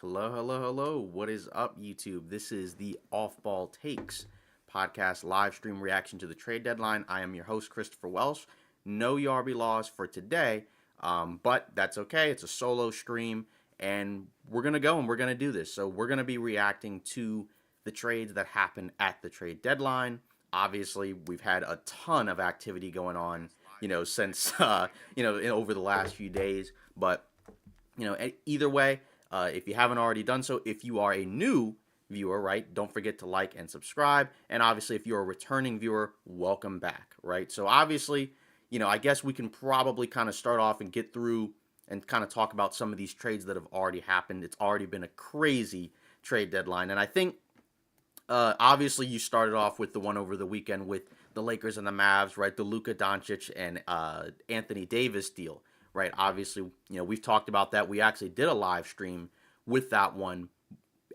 Hello, hello, hello. What is up, YouTube? This is the Off Ball Takes podcast live stream reaction to the trade deadline. I am your host, Christopher Welsh. No Yarby laws for today, but that's okay. It's a solo stream, and we're going to go and we're going to do this. So, we're going to be reacting to the trades that happened at the trade deadline. Obviously, we've had a ton of activity going on, since, over the last few days, but either way, if you haven't already done so, if you are a new viewer, right, don't forget to like and subscribe. And obviously, if you're a returning viewer, welcome back, right? So obviously, I guess we can probably kind of start off and get through and kind of talk about some of these trades that have already happened. It's already been a crazy trade deadline. And I think, obviously, you started off with the one over the weekend with the Lakers and the Mavs, right? The Luka Doncic and Anthony Davis deal, right? Obviously, we've talked about that. We actually did a live stream with that one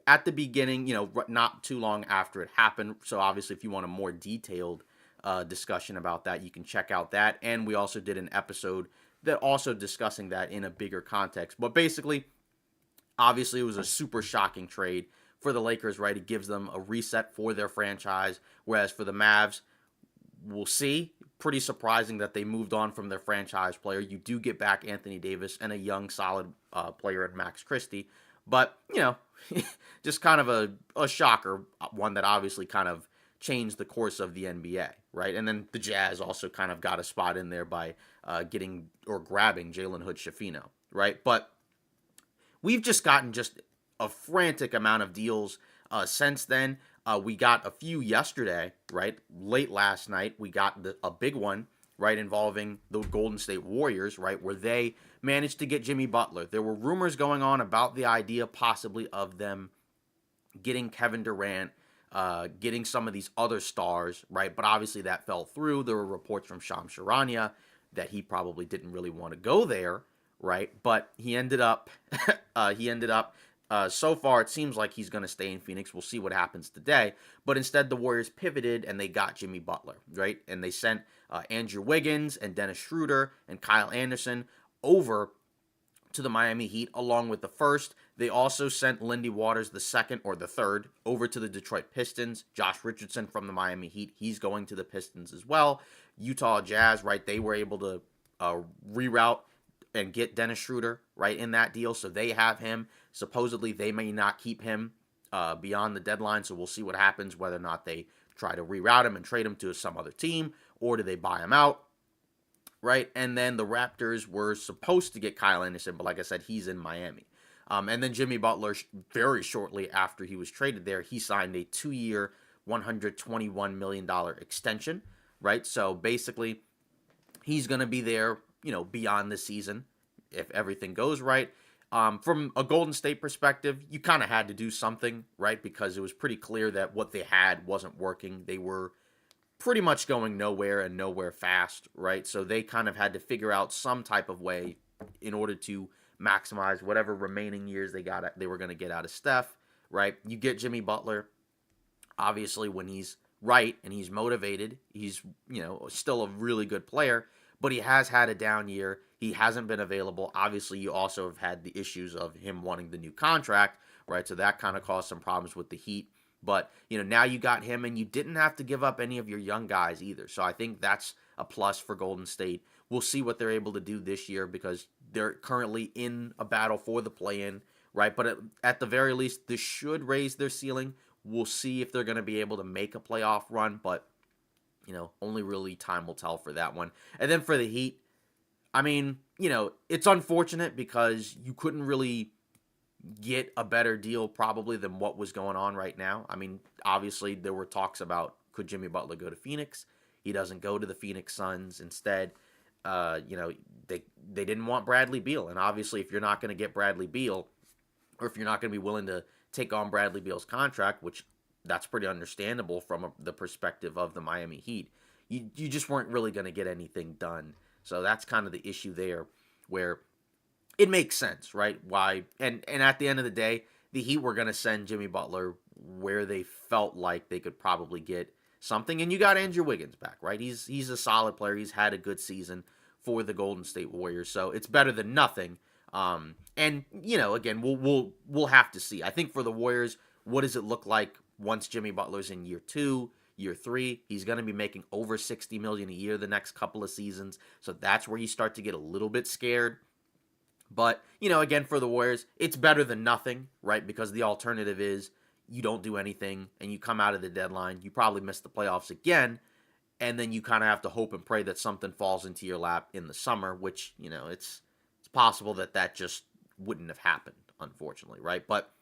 at the beginning, not too long after it happened. So obviously, if you want a more detailed discussion about that, you can check out that. And we also did an episode that also discussing that in a bigger context. But basically, obviously, it was a super shocking trade for the Lakers, right? It gives them a reset for their franchise. Whereas for the Mavs, we'll see. Pretty surprising that they moved on from their franchise player. You do get back Anthony Davis and a young, solid player in Max Christie. But, just kind of a shocker, one that obviously kind of changed the course of the NBA, right? And then the Jazz also kind of got a spot in there by getting or grabbing Jalen Hood-Schifino, right? But we've just gotten just a frantic amount of deals since then. We got a few yesterday, right? Late last night, we got a big one, right, involving the Golden State Warriors, right, where they managed to get Jimmy Butler. There were rumors going on about the idea possibly of them getting Kevin Durant, getting some of these other stars, right? But obviously that fell through. There were reports from Shams Charania that he probably didn't really want to go there, right? But he ended up, so far, it seems like he's going to stay in Phoenix. We'll see what happens today. But instead, the Warriors pivoted and they got Jimmy Butler, right? And they sent Andrew Wiggins and Dennis Schroeder and Kyle Anderson over to the Miami Heat along with the first. They also sent Lindy Waters the second or the third over to the Detroit Pistons. Josh Richardson from the Miami Heat, he's going to the Pistons as well. Utah Jazz, right, they were able to reroute and get Dennis Schroeder, right, in that deal. So they have him. Supposedly, they may not keep him beyond the deadline. So we'll see what happens, whether or not they try to reroute him and trade him to some other team, or do they buy him out, right? And then the Raptors were supposed to get Kyle Anderson, but like I said, he's in Miami. And then Jimmy Butler, very shortly after he was traded there, he signed a 2-year, $121 million extension, right? So basically, he's going to be there, beyond the season if everything goes right. From a Golden State perspective, you kind of had to do something, right? Because it was pretty clear that what they had wasn't working. They were pretty much going nowhere and nowhere fast, right? So they kind of had to figure out some type of way in order to maximize whatever remaining years they were going to get out of Steph, right? You get Jimmy Butler, obviously when he's right and he's motivated, he's, still a really good player, but he has had a down year. He hasn't been available. Obviously, you also have had the issues of him wanting the new contract, right? So that kind of caused some problems with the Heat. But, now you got him, and you didn't have to give up any of your young guys either. So I think that's a plus for Golden State. We'll see what they're able to do this year because they're currently in a battle for the play-in, right? But at the very least, this should raise their ceiling. We'll see if they're going to be able to make a playoff run, but only really time will tell for that one. And then for the Heat, I mean, it's unfortunate because you couldn't really get a better deal probably than what was going on right now. I mean, obviously there were talks about could Jimmy Butler go to Phoenix? He doesn't go to the Phoenix Suns. Instead, they didn't want Bradley Beal. And obviously if you're not going to get Bradley Beal, or if you're not going to be willing to take on Bradley Beal's contract, which that's pretty understandable from the perspective of the Miami Heat, you just weren't really going to get anything done. So that's kind of the issue there where it makes sense, right? Why? And at the end of the day, the Heat were going to send Jimmy Butler where they felt like they could probably get something. And you got Andrew Wiggins back, right? He's a solid player. He's had a good season for the Golden State Warriors. So it's better than nothing. And again, we'll have to see. I think for the Warriors, what does it look like once Jimmy Butler's in year 2, year 3? He's going to be making over $60 million a year the next couple of seasons, so that's where you start to get a little bit scared. But again, for the Warriors, it's better than nothing, right? Because the alternative is you don't do anything and you come out of the deadline, you probably miss the playoffs again, and then you kind of have to hope and pray that something falls into your lap in the summer, which it's possible that just wouldn't have happened, unfortunately, right? But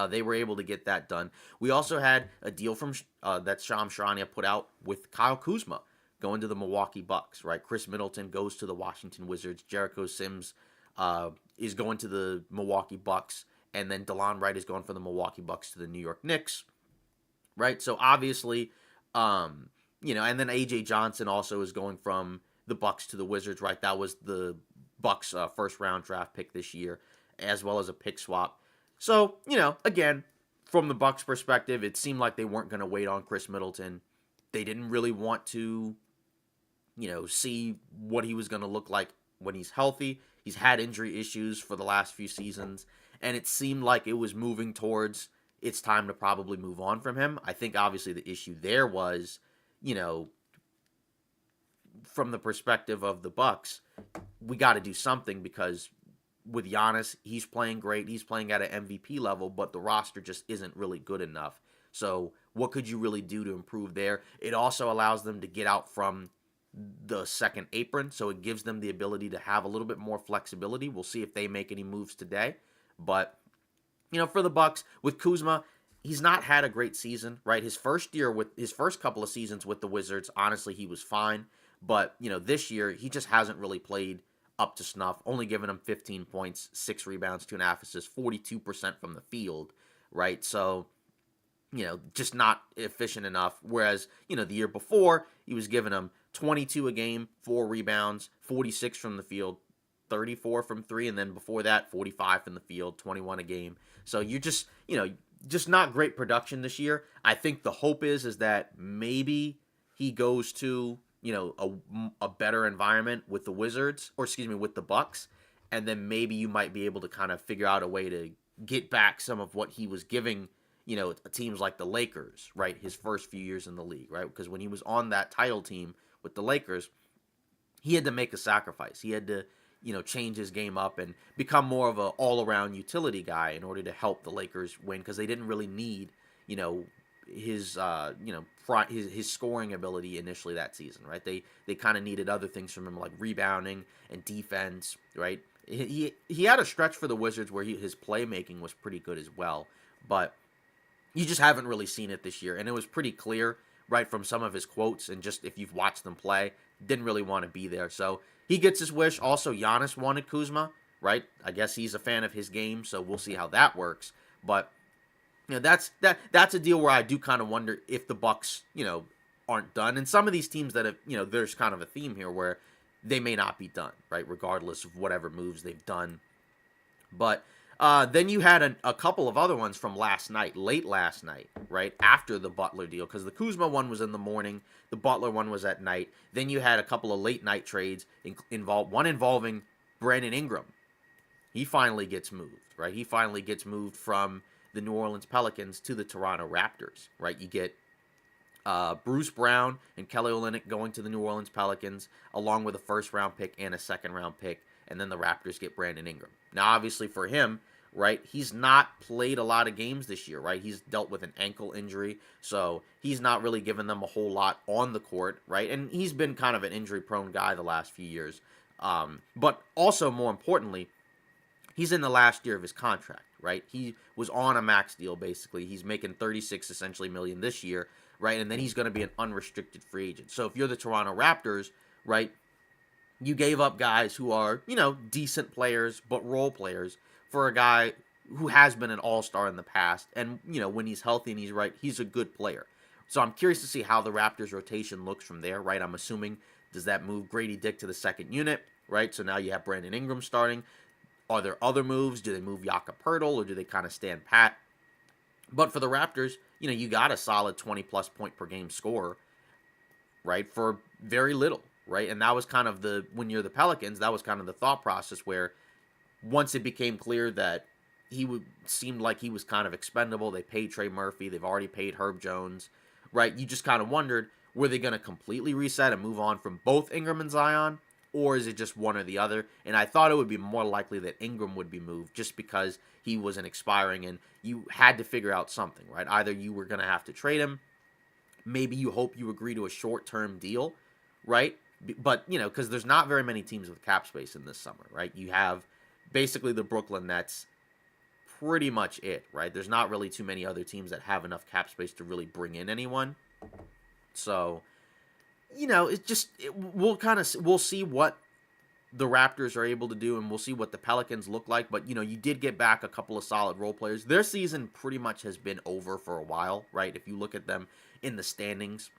they were able to get that done. We also had a deal from that Shams Charania put out with Kyle Kuzma going to the Milwaukee Bucks, right? Chris Middleton goes to the Washington Wizards. Jericho Sims is going to the Milwaukee Bucks, and then DeLon Wright is going from the Milwaukee Bucks to the New York Knicks, right? So obviously, and then AJ Johnson also is going from the Bucks to the Wizards, right? That was the Bucks' first round draft pick this year, as well as a pick swap. So, again, from the Bucks' perspective, it seemed like they weren't going to wait on Chris Middleton. They didn't really want to, see what he was going to look like when he's healthy. He's had injury issues for the last few seasons, and it seemed like it was moving towards it's time to probably move on from him. I think obviously the issue there was, from the perspective of the Bucks, we got to do something because with Giannis, he's playing great. He's playing at an MVP level, but the roster just isn't really good enough. So what could you really do to improve there? It also allows them to get out from the second apron, so it gives them the ability to have a little bit more flexibility. We'll see if they make any moves today. But, for the Bucks, with Kuzma, he's not had a great season, right? His first couple of seasons with the Wizards, honestly, he was fine. But, this year, he just hasn't really played up to snuff, only giving him 15 points, 6 rebounds, 2.5 assists, 42% from the field, right? So, just not efficient enough. Whereas, the year before, he was giving him 22 a game, 4 rebounds, 46 from the field, 34 from 3, and then before that, 45 from the field, 21 a game. So you're just, just not great production this year. I think the hope is that maybe he goes to a better environment with the Wizards, or excuse me, with the Bucks, and then maybe you might be able to kind of figure out a way to get back some of what he was giving, teams like the Lakers, right, his first few years in the league, right? Because when he was on that title team with the Lakers, he had to make a sacrifice. He had to, change his game up and become more of an all-around utility guy in order to help the Lakers win, because they didn't really need, his his scoring ability initially that season, right? They kind of needed other things from him, like rebounding and defense, right? He had a stretch for the Wizards where his playmaking was pretty good as well, but you just haven't really seen it this year, and it was pretty clear, right, from some of his quotes, and just if you've watched them play, didn't really want to be there. So he gets his wish. Also, Giannis wanted Kuzma, right? I guess he's a fan of his game, so we'll see how that works. But that's a deal where I do kind of wonder if the Bucks, aren't done. And some of these teams that have, there's kind of a theme here where they may not be done, right? Regardless of whatever moves they've done. But then you had a couple of other ones from late last night, right? After the Butler deal, because the Kuzma one was in the morning, the Butler one was at night. Then you had a couple of late night trades one involving Brandon Ingram. He finally gets moved, right? He finally gets moved from the New Orleans Pelicans to the Toronto Raptors, right? You get Bruce Brown and Kelly Olynyk going to the New Orleans Pelicans, along with a first-round pick and a second-round pick, and then the Raptors get Brandon Ingram. Now, obviously for him, right, he's not played a lot of games this year, right? He's dealt with an ankle injury, so he's not really given them a whole lot on the court, right? And he's been kind of an injury-prone guy the last few years. But also, more importantly, he's in the last year of his contract, right? He was on a max deal, basically. He's making 36 essentially million this year, right? And then he's going to be an unrestricted free agent. So if you're the Toronto Raptors, right, you gave up guys who are, decent players, but role players for a guy who has been an all-star in the past. And, when he's healthy and he's right, he's a good player. So I'm curious to see how the Raptors rotation looks from there, right? I'm assuming, does that move Grady Dick to the second unit, right? So now you have Brandon Ingram starting. Are there other moves? Do they move Jakob Poeltl, or do they kind of stand pat? But for the Raptors, you got a solid 20-plus point per game scorer, right, for very little, right? And that was kind of when you're the Pelicans, that was kind of the thought process where once it became clear that seemed like he was kind of expendable, they paid Trey Murphy, they've already paid Herb Jones, right? You just kind of wondered, were they going to completely reset and move on from both Ingram and Zion, or is it just one or the other? And I thought it would be more likely that Ingram would be moved just because he wasn't expiring and you had to figure out something, right? Either you were going to have to trade him, maybe you hope you agree to a short-term deal, right? But, because there's not very many teams with cap space in this summer, right? You have basically the Brooklyn Nets, pretty much it, right? There's not really too many other teams that have enough cap space to really bring in anyone. So, we'll see what the Raptors are able to do, and we'll see what the Pelicans look like. But, you did get back a couple of solid role players. Their season pretty much has been over for a while, right? If you look at them in the standings,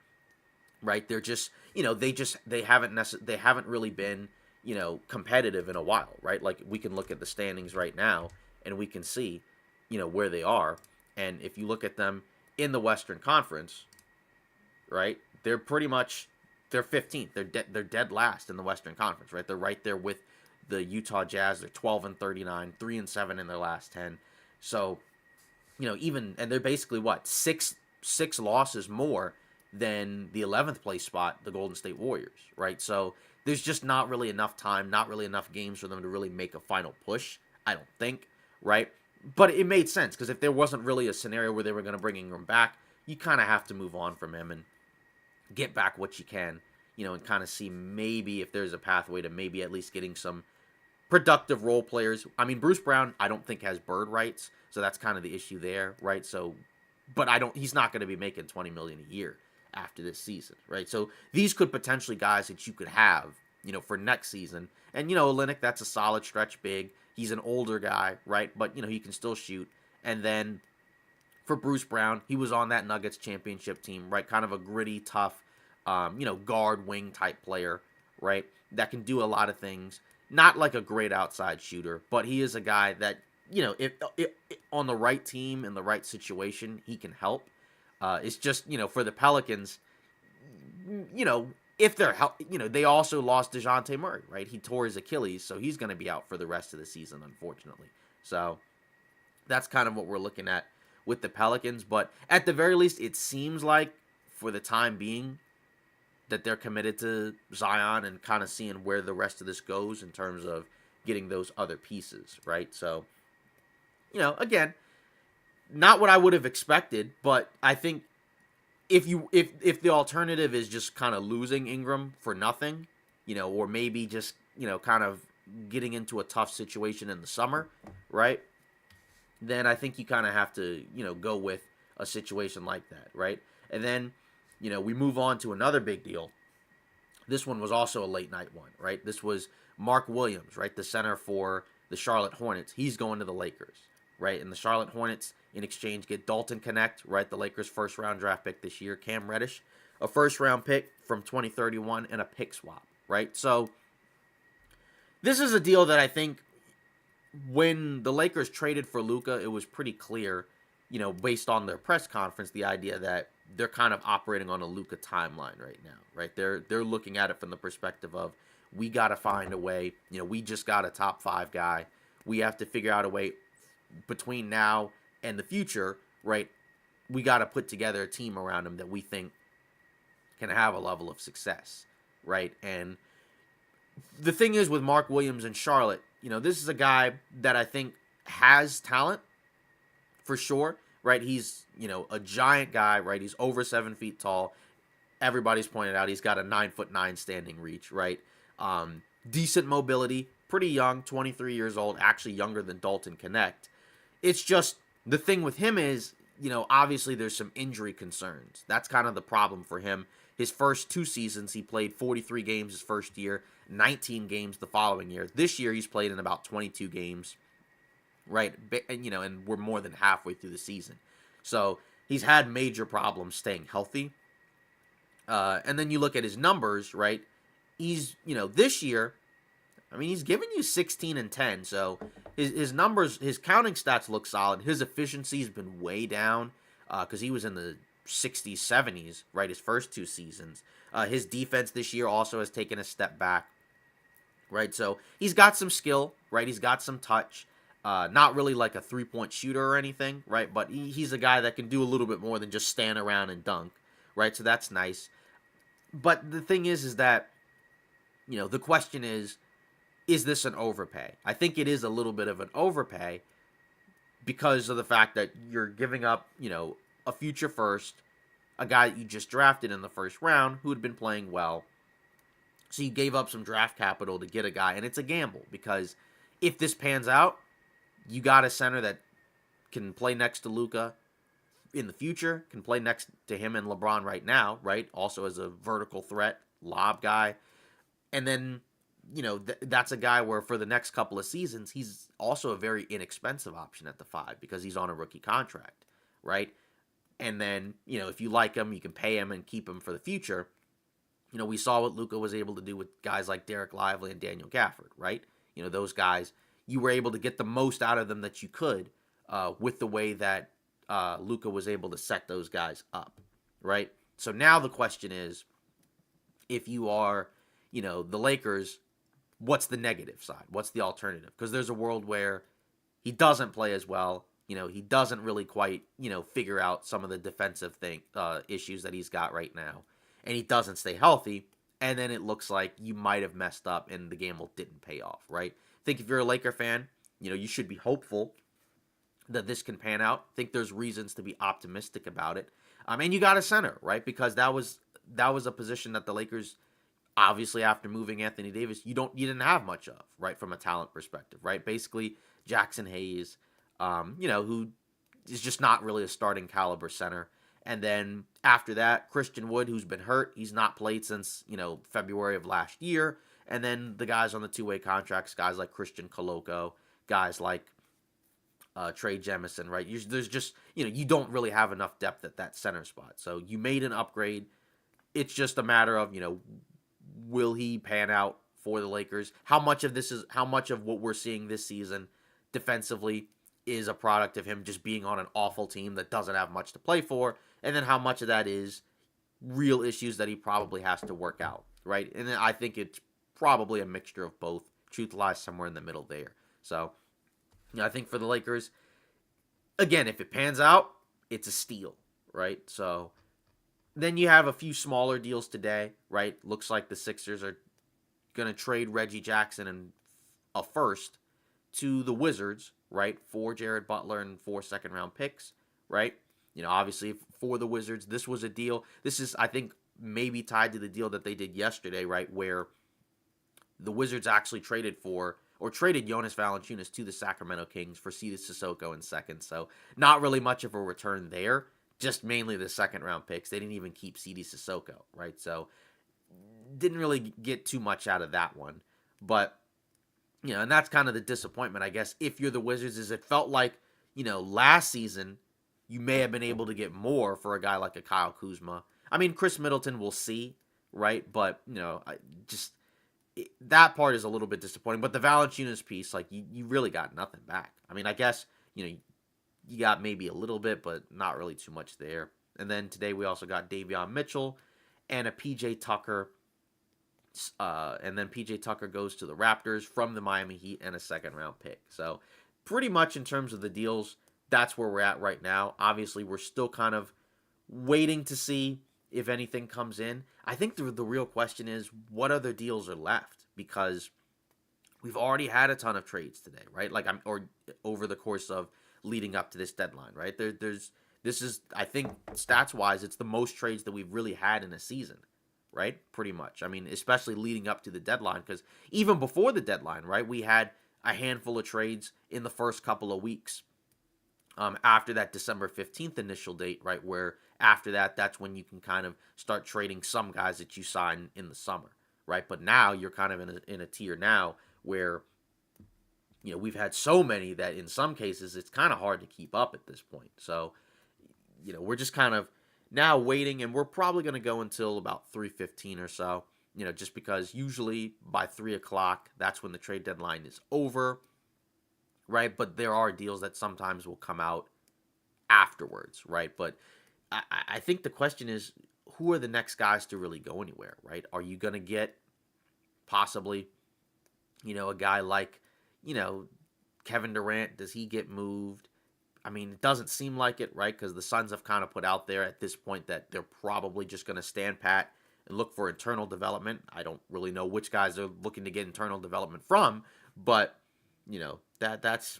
right? They're just, they haven't really been, competitive in a while, right? Like we can look at the standings right now and we can see, where they are. And if you look at them in the Western Conference, right? They're 15th. They're dead last in the Western Conference, right? They're right there with the Utah Jazz. They're 12-39, 3-7 in their last 10. So, and they're basically six losses more than the 11th place spot, the Golden State Warriors, right? So there's just not really enough time, not really enough games for them to really make a final push, I don't think, right? But it made sense because if there wasn't really a scenario where they were going to bring Ingram back, you kind of have to move on from him and get back what you can, and kind of see maybe if there's a pathway to maybe at least getting some productive role players. I mean, Bruce Brown, I don't think has bird rights, so that's kind of the issue there, right? So, but he's not going to be making $20 million a year after this season, right? So these could potentially guys that you could have, for next season. And, Olynyk, that's a solid stretch big. He's an older guy, right? But, he can still shoot. And then for Bruce Brown, he was on that Nuggets championship team, right? Kind of a gritty, tough, guard wing type player, right? That can do a lot of things. Not like a great outside shooter, but he is a guy that, if on the right team in the right situation, he can help. It's just, for the Pelicans, if they're they also lost DeJounte Murray, right? He tore his Achilles, so he's going to be out for the rest of the season, unfortunately. So that's kind of what we're looking at with the Pelicans. But at the very least, it seems like for the time being that they're committed to Zion and kind of seeing where the rest of this goes in terms of getting those other pieces, right? So, again, not what I would have expected, but I think if the alternative is just kind of losing Ingram for nothing, or maybe just, kind of getting into a tough situation in the summer, right? Then I think you kind of have to, go with a situation like that, right? And then, we move on to another big deal. This one was also a late night one, right? This was Mark Williams, right? The center for the Charlotte Hornets. He's going to the Lakers, right? And the Charlotte Hornets, in exchange, get Dalton Connect, right? The Lakers' first-round draft pick this year. Cam Reddish, a first-round pick from 2031, and a pick swap, right? So this is a deal that I think when the Lakers traded for Luka, it was pretty clear, based on their press conference, the idea that they're kind of operating on a Luka timeline right now, right? They're looking at it from the perspective of, we got to find a way, we just got a top 5 guy. We have to figure out a way between now and the future, right? We got to put together a team around him that we think can have a level of success, right? And the thing is with Mark Williams and Charlotte, this is a guy that I think has talent for sure, right? He's, a giant guy, right? He's over 7 feet tall. Everybody's pointed out he's got a 9'9" standing reach, right? Decent mobility, pretty young, 23 years old, actually younger than Dalton Connect. It's just, the thing with him is, obviously there's some injury concerns. That's kind of the problem for him. His first 2 seasons, he played 43 games his first year, 19 games the following year. This year, he's played in about 22 games, right? And we're more than halfway through the season. So he's had major problems staying healthy. And then you look at his numbers, right? He's, this year, he's given you 16 and 10. So his numbers, his counting stats look solid. His efficiency's been way down because he was in the 60s, 70s, right, his first 2 seasons. His defense this year also has taken a step back, right? So he's got some skill, right? He's got some touch. Not really like a 3-point shooter or anything, right? But he's a guy that can do a little bit more than just stand around and dunk, right? So that's nice. But the thing is that, the question is this an overpay? I think it is a little bit of an overpay because of the fact that you're giving up, a future first, a guy that you just drafted in the first round who had been playing well. So you gave up some draft capital to get a guy, and it's a gamble because if this pans out, you got a center that can play next to Luka in the future, can play next to him and LeBron right now, right? Also as a vertical threat, lob guy. And then, that's a guy where for the next couple of seasons, he's also a very inexpensive option at the 5 because he's on a rookie contract, right? And then, if you like him, you can pay him and keep him for the future. We saw what Luka was able to do with guys like Derek Lively and Daniel Gafford, right? Those guys, you were able to get the most out of them that you could with the way that Luka was able to set those guys up, right? So now the question is, if you are, the Lakers, what's the negative side? What's the alternative? Because there's a world where he doesn't play as well. He doesn't really quite, figure out some of the defensive issues that he's got right now. And he doesn't stay healthy. And then it looks like you might have messed up and the gamble didn't pay off, right? I think if you're a Laker fan, you should be hopeful that this can pan out. I think there's reasons to be optimistic about it. And you got a center, right? Because that was a position that the Lakers, obviously after moving Anthony Davis, you didn't have much of, right, from a talent perspective, right? Basically Jackson Hayes, who is just not really a starting caliber center. And then after that, Christian Wood, who's been hurt. He's not played since, February of last year. And then the guys on the two-way contracts, guys like Christian Koloko, guys like Trey Jemison, right? There's just, you don't really have enough depth at that center spot. So you made an upgrade. It's just a matter of, will he pan out for the Lakers? How much of what we're seeing this season defensively is a product of him just being on an awful team that doesn't have much to play for? And then how much of that is real issues that he probably has to work out, right? And then I think it's probably a mixture of both. Truth lies somewhere in the middle there. So, I think for the Lakers, again, if it pans out, it's a steal, right? So then you have a few smaller deals today, right? Looks like the Sixers are going to trade Reggie Jackson and a first to the Wizards, right? 4 Jared Butler and 4 second-round picks, right? Obviously for the Wizards, this was a deal. This is, I think, maybe tied to the deal that they did yesterday, right? Where the Wizards actually traded Jonas Valanciunas to the Sacramento Kings for Sidi Sissoko in second. So not really much of a return there, just mainly the second-round picks. They didn't even keep Sidi Sissoko, right? So didn't really get too much out of that one. But, and that's kind of the disappointment, I guess, if you're the Wizards, is it felt like, last season you may have been able to get more for a guy like a Kyle Kuzma. I mean, Chris Middleton, we'll see, right? But, that part is a little bit disappointing. But the Valanciunas piece, like, you really got nothing back. I mean, I guess, you got maybe a little bit, but not really too much there. And then today we also got Davion Mitchell and a PJ Tucker. And then PJ Tucker goes to the Raptors from the Miami Heat and a second-round pick. So pretty much in terms of the deals, that's where we're at right now. Obviously, we're still kind of waiting to see if anything comes in. I think the real question is what other deals are left, because we've already had a ton of trades today, right? Or over the course of leading up to this deadline, right? This is, I think, stats-wise, it's the most trades that we've really had in a season, right? Pretty much. I mean, especially leading up to the deadline, because even before the deadline, right, we had a handful of trades in the first couple of weeks. After that December 15th initial date, right, where after that, that's when you can kind of start trading some guys that you sign in the summer, right? But now you're kind of in a tier now where, we've had so many that in some cases it's kind of hard to keep up at this point. So, we're just kind of now waiting, and we're probably going to go until about 3:15 or so, just because usually by 3 o'clock, that's when the trade deadline is over. Right, but there are deals that sometimes will come out afterwards, right? But I think the question is, who are the next guys to really go anywhere, right? Are you going to get possibly, a guy like, you know, Kevin Durant, does he get moved? I mean, it doesn't seem like it, right? Because the Suns have kind of put out there at this point that they're probably just going to stand pat and look for internal development. I don't really know which guys they're looking to get internal development from, but that's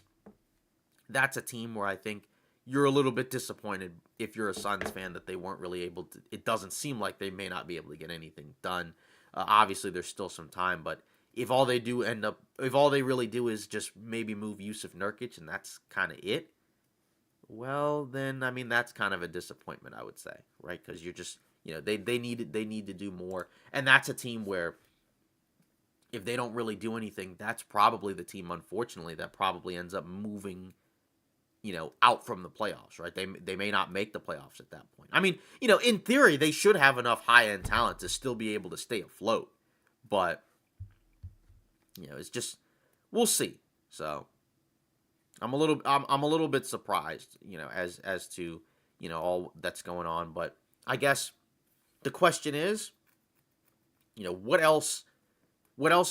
a team where I think you're a little bit disappointed if you're a Suns fan that they weren't really able to. It doesn't seem like they may not be able to get anything done. Obviously, there's still some time, but if all they really do is just maybe move Yusuf Nurkic and that's kind of it, well, then I mean that's kind of a disappointment, I would say, right? Because you're just they need to do more, and that's a team where if they don't really do anything, that's probably the team, unfortunately, that probably ends up moving out from the playoffs, right? They may not make the playoffs at that point. I mean, in theory, they should have enough high end talent to still be able to stay afloat, but it's just we'll see. So I'm a little bit surprised, as to all that's going on, but I guess the question is, what else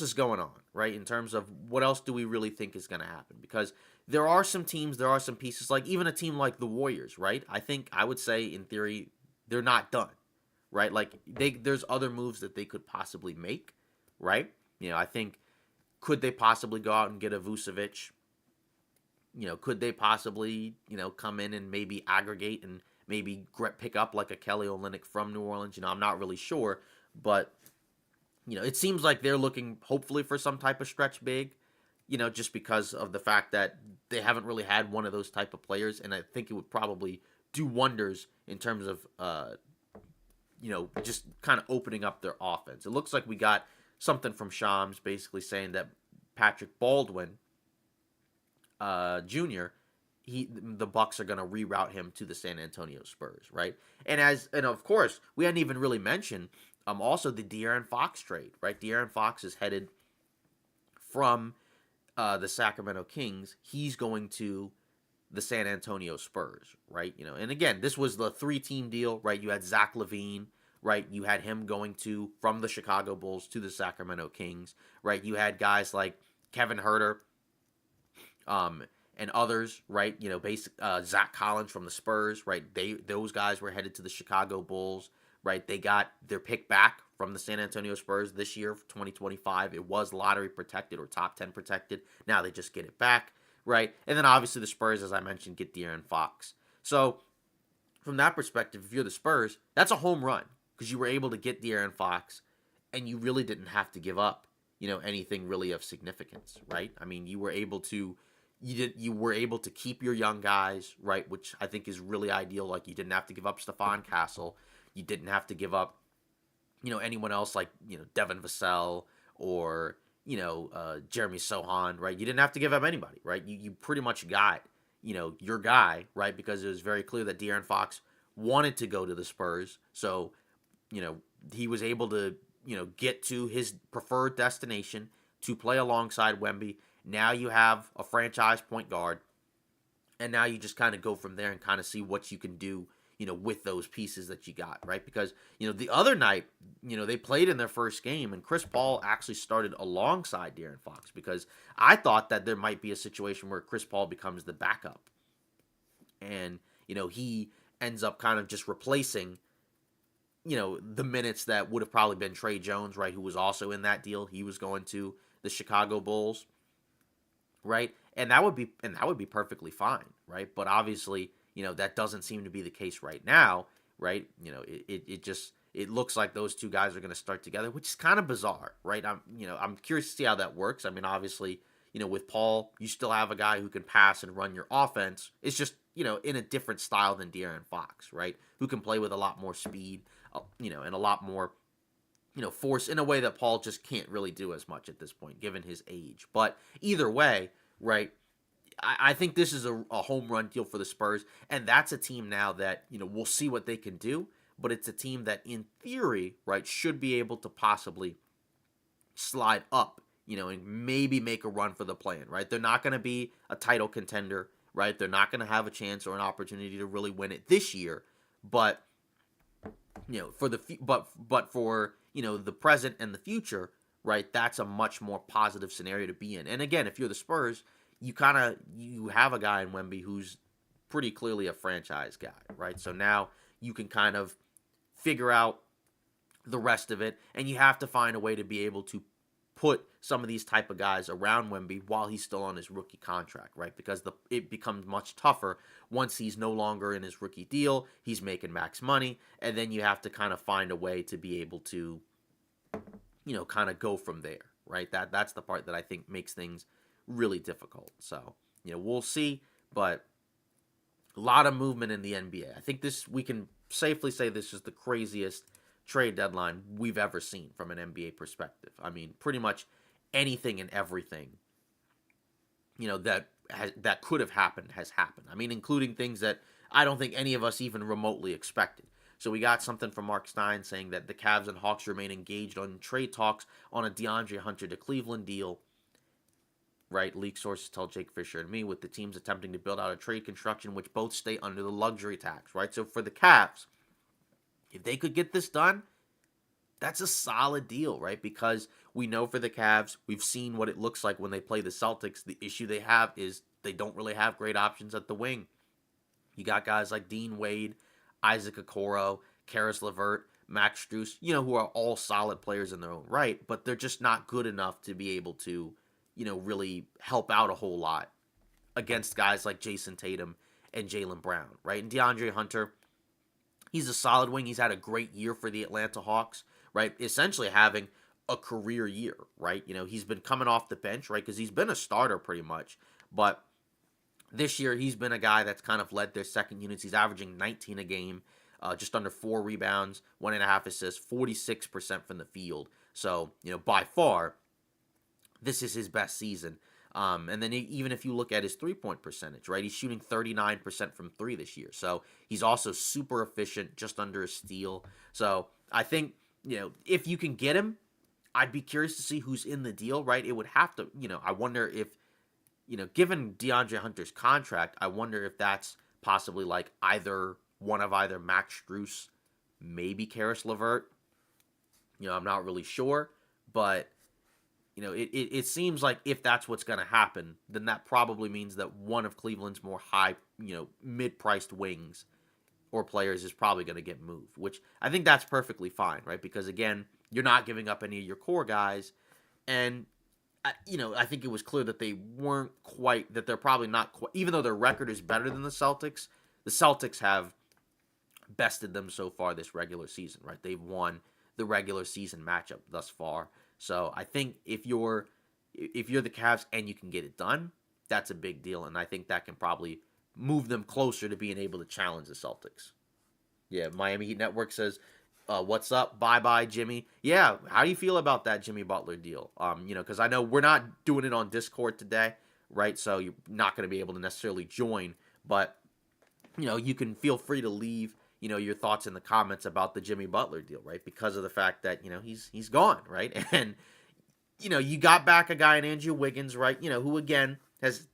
is going on, right? In terms of what else do we really think is going to happen? Because there are some teams, there are some pieces, like even a team like the Warriors, right? I would say in theory they're not done, right? Like there's other moves that they could possibly make, right? I think could they possibly go out and get a Vucevic? Could they possibly come in and maybe aggregate and maybe pick up like a Kelly Olynyk from New Orleans? I'm not really sure, but it seems like they're looking hopefully for some type of stretch big, just because of the fact that they haven't really had one of those type of players, and I think it would probably do wonders in terms of, just kind of opening up their offense. It looks like we got something from Shams basically saying that Patrick Baldwin, Jr., the Bucks are going to reroute him to the San Antonio Spurs, right? And of course, we hadn't even really mentioned also the De'Aaron Fox trade, right? De'Aaron Fox is headed from the Sacramento Kings. He's going to the San Antonio Spurs, right? And again, this was the 3-team deal, right? You had Zach LaVine, right? You had him going from the Chicago Bulls to the Sacramento Kings, right? You had guys like Kevin Huerter, and others, right? Zach Collins from the Spurs, right? Those guys were headed to the Chicago Bulls, right? They got their pick back from the San Antonio Spurs this year, 2025. It was lottery protected or top 10 protected. Now they just get it back, right? And then obviously the Spurs, as I mentioned, get De'Aaron Fox. So from that perspective, if you're the Spurs, that's a home run because you were able to get De'Aaron Fox and you really didn't have to give up, anything really of significance, right? I mean, you were able to keep your young guys, right, which I think is really ideal. Like, you didn't have to give up Stephon Castle. You didn't have to give up, anyone else like, Devin Vassell or, Jeremy Sohan, right? You didn't have to give up anybody, right? You pretty much got, your guy, right? Because it was very clear that De'Aaron Fox wanted to go to the Spurs. So, he was able to, get to his preferred destination to play alongside Wemby. Now you have a franchise point guard, and now you just kind of go from there and kind of see what you can do, with those pieces that you got, right? Because, the other night, they played in their first game, and Chris Paul actually started alongside De'Aaron Fox because I thought that there might be a situation where Chris Paul becomes the backup, and, he ends up kind of just replacing, the minutes that would have probably been Trey Jones, right, who was also in that deal. He was going to the Chicago Bulls, right? And that would be perfectly fine, right? But obviously, that doesn't seem to be the case right now, right? It looks like those two guys are going to start together, which is kind of bizarre, right? I'm curious to see how that works. I mean, obviously, with Paul, you still have a guy who can pass and run your offense. It's just, in a different style than De'Aaron Fox, right? Who can play with a lot more speed, and a lot more, force in a way that Paul just can't really do as much at this point, given his age. But either way, right, I think this is a home run deal for the Spurs, and that's a team now that, we'll see what they can do, but it's a team that, in theory, right, should be able to possibly slide up, and maybe make a run for the play-in, right? They're not going to be a title contender, right? They're not going to have a chance or an opportunity to really win it this year, but for the present and the future, right? That's a much more positive scenario to be in. And again, if you're the Spurs, you have a guy in Wemby who's pretty clearly a franchise guy, right? So now you can kind of figure out the rest of it, and you have to find a way to be able to put some of these type of guys around Wemby while he's still on his rookie contract, right? Because it becomes much tougher once he's no longer in his rookie deal, he's making max money, and then you have to kind of find a way to be able to, kind of go from there, right? That's the part that I think makes things really difficult. So, we'll see, but a lot of movement in the NBA. I think we can safely say this is the craziest trade deadline we've ever seen from an NBA perspective. I mean, pretty much anything and everything, that could have happened has happened. I mean, including things that I don't think any of us even remotely expected. So we got something from Mark Stein saying that the Cavs and Hawks remain engaged on trade talks on a DeAndre Hunter to Cleveland deal. Right, leak sources tell Jake Fisher and me, with the teams attempting to build out a trade construction which both stay under the luxury tax, right? So for the Cavs, if they could get this done, that's a solid deal, right? Because we know for the Cavs, we've seen what it looks like when they play the Celtics. The issue they have is they don't really have great options at the wing. You got guys like Dean Wade, Isaac Okoro, Karis LeVert, Max Strus, who are all solid players in their own right, but they're just not good enough to be able to, really help out a whole lot against guys like Jason Tatum and Jaylen Brown, right? And DeAndre Hunter, he's a solid wing. He's had a great year for the Atlanta Hawks, right? Essentially having a career year, right? He's been coming off the bench, right? Because he's been a starter pretty much. But this year, he's been a guy that's kind of led their second units. He's averaging 19 a game, just under 4 rebounds, 1.5 assists, 46% from the field. So, by far, this is his best season. And then even if you look at his three-point percentage, right, he's shooting 39% from three this year. So he's also super efficient, just under a steal. So I think, if you can get him, I'd be curious to see who's in the deal, right? It would have to, I wonder if, given DeAndre Hunter's contract, I wonder if that's possibly like either Max Strus, maybe Karis LeVert. I'm not really sure, but it seems like if that's what's going to happen, then that probably means that one of Cleveland's more high, mid-priced wings or players is probably going to get moved, which I think that's perfectly fine, right? Because again, you're not giving up any of your core guys, and I think it was clear that they're probably not quite, even though their record is better than the Celtics have bested them so far this regular season, right? They've won the regular season matchup thus far. So I think if you're the Cavs and you can get it done, that's a big deal, and I think that can probably move them closer to being able to challenge the Celtics. Yeah, Miami Heat Network says, what's up? Bye-bye, Jimmy. Yeah, how do you feel about that Jimmy Butler deal? Because I know we're not doing it on Discord today, right? So you're not going to be able to necessarily join, but, you can feel free to leave, your thoughts in the comments about the Jimmy Butler deal, right? Because of the fact that, he's gone, right? And, you got back a guy in Andrew Wiggins, right? Who, again, has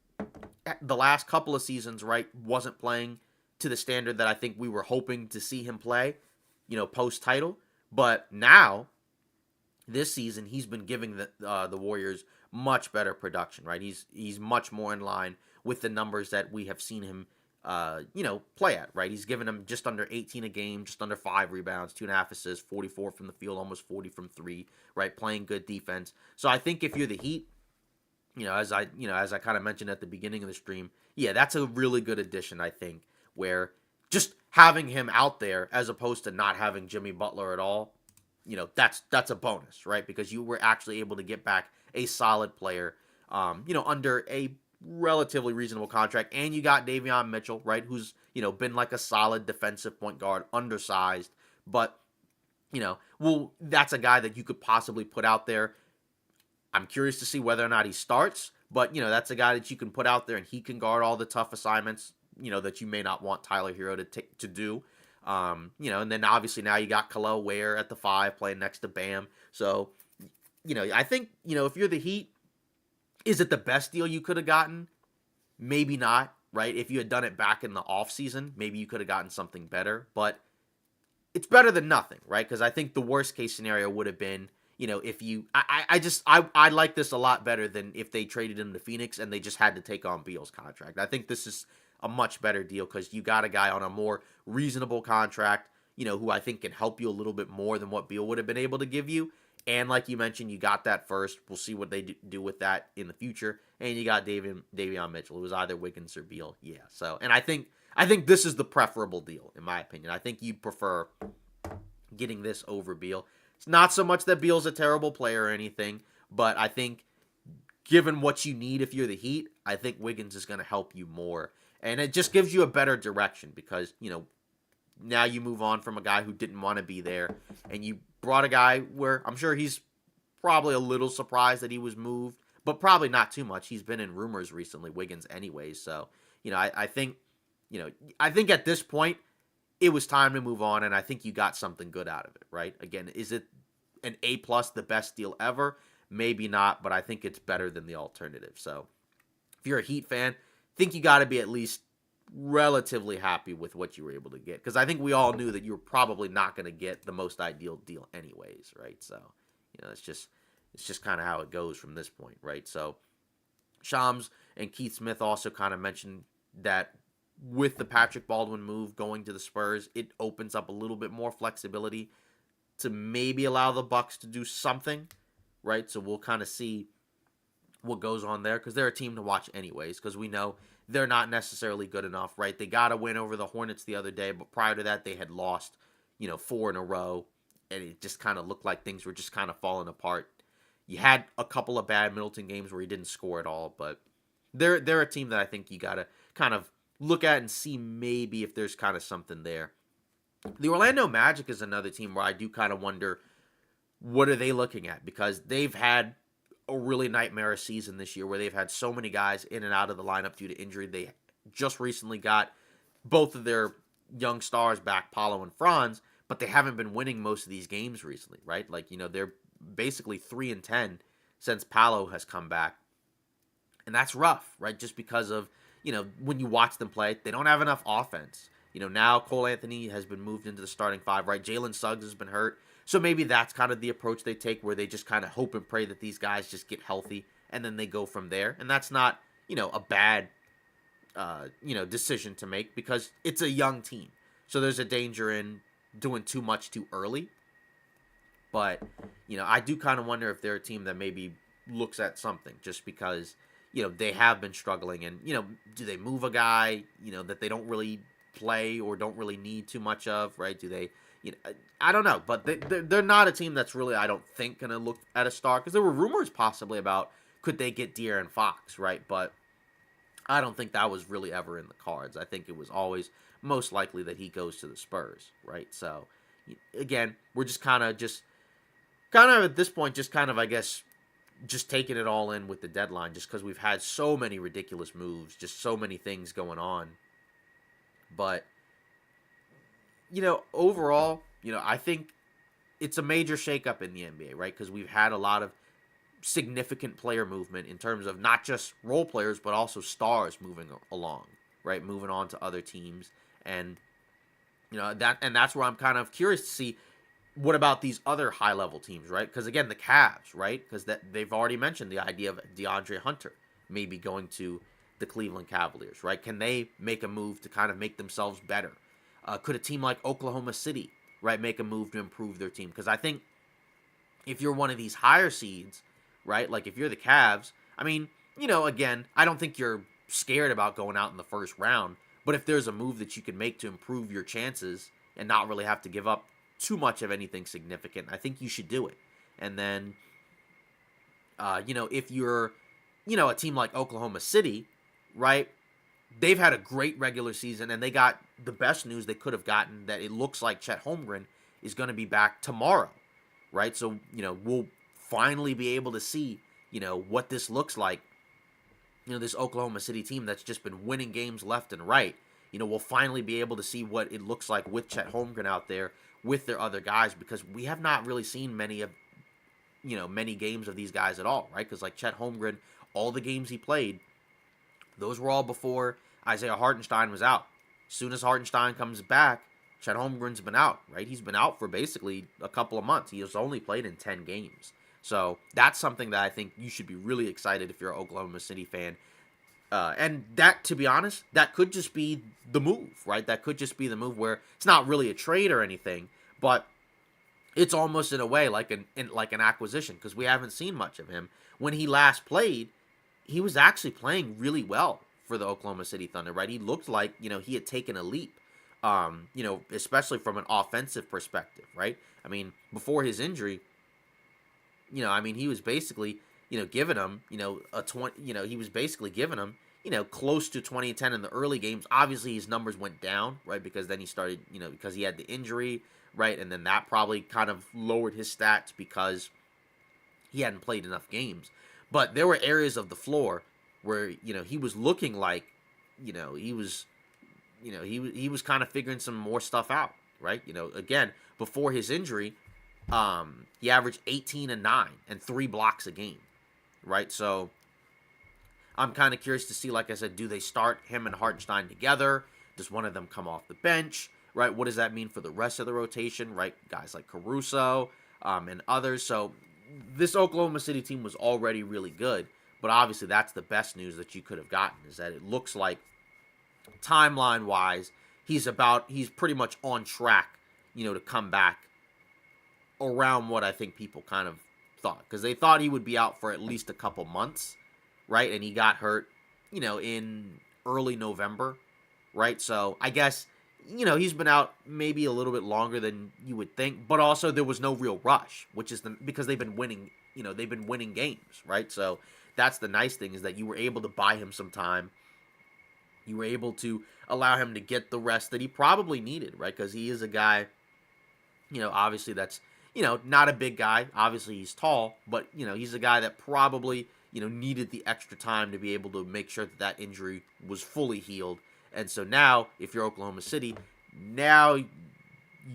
the last couple of seasons, right, wasn't playing to the standard that I think we were hoping to see him play, post-title. But now, this season, he's been giving the Warriors much better production, right? He's much more in line with the numbers that we have seen him play at, right? He's given them just under 18 a game, just under 5 rebounds, 2.5 assists, 44 from the field, almost 40 from 3, right? Playing good defense. So I think if you're the Heat, as I kind of mentioned at the beginning of the stream, yeah, that's a really good addition, I think, where just having him out there as opposed to not having Jimmy Butler at all, that's a bonus, right? Because you were actually able to get back a solid player, under a relatively reasonable contract, and you got Davion Mitchell, right, who's, been like a solid defensive point guard, undersized, but, that's a guy that you could possibly put out there. I'm curious to see whether or not he starts, but, that's a guy that you can put out there, and he can guard all the tough assignments, that you may not want Tyler Hero to do. And then obviously now you got Khalil Ware at the 5 playing next to Bam. So, I think, if you're the Heat, is it the best deal you could have gotten? Maybe not, right? If you had done it back in the offseason, maybe you could have gotten something better. But it's better than nothing, right? Because I think the worst case scenario would have been, if I like this a lot better than if they traded him to Phoenix and they just had to take on Beal's contract. I think this is a much better deal because you got a guy on a more reasonable contract, who I think can help you a little bit more than what Beal would have been able to give you. And like you mentioned, you got that first. We'll see what they do with that in the future. And you got Davion Mitchell. It was either Wiggins or Beal. Yeah. So, and I think this is the preferable deal in my opinion. I think you prefer getting this over Beal. It's not so much that Beal's a terrible player or anything, but I think given what you need if you're the Heat, I think Wiggins is going to help you more. And it just gives you a better direction because, now you move on from a guy who didn't want to be there and you brought a guy where I'm sure he's probably a little surprised that he was moved, but probably not too much. He's been in rumors recently, Wiggins anyways. So, I think, I think at this point it was time to move on and I think you got something good out of it, right? Again, is it an A+, the best deal ever? Maybe not, but I think it's better than the alternative. So if you're a Heat fan, I think you got to be at least relatively happy with what you were able to get because I think we all knew that you were probably not going to get the most ideal deal anyways, right? So it's just kind of how it goes from this point, right? So Shams and Keith Smith also kind of mentioned that with the Patrick Baldwin move going to the Spurs, it opens up a little bit more flexibility to maybe allow the Bucks to do something, right? So we'll kind of see what goes on there because they're a team to watch anyways because we know they're not necessarily good enough, right? They got a win over the Hornets the other day, but prior to that, they had lost, 4 in a row, and it just kind of looked like things were just kind of falling apart. You had a couple of bad Middleton games where he didn't score at all, but they're a team that I think you got to kind of look at and see maybe if there's kind of something there. The Orlando Magic is another team where I do kind of wonder what are they looking at because they've had a really nightmare season this year where they've had so many guys in and out of the lineup due to injury. They just recently got both of their young stars back, Paolo and Franz, but they haven't been winning most of these games recently, right? Like, they're basically 3-10 since Paolo has come back. And that's rough, right? Just because of, when you watch them play, they don't have enough offense. Now Cole Anthony has been moved into the starting 5, right? Jalen Suggs has been hurt. So maybe that's kind of the approach they take where they just kind of hope and pray that these guys just get healthy and then they go from there. And that's not, a bad, decision to make because it's a young team. So there's a danger in doing too much too early. But, I do kind of wonder if they're a team that maybe looks at something just because, they have been struggling and, do they move a guy, that they don't really play or don't really need too much of, right? Do they, I don't know, but they're not a team that's really, I don't think, going to look at a star because there were rumors possibly about could they get De'Aaron Fox, right? But I don't think that was really ever in the cards. I think it was always most likely that he goes to the Spurs, right? So, again, we're just kind of at this point, just kind of, I guess, just taking it all in with the deadline just because we've had so many ridiculous moves, just so many things going on. But, overall, I think it's a major shakeup in the NBA, right? Because we've had a lot of significant player movement in terms of not just role players, but also stars moving along, right? Moving on to other teams. And, that's where I'm kind of curious to see what about these other high-level teams, right? Because, again, the Cavs, right? Because they've already mentioned the idea of DeAndre Hunter maybe going to the Cleveland Cavaliers, right? Can they make a move to kind of make themselves better? Could a team like Oklahoma City, right, make a move to improve their team? Because I think if you're one of these higher seeds, right, like if you're the Cavs, I mean, again, I don't think you're scared about going out in the first round, but if there's a move that you can make to improve your chances and not really have to give up too much of anything significant, I think you should do it. And then, if you're, a team like Oklahoma City, right, they've had a great regular season and they got the best news they could have gotten that it looks like Chet Holmgren is going to be back tomorrow, right? So, we'll finally be able to see, what this looks like. This Oklahoma City team that's just been winning games left and right. We'll finally be able to see what it looks like with Chet Holmgren out there with their other guys because we have not really seen many games of these guys at all, right? Because like Chet Holmgren, all the games he played, those were all before Isaiah Hartenstein was out. As soon as Hartenstein comes back, Chet Holmgren's been out, right? He's been out for basically a couple of months. He has only played in 10 games. So that's something that I think you should be really excited if you're an Oklahoma City fan. And that, to be honest, that could just be the move, right? That could just be the move where it's not really a trade or anything, but it's almost in a way like like an acquisition because we haven't seen much of him. When he last played, he was actually playing really well for the Oklahoma City Thunder, right? He looked like, he had taken a leap, especially from an offensive perspective, right? I mean, before his injury, he was basically, giving him, a 20, he was basically giving him, close to 2010 in the early games. Obviously, his numbers went down, right? Because then he started, because he had the injury, right? And then that probably kind of lowered his stats because he hadn't played enough games. But there were areas of the floor where, he was looking like, he was, he was kind of figuring some more stuff out, right? Again, before his injury, he averaged 18 and 9 and 3 blocks a game, right? So I'm kind of curious to see, like I said, do they start him and Hartenstein together? Does one of them come off the bench, right? What does that mean for the rest of the rotation, right? Guys like Caruso and others. So this Oklahoma City team was already really good, but obviously that's the best news that you could have gotten, is that it looks like timeline-wise, he's pretty much on track, to come back around what I think people kind of thought, because they thought he would be out for at least a couple months, right? And he got hurt, in early November, right? So I guess, he's been out maybe a little bit longer than you would think, but also there was no real rush, which is because they've been winning, they've been winning games, right? So that's the nice thing, is that you were able to buy him some time. You were able to allow him to get the rest that he probably needed, right? Because he is a guy, obviously that's, not a big guy. Obviously he's tall, but, he's a guy that probably, needed the extra time to be able to make sure that that injury was fully healed. And so now, if you're Oklahoma City, now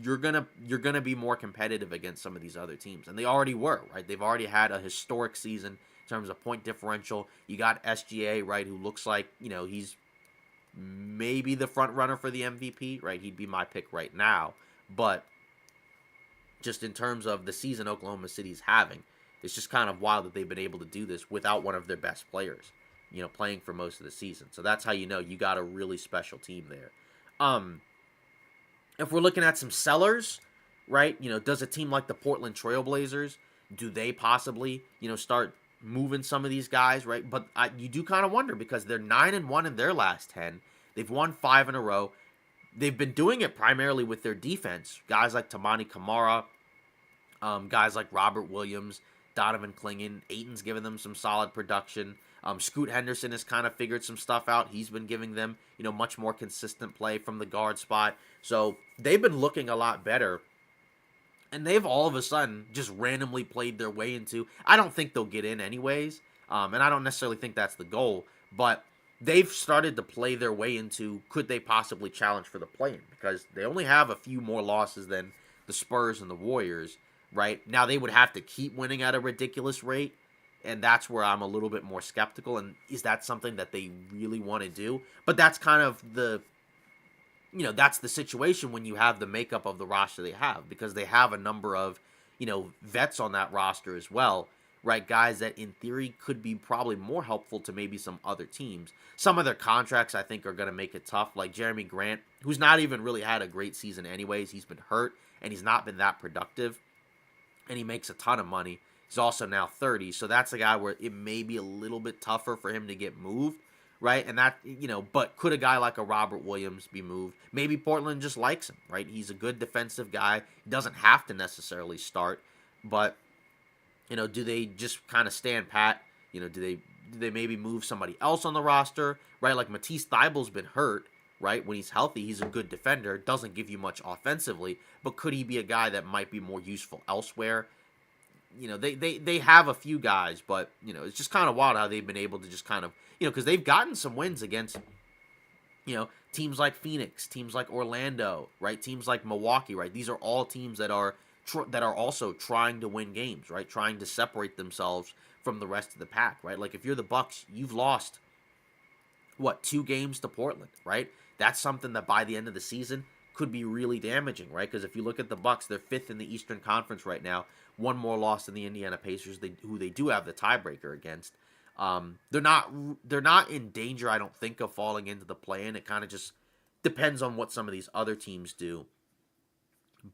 you're gonna be more competitive against some of these other teams, and they already were, right? They've already had a historic season in terms of point differential. You got SGA, right, who looks like, he's maybe the front runner for the MVP, right? He'd be my pick right now, but just in terms of the season Oklahoma City's having, it's just kind of wild that they've been able to do this without one of their best players, playing for most of the season. So that's how you know you got a really special team there. If we're looking at some sellers, right, does a team like the Portland Trailblazers, do they possibly, start moving some of these guys, right? But you do kind of wonder, because they're 9-1 in their last 10. They've won 5 in a row. They've been doing it primarily with their defense. Guys like Tamani Kamara, guys like Robert Williams, Donovan Clingan. Ayton's given them some solid production. Scoot Henderson has kind of figured some stuff out. He's been giving them, much more consistent play from the guard spot. So they've been looking a lot better. And they've all of a sudden just randomly played their way into, I don't think they'll get in anyways. And I don't necessarily think that's the goal. But they've started to play their way into, could they possibly challenge for the play-in? Because they only have a few more losses than the Spurs and the Warriors, right? Now they would have to keep winning at a ridiculous rate, and that's where I'm a little bit more skeptical. And is that something that they really want to do? But that's kind of the, that's the situation when you have the makeup of the roster they have, because they have a number of, vets on that roster as well, right? Guys that in theory could be probably more helpful to maybe some other teams. Some of their contracts I think are going to make it tough, like Jeremy Grant, who's not even really had a great season anyways. He's been hurt and he's not been that productive, and he makes a ton of money. He's also now 30, so that's a guy where it may be a little bit tougher for him to get moved, right? And that, but could a guy like a Robert Williams be moved? Maybe Portland just likes him, right? He's a good defensive guy. He doesn't have to necessarily start, but, do they just kind of stand pat? Do they maybe move somebody else on the roster, right? Like Matisse Thybulle's been hurt, right? When he's healthy, he's a good defender, doesn't give you much offensively, but could he be a guy that might be more useful elsewhere? They have a few guys, but, it's just kind of wild how they've been able to just kind of, because they've gotten some wins against, teams like Phoenix, teams like Orlando, right? Teams like Milwaukee, right? These are all teams that are also trying to win games, right? Trying to separate themselves from the rest of the pack, right? Like if you're the Bucks, you've lost, 2 games to Portland, right? That's something that by the end of the season could be really damaging, right? Because if you look at the Bucks, they're fifth in the Eastern Conference right now, one more loss than the Indiana Pacers, who they do have the tiebreaker against. They're not in danger, I don't think, of falling into the play-in. It kind of just depends on what some of these other teams do.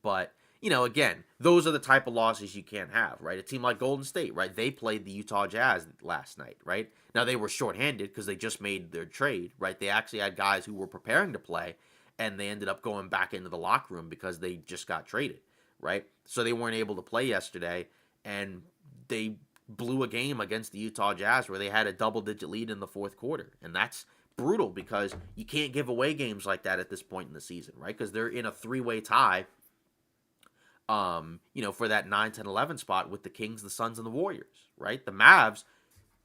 But again, those are the type of losses you can't have, right? A team like Golden State, right? They played the Utah Jazz last night, right? Now they were shorthanded because they just made their trade, right? They actually had guys who were preparing to play, and they ended up going back into the locker room because they just got traded, right? So they weren't able to play yesterday, and they blew a game against the Utah Jazz where they had a double-digit lead in the fourth quarter, and that's brutal because you can't give away games like that at this point in the season, right? Because they're in a three-way tie for that 9, 10, 11 spot with the Kings, the Suns, and the Warriors, right? The Mavs,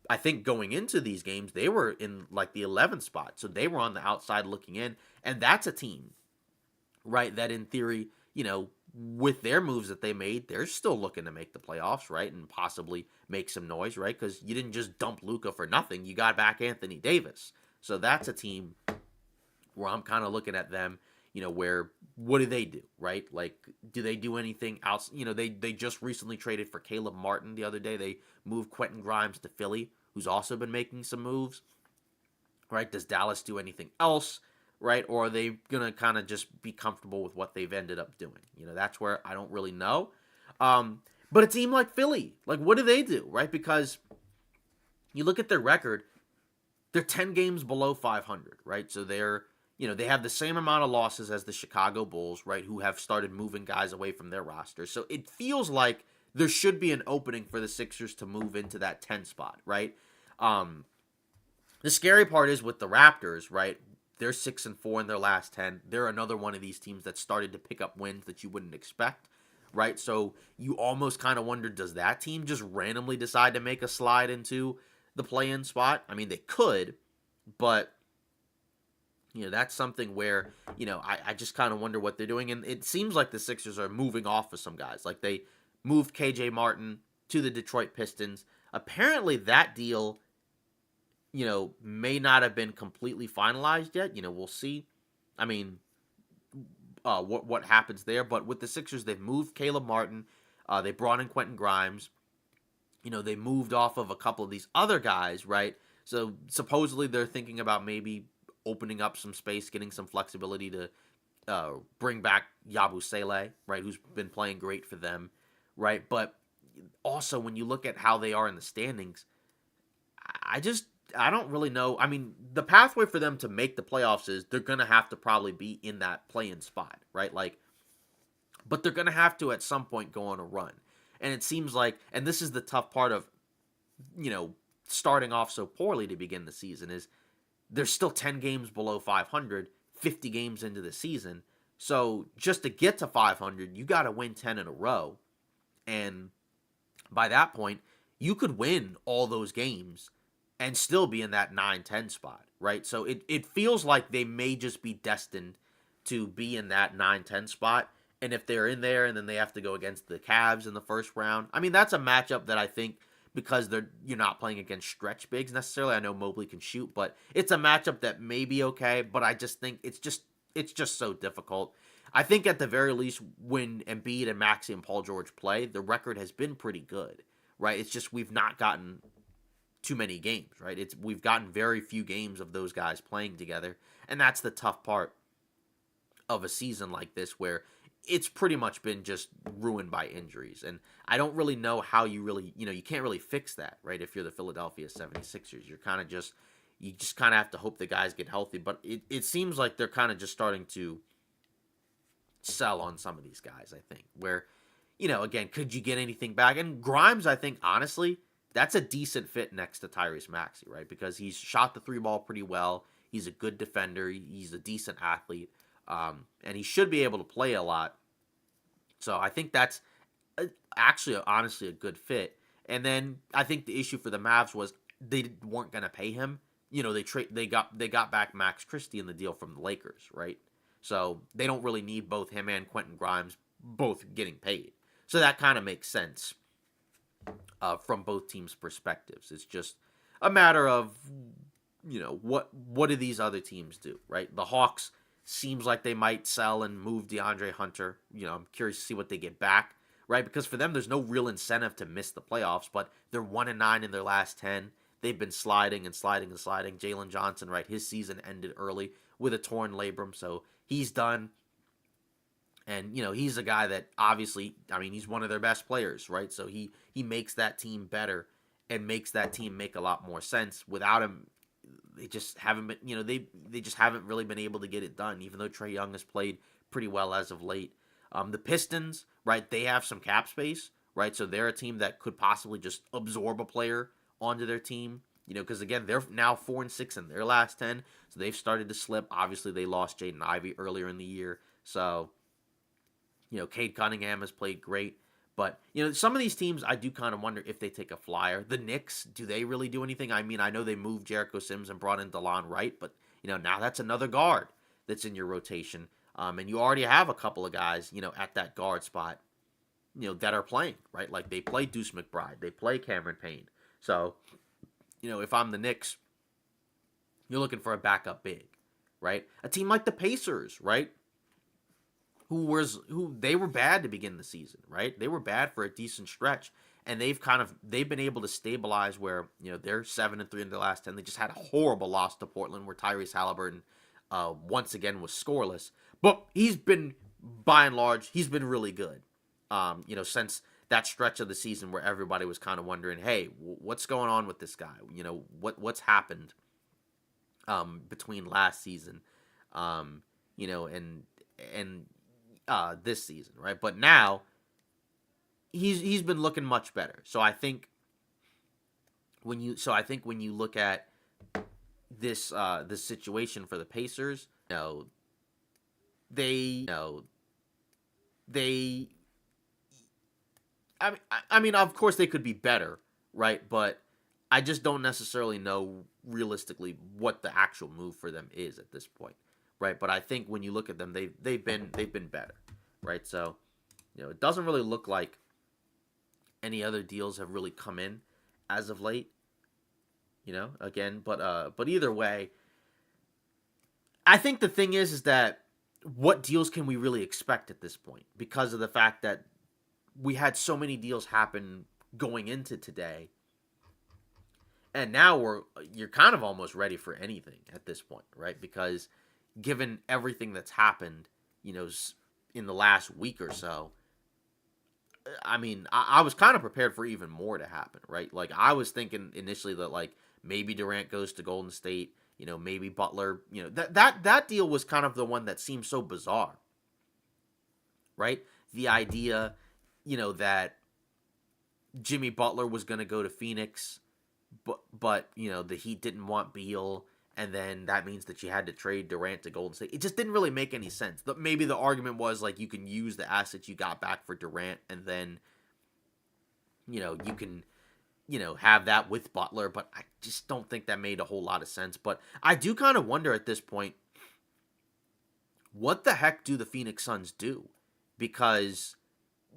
I think going into these games, they were in like the 11th spot. So they were on the outside looking in. And that's a team, right, that in theory, with their moves that they made, they're still looking to make the playoffs, right? And possibly make some noise, right? Because you didn't just dump Luka for nothing. You got back Anthony Davis. So that's a team where I'm kind of looking at them, where what do, right? Like, do they do anything else? They just recently traded for Caleb Martin the other day. They moved Quentin Grimes to Philly, who's also been making some moves, right? Does Dallas do anything else, right? Or are they going to kind of just be comfortable with what they've ended up doing? That's where I don't really know. But a team like Philly, like, what do, right? Because you look at their record, they're 10 games below 500, right? So they have the same amount of losses as the Chicago Bulls, right, who have started moving guys away from their roster. So it feels like there should be an opening for the Sixers to move into that 10 spot, right? The scary part is with the Raptors, right? They're 6-4 in their last 10. They're another one of these teams that started to pick up wins that you wouldn't expect, right? So you almost kind of wonder, does that team just randomly decide to make a slide into the play-in spot? I mean, they could, but that's something where, I just kind of wonder what they're doing. And it seems like the Sixers are moving off of some guys. Like they moved KJ Martin to the Detroit Pistons. Apparently that deal, may not have been completely finalized yet. We'll see. I mean, what happens there. But with the Sixers, they've moved Caleb Martin. They brought in Quentin Grimes. They moved off of a couple of these other guys, right? So supposedly they're thinking about maybe opening up some space, getting some flexibility to bring back Yabusele, right, who's been playing great for them, right? But also, when you look at how they are in the standings, I don't really know. I mean, the pathway for them to make the playoffs is they're going to have to probably be in that play-in spot, right? Like, but they're going to have to at some point go on a run. And it seems like, and this is the tough part of, starting off so poorly to begin the season, is they're still 10 games below 500, 50 games into the season. So just to get to 500, you got to win 10 in a row. And by that point, you could win all those games and still be in that 9-10 spot, right? So it feels like they may just be destined to be in that 9-10 spot. And if they're in there and then they have to go against the Cavs in the first round, I mean, that's a matchup that I think, because you're not playing against stretch bigs necessarily. I know Mobley can shoot, but it's a matchup that may be okay. But I just think it's just so difficult. I think at the very least, when Embiid and Maxey and Paul George play, the record has been pretty good, right? It's just we've not gotten too many games, right? We've gotten very few games of those guys playing together, and that's the tough part of a season like this, where it's pretty much been just ruined by injuries. And I don't really know how you really, you can't really fix that, right? If you're the Philadelphia 76ers, you just kind of have to hope the guys get healthy. But it seems like they're kind of just starting to sell on some of these guys, I think, where, again, could you get anything back? And Grimes, I think, honestly, that's a decent fit next to Tyrese Maxey, right? Because he's shot the three ball pretty well. He's a good defender. He's a decent athlete. And he should be able to play a lot. So I think that's actually, honestly, a good fit. And then I think the issue for the Mavs was they weren't going to pay him. They got back Max Christie in the deal from the Lakers, right? So they don't really need both him and Quentin Grimes both getting paid. So that kind of makes sense from both teams' perspectives. It's just a matter of, what do these other teams do, right? The Hawks, Seems like they might sell and move DeAndre Hunter. I'm curious to see what they get back, right? Because for them, there's no real incentive to miss the playoffs, but they're 1-9 in their last 10. They've been sliding and sliding and sliding. Jalen Johnson, right? His season ended early with a torn labrum, so he's done. And, he's a guy that obviously, he's one of their best players, right? So he makes that team better and makes that team make a lot more sense. Without him, they just haven't been, they just haven't really been able to get it done, even though Trae Young has played pretty well as of late. The Pistons, right, they have some cap space, right? So they're a team that could possibly just absorb a player onto their team, because again, they're now 4-6 in their last 10, so they've started to slip. Obviously, they lost Jaden Ivey earlier in the year, so Cade Cunningham has played great. But, some of these teams, I do kind of wonder if they take a flyer. The Knicks, do they really do anything? I mean, I know they moved Jericho Sims and brought in DeLon Wright, but, now that's another guard that's in your rotation. And you already have a couple of guys, at that guard spot, that are playing, right? Like, they play Deuce McBride. They play Cameron Payne. So, if I'm the Knicks, you're looking for a backup big, right? A team like the Pacers, right? Who they were bad to begin the season, right? They were bad for a decent stretch, and they've been able to stabilize where they're 7-3 in the last 10. They just had a horrible loss to Portland where Tyrese Halliburton once again was scoreless, but he's been by and large he's been really good. Since that stretch of the season where everybody was kind of wondering, hey, what's going on with this guy? What's happened between last season, and this season, right? But now he's been looking much better. So I think when you look at this situation for the Pacers, they I mean of course they could be better, right? But I just don't necessarily know realistically what the actual move for them is at this point. Right, but I think when you look at them, they've been better, right? So, it doesn't really look like any other deals have really come in as of late. Again, but either way, I think the thing is that what deals can we really expect at this point? Because of the fact that we had so many deals happen going into today, and now you're kind of almost ready for anything at this point, right? Because given everything that's happened, in the last week or so, I mean, I was kind of prepared for even more to happen, right? Like, I was thinking initially that, like, maybe Durant goes to Golden State, maybe Butler, that deal was kind of the one that seemed so bizarre, right? The idea, that Jimmy Butler was going to go to Phoenix, but the Heat didn't want Beal, and then that means that you had to trade Durant to Golden State. It just didn't really make any sense. Maybe the argument was, like, you can use the assets you got back for Durant, and then, you can, have that with Butler. But I just don't think that made a whole lot of sense. But I do kind of wonder at this point, what the heck do the Phoenix Suns do? Because,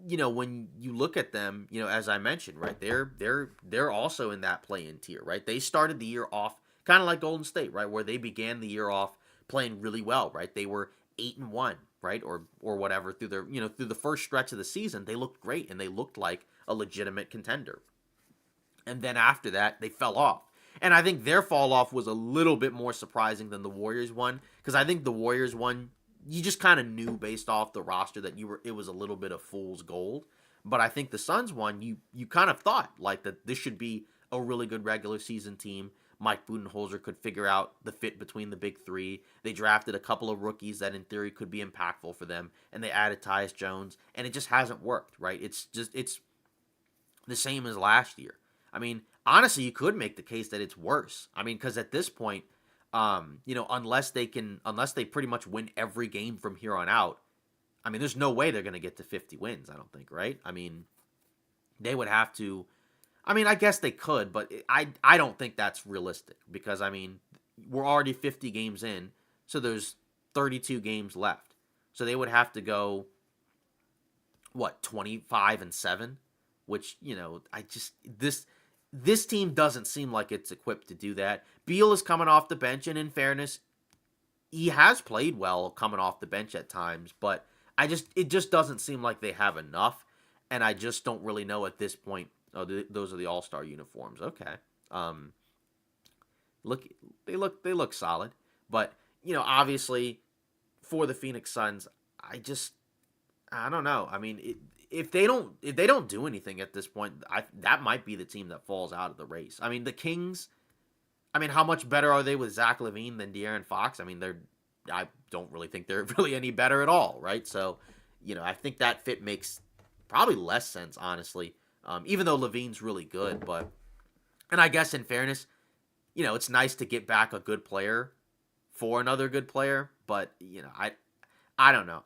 when you look at them, as I mentioned, right, they're also in that play-in tier, right? They started the year off kind of like Golden State, right, where they began the year off playing really well, right? They were 8-1, right, or whatever through their through the first stretch of the season. They looked great and they looked like a legitimate contender. And then after that, they fell off. And I think their fall off was a little bit more surprising than the Warriors one, because I think the Warriors one, you just kind of knew based off the roster that it was a little bit of fool's gold. But I think the Suns one, you kind of thought like that this should be a really good regular season team. Mike Budenholzer could figure out the fit between the big three. They drafted a couple of rookies that in theory could be impactful for them, and they added Tyus Jones, and it just hasn't worked, right? It's the same as last year. I mean, honestly, you could make the case that it's worse. I mean, because at this point, unless they pretty much win every game from here on out, I mean, there's no way they're going to get to 50 wins, I don't think, right? I mean, they would have to. I mean, I guess they could, but I don't think that's realistic because, I mean, we're already 50 games in, so there's 32 games left. So they would have to go, 25-7, which, this team doesn't seem like it's equipped to do that. Beal is coming off the bench, and in fairness, he has played well coming off the bench at times, but it just doesn't seem like they have enough, and I just don't really know at this point. Oh, those are the All-Star uniforms. Okay. Um, look, they look solid, but obviously for the Phoenix Suns, I don't know. I mean, if they don't do anything at this point, that might be the team that falls out of the race. I mean, the Kings. I mean, how much better are they with Zach LaVine than De'Aaron Fox? I mean, I don't really think they're really any better at all, right? So, I think that fit makes probably less sense, honestly. Even though LaVine's really good, and I guess in fairness, it's nice to get back a good player for another good player, but I don't know.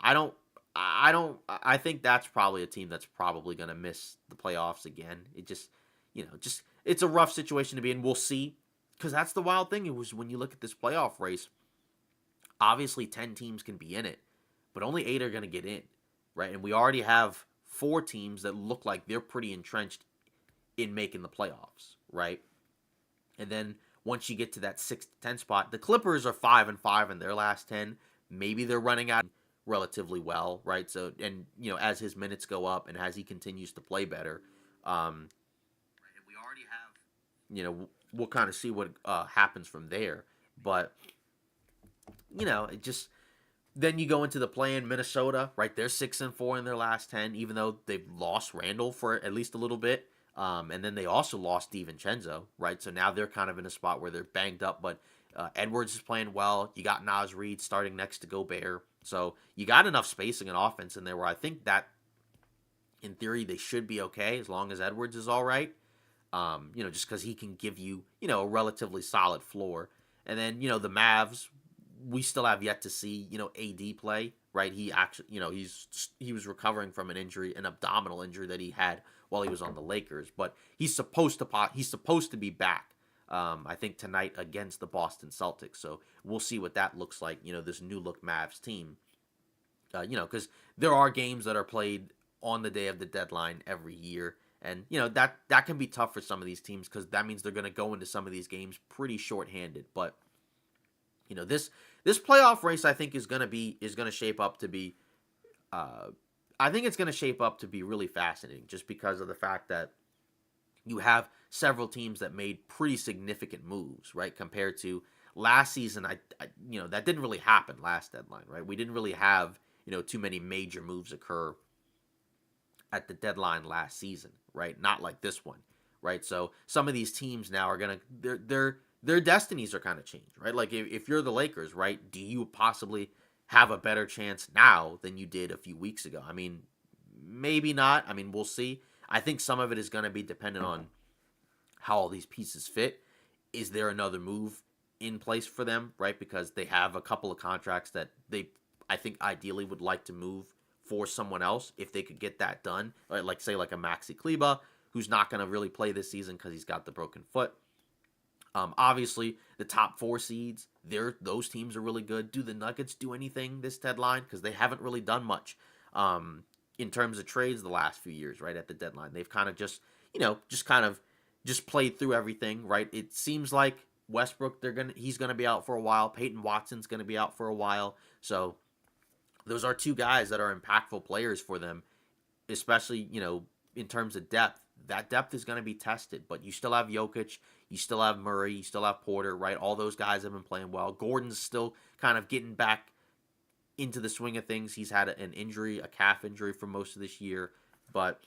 I think that's probably a team that's probably going to miss the playoffs again. It just it's a rough situation to be in. We'll see, because that's the wild thing. It was when you look at this playoff race, obviously 10 teams can be in it, but only 8 are going to get in, right? And we already have 4 teams that look like they're pretty entrenched in making the playoffs, right? And then once you get to that 6 to 10 spot, the Clippers are 5-5 in their last 10. Maybe they're running out relatively well, right? So, and as his minutes go up and as he continues to play better, and we already have, we'll kind of see what happens from there. But it just then you go into the play-in. Minnesota, right? They're 6-4 in their last 10, even though they've lost Randall for at least a little bit. And then they also lost DiVincenzo, right? So now they're kind of in a spot where they're banged up, but Edwards is playing well. You got Naz Reid starting next to Gobert. So you got enough spacing and offense in there where I think that, in theory, they should be okay as long as Edwards is all right. Just because he can give you, a relatively solid floor. And then, the Mavs, we still have yet to see, AD play, right? He actually, he was recovering from an injury, an abdominal injury that he had while he was on the Lakers, but he's supposed to be back. I think tonight against the Boston Celtics. So we'll see what that looks like. This new look Mavs team. Because there are games that are played on the day of the deadline every year, and that can be tough for some of these teams because that means they're going to go into some of these games pretty shorthanded. But this playoff race I think is going to shape up to be. I think it's going to shape up to be really fascinating just because of the fact that you have several teams that made pretty significant moves, right? Compared to last season, that didn't really happen last deadline, right? We didn't really have, too many major moves occur at the deadline last season, right? Not like this one, right? So some of these teams now are going to, their destinies are kind of changed, right? Like if you're the Lakers, right? Do you possibly have a better chance now than you did a few weeks ago? I mean, maybe not. I mean, we'll see. I think some of it is going to be dependent on how all these pieces fit. Is there another move in place for them, right? Because they have a couple of contracts that I think, ideally would like to move for someone else if they could get that done. Like say, like a Maxi Kleba, who's not going to really play this season because he's got the broken foot. Obviously, the top 4 seeds, those teams are really good. Do the Nuggets do anything this deadline? Because they haven't really done much in terms of trades the last few years, right, at the deadline. They've kind of just played through everything, right? It seems like Westbrook, he's gonna be out for a while. Peyton Watson's gonna be out for a while. So those are 2 guys that are impactful players for them, especially, in terms of depth. That depth is going to be tested, but you still have Jokic, you still have Murray, you still have Porter, right? All those guys have been playing well. Gordon's still kind of getting back into the swing of things. He's had an injury, a calf injury for most of this year, but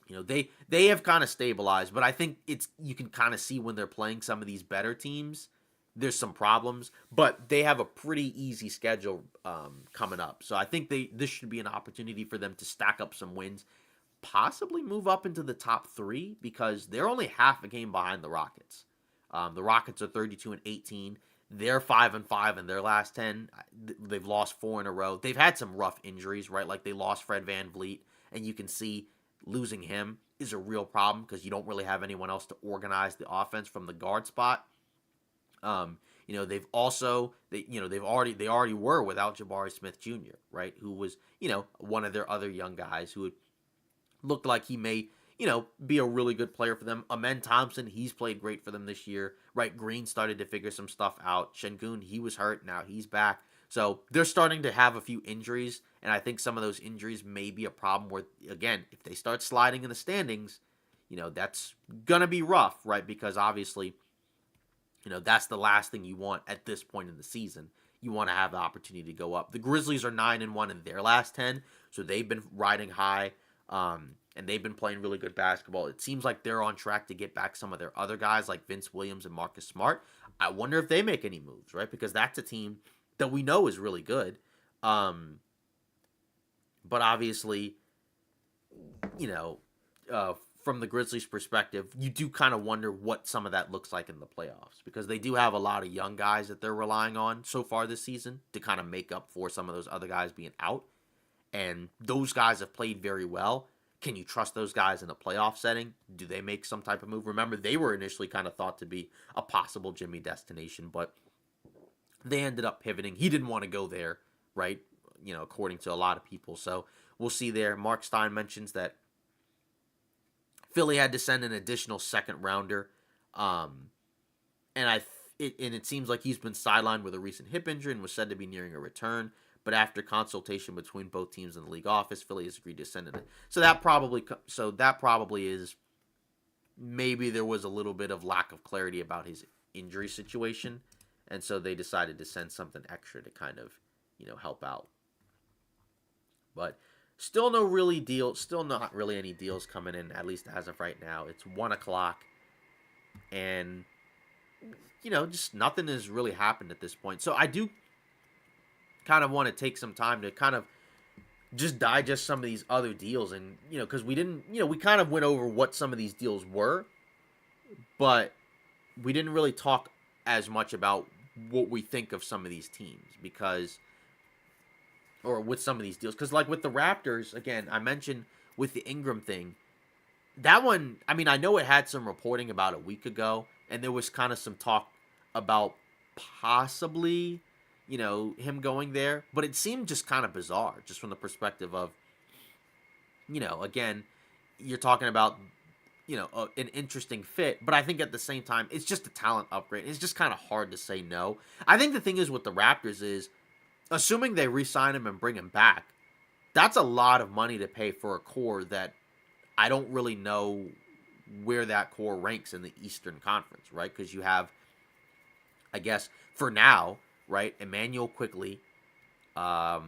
they have kind of stabilized. But I think you can kind of see when they're playing some of these better teams, there's some problems, but they have a pretty easy schedule coming up. So I think this should be an opportunity for them to stack up some wins, possibly move up into the top 3 because they're only half a game behind the Rockets. The Rockets are 32-18. They're 5-5 in their last 10. They've lost 4 in a row. They've had some rough injuries, right? Like they lost Fred VanVleet, and you can see losing him is a real problem because you don't really have anyone else to organize the offense from the guard spot. They've also they already were without Jabari Smith Jr., right? Who was one of their other young guys who looked like he may be a really good player for them. Amen Thompson, he's played great for them this year, right? Green started to figure some stuff out. Şengün, he was hurt, now he's back. So they're starting to have a few injuries, and I think some of those injuries may be a problem where, again, if they start sliding in the standings, that's going to be rough, right? Because obviously, that's the last thing you want at this point in the season. You want to have the opportunity to go up. The Grizzlies are 9-1 in their last 10, so they've been riding high, and they've been playing really good basketball. It seems like they're on track to get back some of their other guys like Vince Williams and Marcus Smart. I wonder if they make any moves, right? Because that's a team that we know is really good. But obviously, you know, from the Grizzlies' perspective, you do kind of wonder what some of that looks like in the playoffs, because they do have a lot of young guys that they're relying on so far this season to kind of make up for some of those other guys being out. And those guys have played very well. Can you trust those guys in a playoff setting? Do they make some type of move? Remember, they were initially kind of thought to be a possible Jimmy destination, but they ended up pivoting. He didn't want to go there, right? According to a lot of people. So we'll see there. Mark Stein mentions that Philly had to send an additional second rounder. It seems like he's been sidelined with a recent hip injury and was said to be nearing a return. But after consultation between both teams in the league office, Philly has agreed to send it. So that probably is, maybe there was a little bit of lack of clarity about his injury situation, and so they decided to send something extra to kind of, help out. But still not really any deals coming in, at least as of right now. It's 1:00, and just nothing has really happened at this point. So I do kind of want to take some time to kind of just digest some of these other deals, and because we didn't, we kind of went over what some of these deals were, but we didn't really talk as much about what we think of some of these teams, or with some of these deals, because like with the Raptors, again, I mentioned with the Ingram thing, that one, I mean, I know it had some reporting about a week ago, and there was kind of some talk about possibly him going there, but it seemed just kind of bizarre, just from the perspective of, again, you're talking about, an interesting fit, but I think at the same time, it's just a talent upgrade. It's just kind of hard to say no. I think the thing is with the Raptors is, assuming they re-sign him and bring him back, that's a lot of money to pay for a core that I don't really know where that core ranks in the Eastern Conference, right? Because you have, I guess, for now, right, Immanuel Quickley, I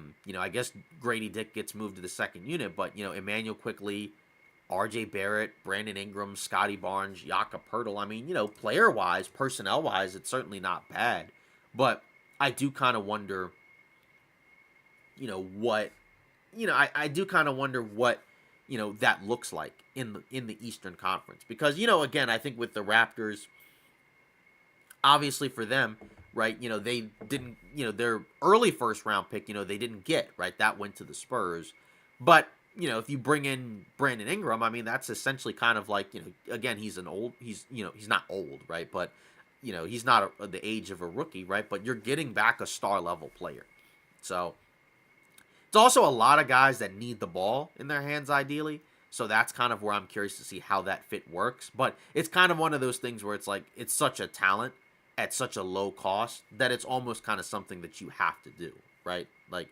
guess Grady Dick gets moved to the second unit, but, Immanuel Quickley, R.J. Barrett, Brandon Ingram, Scotty Barnes, Jakob Poeltl. I mean, player-wise, personnel-wise, it's certainly not bad. But I do kind of wonder, I do kind of wonder what, that looks like in the Eastern Conference. Because, again, I think with the Raptors, obviously for them, right, they didn't, their early first round pick, they didn't get, right? That went to the Spurs. But, if you bring in Brandon Ingram, I mean, that's essentially kind of like, again, he's not old, right? But, he's not the age of a rookie, right? But you're getting back a star level player. So it's also a lot of guys that need the ball in their hands, ideally. So that's kind of where I'm curious to see how that fit works. But it's kind of one of those things where it's like, it's such a talent at such a low cost that it's almost kind of something that you have to do, right? Like,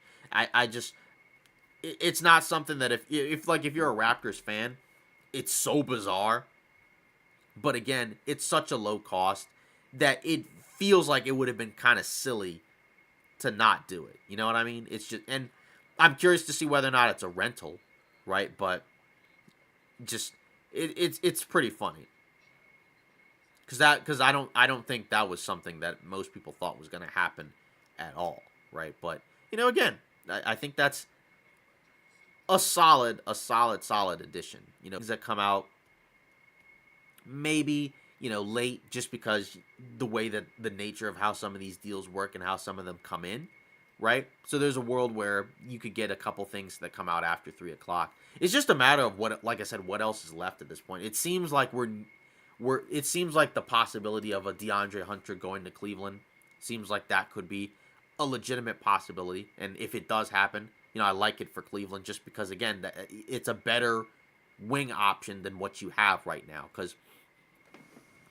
it's not something that if you're a Raptors fan, it's so bizarre. But again, it's such a low cost that it feels like it would have been kind of silly to not do it. You know what I mean? It's just, and I'm curious to see whether or not it's a rental, right? But just it's pretty funny because I don't think that was something that most people thought was going to happen at all, right? But again, I think that's a solid addition. Things that come out maybe late, just because the way that the nature of how some of these deals work and how some of them come in, right? So there's a world where you could get a couple things that come out after 3:00. It's just a matter of what, like I said, what else is left at this point. It seems like it seems like the possibility of a DeAndre Hunter going to Cleveland seems like that could be a legitimate possibility. And if it does happen, I like it for Cleveland, just because, again, it's a better wing option than what you have right now. Because,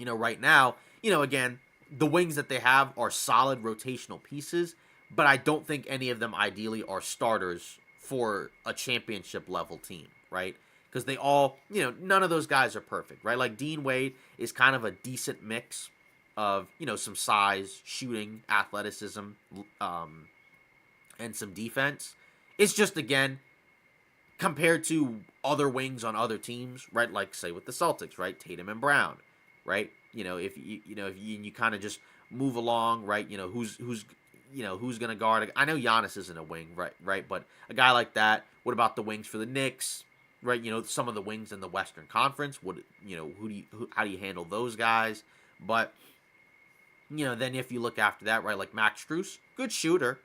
right now, again, the wings that they have are solid rotational pieces, but I don't think any of them ideally are starters for a championship level team, right? Because they all, none of those guys are perfect, right? Like Dean Wade is kind of a decent mix of, some size, shooting, athleticism, um, and some defense. It's just, again, compared to other wings on other teams, right? Like say with the Celtics, right? Tatum and Brown, right? If you kind of just move along, right? Who's gonna guard? I know Giannis isn't a wing, right? Right, but a guy like that. What about the wings for the Knicks? Right, some of the wings in the Western Conference. How do you handle those guys? But then if you look after that, right, like Max Strus, good shooter,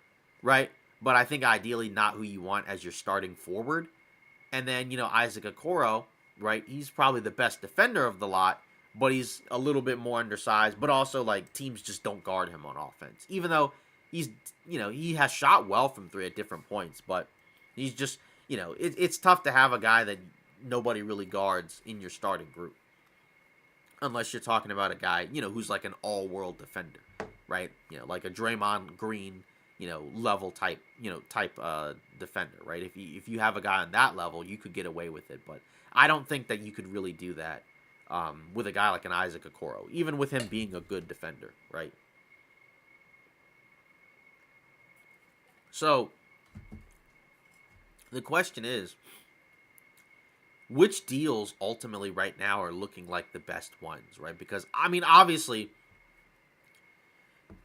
right? But I think ideally not who you want as your starting forward. And then, Isaac Okoro, right? He's probably the best defender of the lot, but he's a little bit more undersized. But also, like, teams just don't guard him on offense. Even though he has shot well from three at different points. But he's just, it's tough to have a guy that nobody really guards in your starting group. Unless you're talking about a guy, who's like an all-world defender, right? Like a Draymond Green, level type defender, right? If you have a guy on that level, you could get away with it, but I don't think that you could really do that with a guy like an Isaac Okoro, even with him being a good defender, right? So the question is, which deals ultimately right now are looking like the best ones, right? Because I mean, obviously,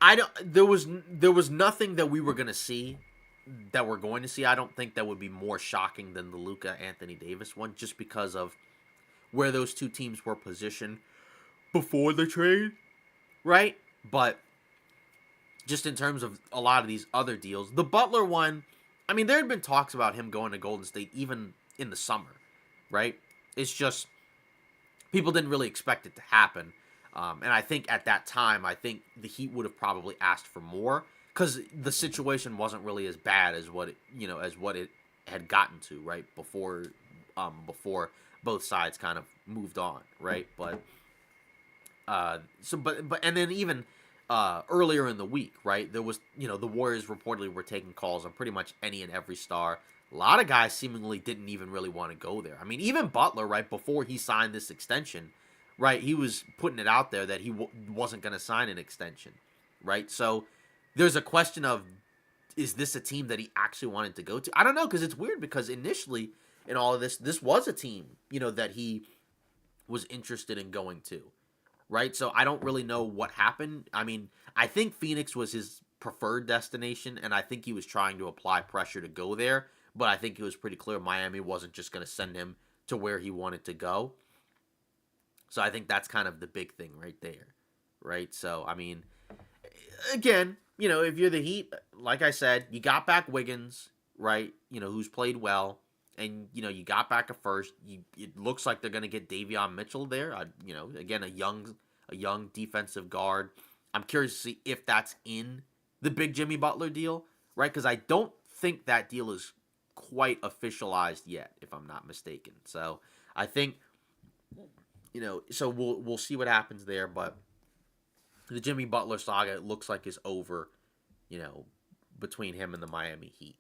I don't. There was nothing that we were gonna see that we're going to see. I don't think that would be more shocking than the Luka Anthony Davis one, just because of where those two teams were positioned before the trade, right? But just in terms of a lot of these other deals, the Butler one, I mean, there had been talks about him going to Golden State even in the summer, right? It's just people didn't really expect it to happen. And I think at that time, I think the Heat would have probably asked for more because the situation wasn't really as bad as what it had gotten to, right? Before both sides kind of moved on, right? But and then even earlier in the week, right? There was, the Warriors reportedly were taking calls on pretty much any and every star. A lot of guys seemingly didn't even really want to go there. I mean, even Butler, right, before he signed this extension, right, he was putting it out there that he wasn't going to sign an extension, right? So there's a question of, is this a team that he actually wanted to go to? I don't know, because it's weird because initially in all of this was a team, that he was interested in going to, right? So I don't really know what happened. I mean, I think Phoenix was his preferred destination, and I think he was trying to apply pressure to go there, but I think it was pretty clear Miami wasn't just going to send him to where he wanted to go. So I think that's kind of the big thing right there, right? So, I mean, again, if you're the Heat, like I said, you got back Wiggins, right? Who's played well, and you got back a first. It looks like they're going to get Davion Mitchell there. Again, a young defensive guard. I'm curious to see if that's in the big Jimmy Butler deal, right? Because I don't think that deal is quite officialized yet, if I'm not mistaken. So I think, so we'll see what happens there. But the Jimmy Butler saga, it looks like, is over, between him and the Miami Heat.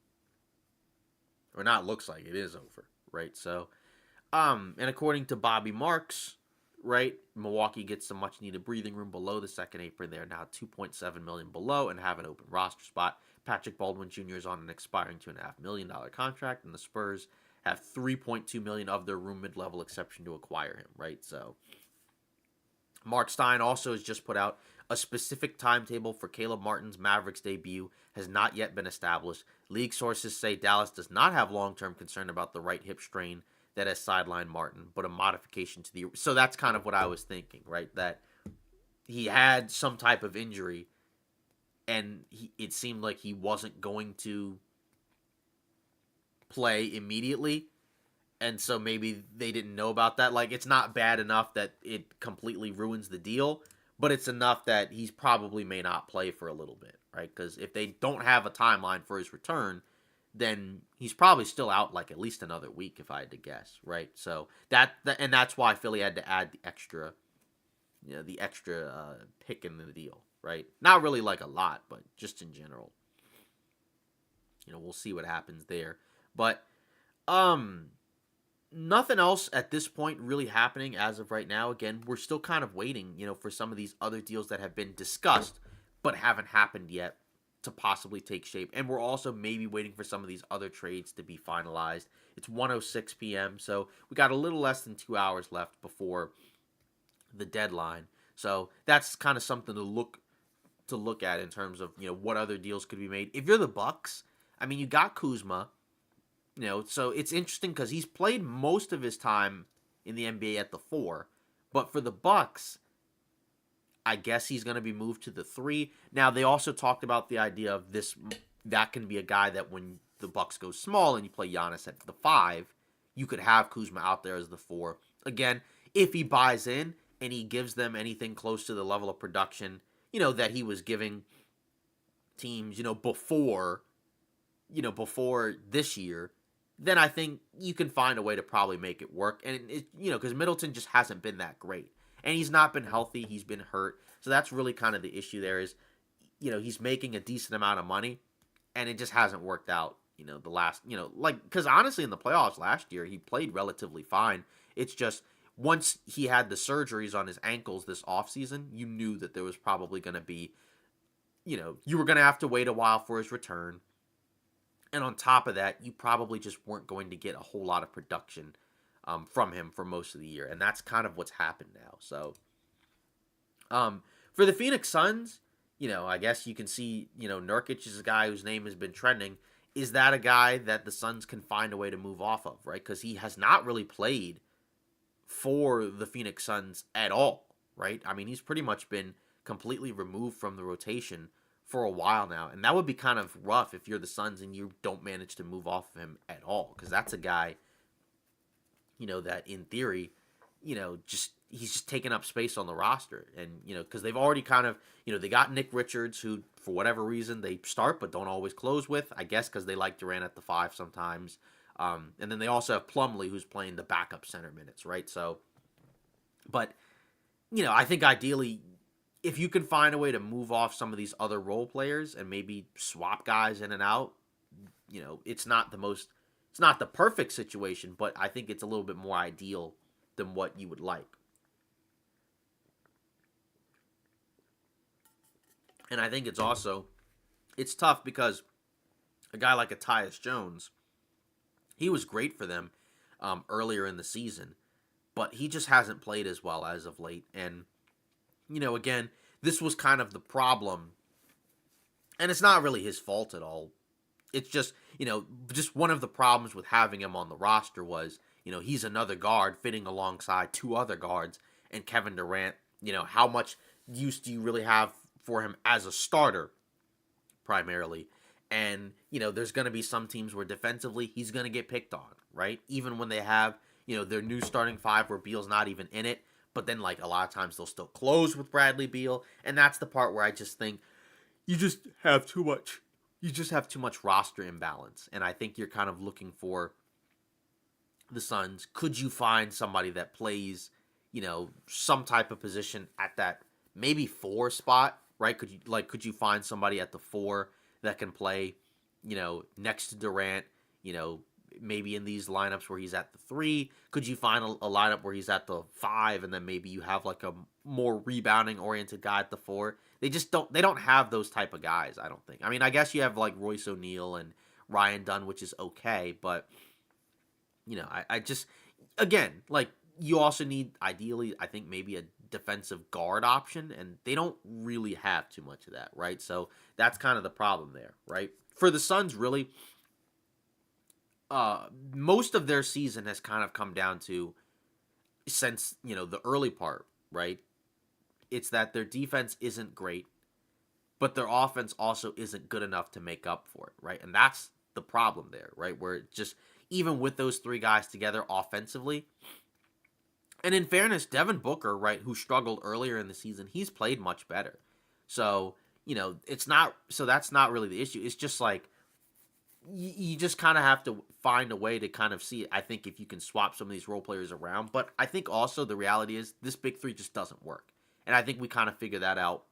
Or not looks like, it is over, right? So, and according to Bobby Marks, right, Milwaukee gets some much needed breathing room below the second apron. They're now $2.7 million below and have an open roster spot. Patrick Baldwin Jr. is on an expiring $2.5 million contract, and the Spurs have $3.2 million of their room mid-level exception to acquire him, right? So Mark Stein also has just put out a specific timetable for Caleb Martin's Mavericks debut has not yet been established. League sources say Dallas does not have long-term concern about the right hip strain that has sidelined Martin, but a modification to the... So that's kind of what I was thinking, right? That he had some type of injury, and it seemed like he wasn't going to play immediately, and so maybe they didn't know about that. Like, it's not bad enough that it completely ruins the deal, but it's enough that he's probably may not play for a little bit, right? Because if they don't have a timeline for his return, then he's probably still out like at least another week if I had to guess, right? So and that's why Philly had to add the extra pick in the deal, right? Not really like a lot, but just in general. We'll see what happens there. But um nothing else at this point really happening as of right now. Again, we're still kind of waiting, for some of these other deals that have been discussed but haven't happened yet to possibly take shape. And we're also maybe waiting for some of these other trades to be finalized. It's 1:06 p.m., so we got a little less than 2 hours left before the deadline. So that's kind of something to look at in terms of, what other deals could be made. If you're the Bucks, I mean, you got Kuzma, so it's interesting because he's played most of his time in the NBA at the 4, but for the Bucks, I guess he's going to be moved to the 3. Now they also talked about the idea of that can be a guy that when the Bucks go small and you play Giannis at the 5, you could have Kuzma out there as the 4. Again, if he buys in and he gives them anything close to the level of production, that he was giving teams, before this year, then I think you can find a way to probably make it work. And, because Middleton just hasn't been that great. And he's not been healthy. He's been hurt. So that's really kind of the issue there is, he's making a decent amount of money. And it just hasn't worked out, the last, because honestly in the playoffs last year, he played relatively fine. It's just once he had the surgeries on his ankles this offseason, you knew that there was probably going to be, you were going to have to wait a while for his return. And on top of that, you probably just weren't going to get a whole lot of production from him for most of the year. And that's kind of what's happened now. So for the Phoenix Suns, I guess you can see, Nurkic is a guy whose name has been trending. Is that a guy that the Suns can find a way to move off of, right? Because he has not really played for the Phoenix Suns at all, right? I mean, he's pretty much been completely removed from the rotation for a while now, and that would be kind of rough if you're the Suns and you don't manage to move off of him at all, because that's a guy, that in theory, he's just taking up space on the roster, and because they've already kind of, they got Nick Richards, who for whatever reason they start but don't always close with, I guess because they like Durant at the 5 sometimes, and then they also have Plumlee, who's playing the backup center minutes, right? So, but I think ideally, if you can find a way to move off some of these other role players and maybe swap guys in and out, it's not the perfect situation, but I think it's a little bit more ideal than what you would like. And I think it's tough because a guy like Tyus Jones, he was great for them earlier in the season, but he just hasn't played as well as of late. And again, this was kind of the problem. And it's not really his fault at all. It's just, just one of the problems with having him on the roster was, he's another guard fitting alongside 2 other guards and Kevin Durant. How much use do you really have for him as a starter, primarily? And, there's going to be some teams where defensively he's going to get picked on, right? Even when they have, their new starting 5 where Beal's not even in it. But then, like, a lot of times they'll still close with Bradley Beal. And that's the part where I just think you just have too much roster imbalance. And I think you're kind of looking for the Suns. Could you find somebody that plays, some type of position at that maybe 4 spot, right? Could you find somebody at the 4 that can play, next to Durant, maybe in these lineups where he's at the 3? Could you find a lineup where he's at the 5 and then maybe you have like a more rebounding oriented guy at the 4? They don't have those type of guys, I don't think. I mean, I guess you have like Royce O'Neal and Ryan Dunn, which is okay, but I just, again, like, you also need, ideally, I think maybe a defensive guard option, and they don't really have too much of that, right? So that's kind of the problem there, right? For the Suns, really, most of their season has kind of come down to, since, the early part, right? It's that their defense isn't great, but their offense also isn't good enough to make up for it, right? And that's the problem there, right? Where it just, even with those 3 guys together offensively, and in fairness, Devin Booker, right, who struggled earlier in the season, he's played much better. So, that's not really the issue. It's just like, you just kind of have to find a way to kind of see, I think, if you can swap some of these role players around. But I think also the reality is this big three just doesn't work. And I think we kind of figured that out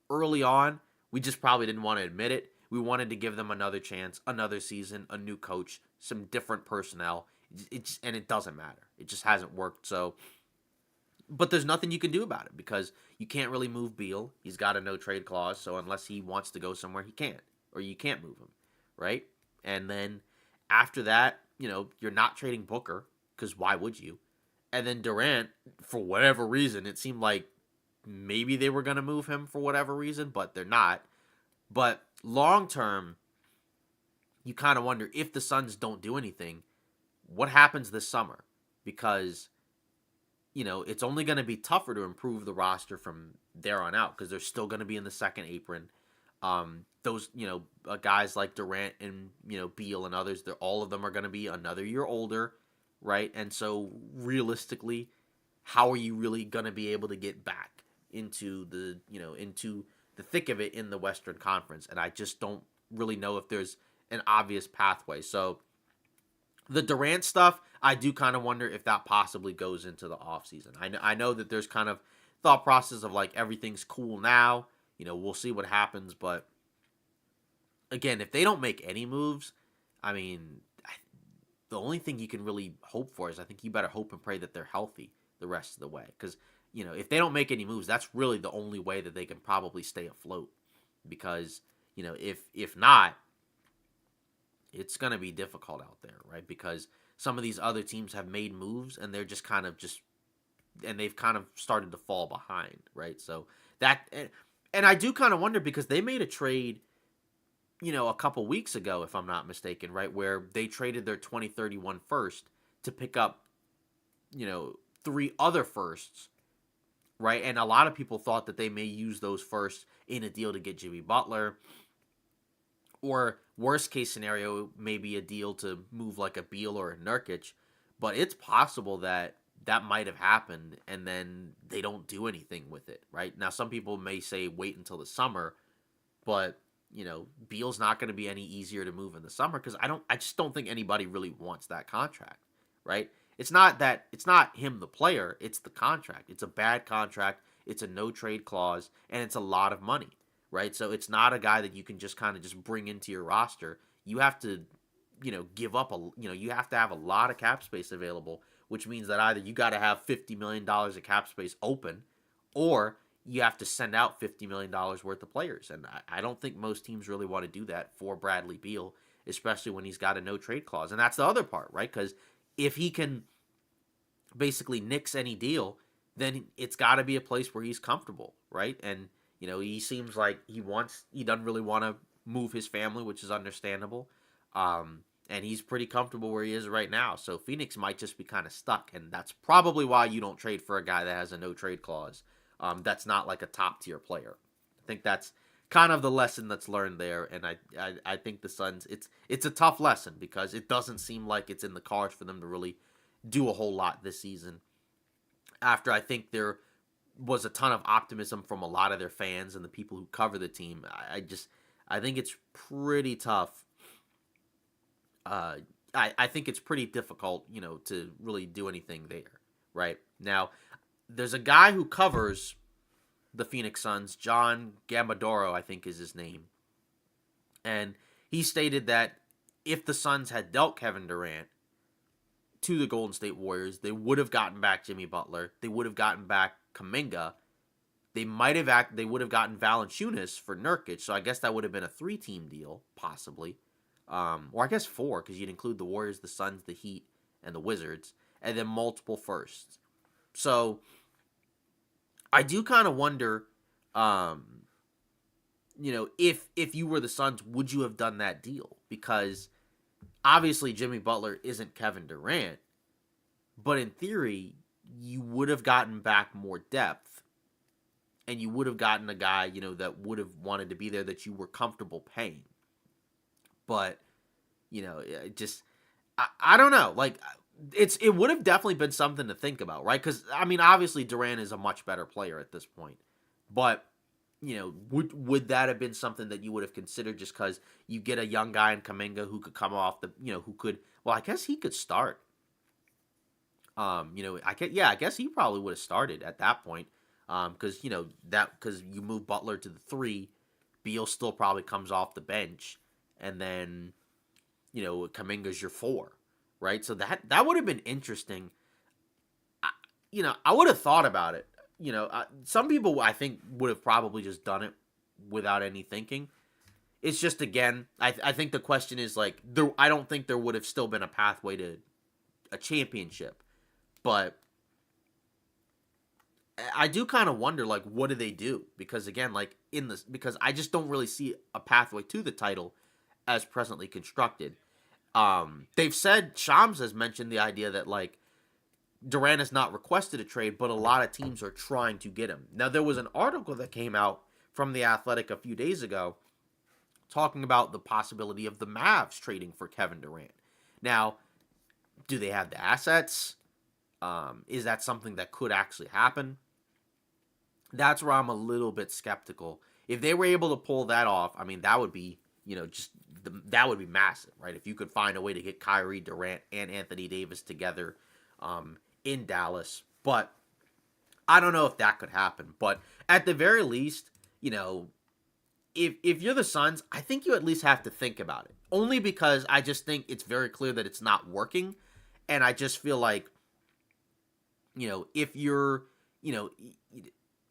early on. We just probably didn't want to admit it. We wanted to give them another chance, another season, a new coach, some different personnel. And it doesn't matter. It just hasn't worked. So, but there's nothing you can do about it because you can't really move Beal. He's got a no trade clause. So unless he wants to go somewhere, he can't, or you can't move him, right? And then after that, you're not trading Booker because why would you? And then Durant, for whatever reason, it seemed like maybe they were going to move him for whatever reason, but they're not. But long term, you kind of wonder if the Suns don't do anything, what happens this summer? Because, it's only going to be tougher to improve the roster from there on out because they're still going to be in the second apron. Those, guys like Durant and, Beal and others, all of them are going to be another year older, right? And so realistically, how are you really going to be able to get back into into the thick of it in the Western Conference? And I just don't really know if there's an obvious pathway. So the Durant stuff, I do kind of wonder if that possibly goes into the offseason. I know that there's kind of thought process of like everything's cool now. We'll see what happens. But again, if they don't make any moves, I mean, the only thing you can really hope for is I think you better hope and pray that they're healthy the rest of the way. Because, if they don't make any moves, that's really the only way that they can probably stay afloat. Because, if not, it's going to be difficult out there, right? Because some of these other teams have made moves and they're just and they've kind of started to fall behind, right? So and I do kind of wonder because they made a trade, a couple weeks ago, if I'm not mistaken, right? Where they traded their 2031 first to pick up, 3 other firsts, right? And a lot of people thought that they may use those firsts in a deal to get Jimmy Butler. Or worst case scenario, maybe a deal to move like a Beal or a Nurkic. But it's possible that might have happened and then they don't do anything with it, right? Now, some people may say wait until the summer, but, Beal's not going to be any easier to move in the summer because I just don't think anybody really wants that contract, right? It's not him, the player, it's the contract. It's a bad contract. It's a no trade clause and it's a lot of money. Right, so it's not a guy that you can just kind of just bring into your roster. You have to, give up you have to have a lot of cap space available, which means that either you got to have $50 million of cap space open, or you have to send out $50 million worth of players. And I don't think most teams really want to do that for Bradley Beal, especially when he's got a no trade clause. And that's the other part, right? Because if he can basically nix any deal, then it's got to be a place where he's comfortable, right? And he seems like he doesn't really want to move his family, which is understandable. And he's pretty comfortable where he is right now. So Phoenix might just be kind of stuck. And that's probably why you don't trade for a guy that has a no trade clause. That's not like a top tier player. I think that's kind of the lesson that's learned there. And I think the Suns, it's a tough lesson because it doesn't seem like it's in the cards for them to really do a whole lot this season. After I think there was a ton of optimism from a lot of their fans and the people who cover the team. I think it's pretty tough. I think it's pretty difficult, to really do anything there, right? Now, there's a guy who covers the Phoenix Suns, John Gambadoro, I think is his name. And he stated that if the Suns had dealt Kevin Durant to the Golden State Warriors, they would have gotten back Jimmy Butler. They would have gotten back Kuminga. They would have gotten Valanciunas for Nurkic, so I guess that would have been a 3-team deal, possibly. Or I guess 4, because you'd include the Warriors, the Suns, the Heat, and the Wizards, and then multiple firsts. So I do kind of wonder, if you were the Suns, would you have done that deal? Because obviously Jimmy Butler isn't Kevin Durant, but in theory, you would have gotten back more depth, and you would have gotten a guy, that would have wanted to be there that you were comfortable paying. But, I don't know. Like, it would have definitely been something to think about, right? Because, I mean, obviously Durant is a much better player at this point. But would that have been something that you would have considered just because you get a young guy in Kaminga who could come off who could, well, I guess he could start. I guess he probably would have started at that point. Because because you move Butler to the 3, Beal still probably comes off the bench, and then Kaminga's your 4, right? So that would have been interesting. I would have thought about it. Some people I think would have probably just done it without any thinking. It's just, again, I think the question is like I don't think there would have still been a pathway to a championship, but I do kind of wonder, like, what do they do? Because again, like because I just don't really see a pathway to the title as presently constructed. They've said, Shams has mentioned the idea that like Durant has not requested a trade, but a lot of teams are trying to get him. Now, there was an article that came out from The Athletic a few days ago talking about the possibility of the Mavs trading for Kevin Durant. Now, do they have the assets? Is that something that could actually happen? That's where I'm a little bit skeptical. If they were able to pull that off, I mean, that would be, that would be massive, right? If you could find a way to get Kyrie, Durant, and Anthony Davis together in Dallas. But I don't know if that could happen. But at the very least, if you're the Suns, I think you at least have to think about it. Only because I just think it's very clear that it's not working. And I just feel like, if you're,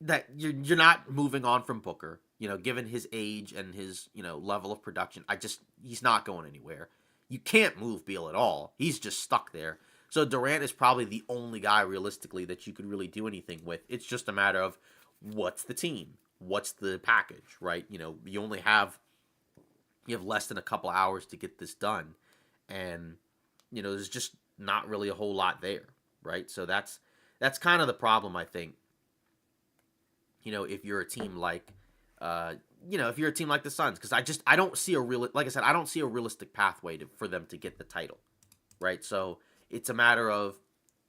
that you're not moving on from Booker, given his age and his, level of production. He's not going anywhere. You can't move Beal at all. He's just stuck there. So Durant is probably the only guy realistically that you could really do anything with. It's just a matter of what's the team, what's the package, right? You have less than a couple hours to get this done, and there's just not really a whole lot there, right? So that's kind of the problem, I think. If you're a team like, if you're a team like the Suns, because I don't see like I said, I don't see a realistic pathway for them to get the title, right? So it's a matter of,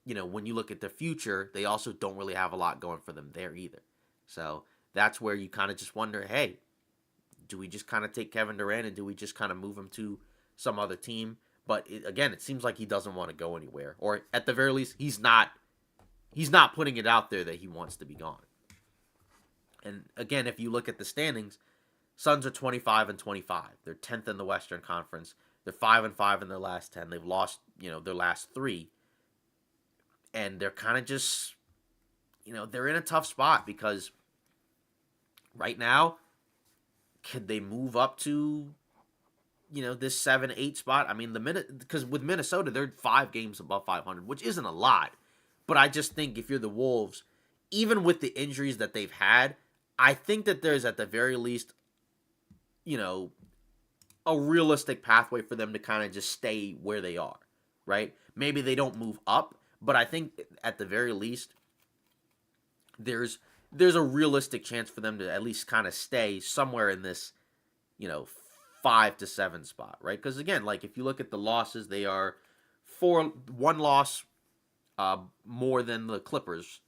when you look at the future, they also don't really have a lot going for them there either. So that's where you kind of just wonder, hey, do we just kind of take Kevin Durant and do we just kind of move him to some other team? But again, it seems like he doesn't want to go anywhere, or at the very least, he's not putting it out there that he wants to be gone. And again, if you look at the standings, Suns are 25-25. They're 10th in the Western Conference. They're 5-5 in their last 10. They've lost, their last 3. And they're kind of just, they're in a tough spot because right now, could they move up to, this 7-8 spot? I mean, because with Minnesota, they're 5 games above 500, which isn't a lot. But I just think if you're the Wolves, even with the injuries that they've had, I think that there's at the very least, a realistic pathway for them to kind of just stay where they are, right? Maybe they don't move up, but I think at the very least, there's a realistic chance for them to at least kind of stay somewhere in this, 5 to 7 spot, right? Because again, like if you look at the losses, they are 1 loss more than the Clippers,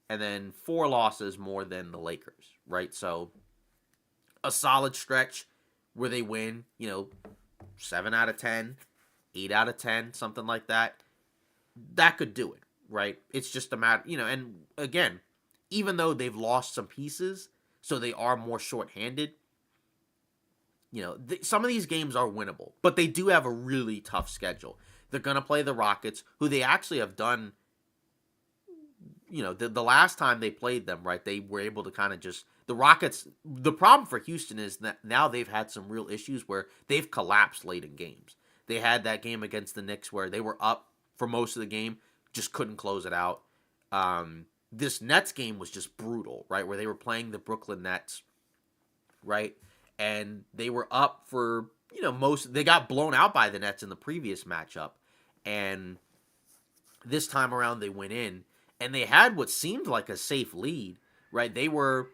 and then 4 losses more than the Lakers, right? So a solid stretch where they win, 7 out of 10, 8 out of 10, something like that. That could do it, right? It's just a matter, and again, even though they've lost some pieces, so they are more shorthanded, some of these games are winnable, but they do have a really tough schedule. They're going to play the Rockets, who they actually have done, the last time they played them, right, they were able to kind of just, the Rockets, the problem for Houston is that now they've had some real issues where they've collapsed late in games. They had that game against the Knicks where they were up for most of the game, just couldn't close it out. This Nets game was just brutal, right, where they were playing the Brooklyn Nets, right, and they were up for, they got blown out by the Nets in the previous matchup, and this time around they went in, and they had what seemed like a safe lead, right? They were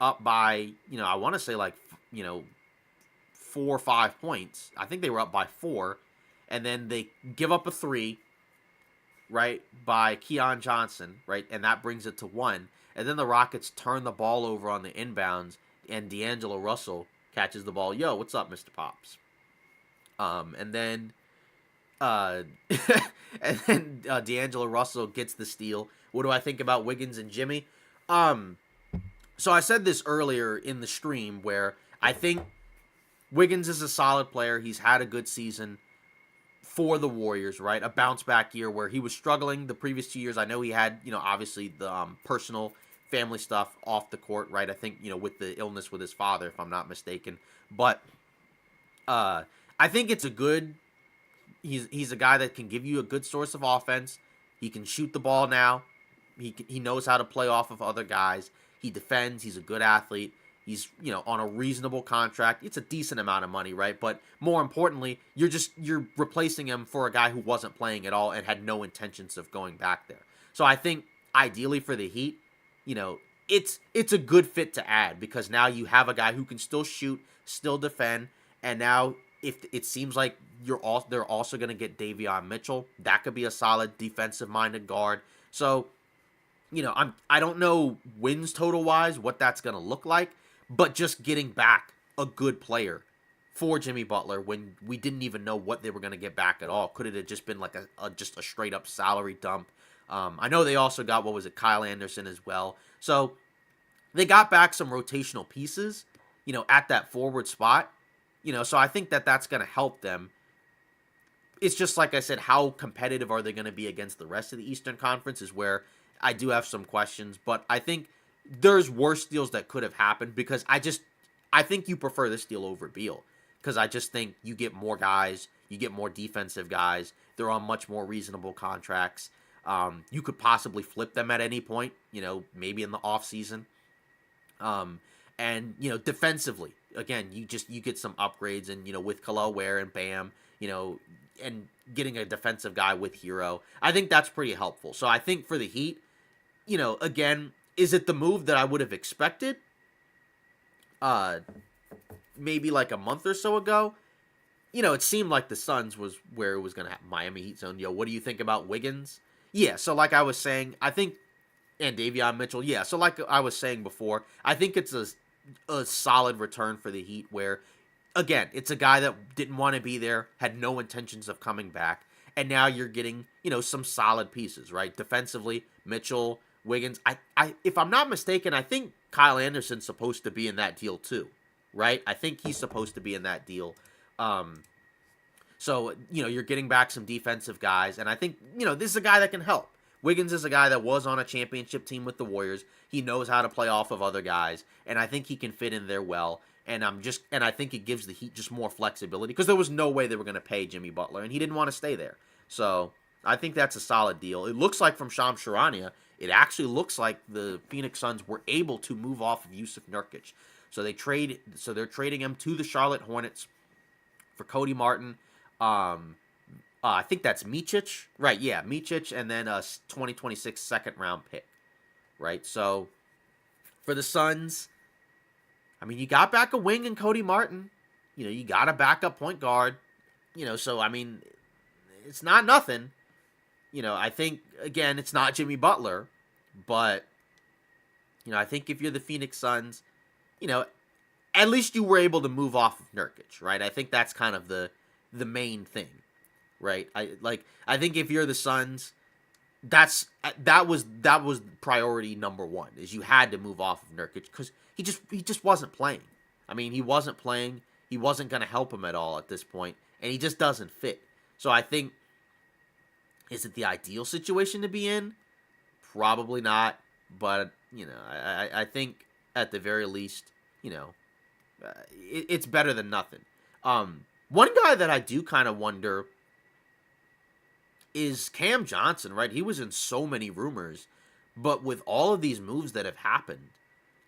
up by, I want to say like, 4 or 5 points. I think they were up by 4, and then they give up a 3, right, by Keon Johnson, right, and that brings it to 1. And then the Rockets turn the ball over on the inbounds, and D'Angelo Russell catches the ball. Yo, what's up, Mr. Pops? And then uh, D'Angelo Russell gets the steal. What do I think about Wiggins and Jimmy? Um, so I said this earlier in the stream where I think Wiggins is a solid player. He's had a good season for the Warriors, right? A bounce back year where he was struggling the previous 2 years. I know he had, obviously the personal family stuff off the court, right? I think, with the illness with his father, if I'm not mistaken. But I think it's a good. He's a guy that can give you a good source of offense. He can shoot the ball now. He knows how to play off of other guys. He defends. He's a good athlete. He's, on a reasonable contract. It's a decent amount of money, right? But more importantly, you're replacing him for a guy who wasn't playing at all and had no intentions of going back there. So I think ideally for the Heat, it's a good fit to add because now you have a guy who can still shoot, still defend, and now if it seems like they're also going to get Davion Mitchell, that could be a solid defensive-minded guard. So, I don't know wins total wise what that's going to look like, but just getting back a good player for Jimmy Butler when we didn't even know what they were going to get back at all. Could it have just been like just a straight up salary dump? I know they also got, Kyle Anderson as well. So they got back some rotational pieces, at that forward spot. So I think that's going to help them. It's just like I said, how competitive are they going to be against the rest of the Eastern Conference is where I do have some questions. But I think there's worse deals that could have happened because I think you prefer this deal over Beal because I just think you get more guys, you get more defensive guys. They're on much more reasonable contracts. You could possibly flip them at any point, maybe in the offseason. And, defensively, again, you get some upgrades and, with Khalil Ware and Bam, and getting a defensive guy with Hero. I think that's pretty helpful. So I think for the Heat, again, is it the move that I would have expected? Maybe like a month or so ago. It seemed like the Suns was where it was going to happen. Miami Heat zone. What do you think about Wiggins? Yeah, so like I was saying, I think, and Davion Mitchell, yeah, so like I was saying before, I think it's a solid return for the Heat where, again, it's a guy that didn't want to be there, had no intentions of coming back, and now you're getting, some solid pieces, right? Defensively, Mitchell, Wiggins. I if I'm not mistaken, I think Kyle Anderson's supposed to be in that deal too, right? I think he's supposed to be in that deal. So, you're getting back some defensive guys, and I think, this is a guy that can help. Wiggins is a guy that was on a championship team with the Warriors. He knows how to play off of other guys, and I think he can fit in there well. And I think it gives the Heat just more flexibility because there was no way they were going to pay Jimmy Butler, and he didn't want to stay there. So I think that's a solid deal. It looks like from Shams Charania, it actually looks like the Phoenix Suns were able to move off of Yusuf Nurkic. So they're trading him to the Charlotte Hornets for Cody Martin. I think that's Micic. Right, yeah, Micic, and then a 2026 second round pick. Right, so for the Suns, I mean, you got back a wing in Cody Martin. You got a backup point guard. So, I mean, it's not nothing. I think, again, it's not Jimmy Butler. But, I think if you're the Phoenix Suns, at least you were able to move off of Nurkic, right? I think that's kind of the main thing, right? I think if you're the Suns, that was priority number one, is you had to move off of Nurkic because he just wasn't playing. I mean, he wasn't playing. He wasn't going to help him at all at this point, and he just doesn't fit. So I think, is it the ideal situation to be in? Probably not, but I think at the very least, it's better than nothing. One guy that I do kind of wonder is Cam Johnson, right? He was in so many rumors, but with all of these moves that have happened,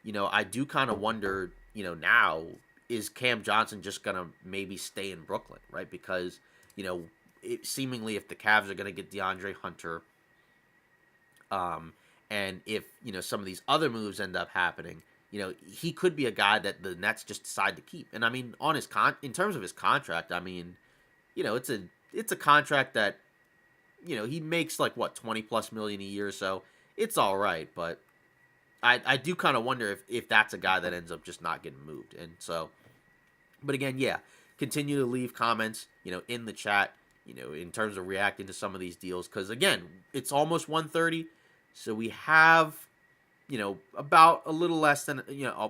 I do kind of wonder, now, is Cam Johnson just going to maybe stay in Brooklyn, right? Because, seemingly if the Cavs are going to get DeAndre Hunter, and if, some of these other moves end up happening, he could be a guy that the Nets just decide to keep. And I mean, on his in terms of his contract, I mean, it's a contract that, he makes like what 20 plus million a year, so it's all right. But I do kind of wonder if that's a guy that ends up just not getting moved. And so, but again, yeah, continue to leave comments, in the chat, in terms of reacting to some of these deals, because again, it's almost 1:30, so we have about a little less than,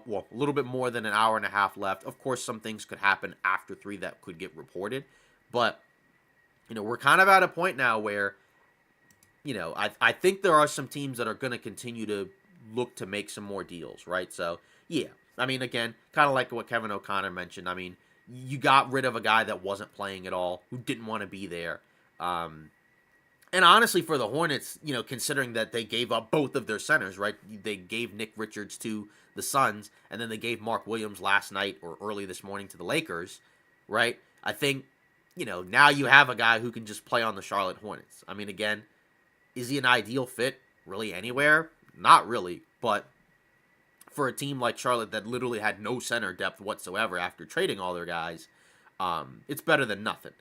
well, a little bit more than an hour and a half left. Of course, some things could happen after 3 that could get reported, but we're kind of at a point now where, I think there are some teams that are going to continue to look to make some more deals, right? So, yeah. I mean, again, kind of like what Kevin O'Connor mentioned. I mean, you got rid of a guy that wasn't playing at all, who didn't want to be there. And honestly, for the Hornets, considering that they gave up both of their centers, right? They gave Nick Richards to the Suns, and then they gave Mark Williams last night or early this morning to the Lakers, right? I think, now you have a guy who can just play on the Charlotte Hornets. I mean, again, is he an ideal fit really anywhere? Not really, but for a team like Charlotte that literally had no center depth whatsoever after trading all their guys, it's better than nothing,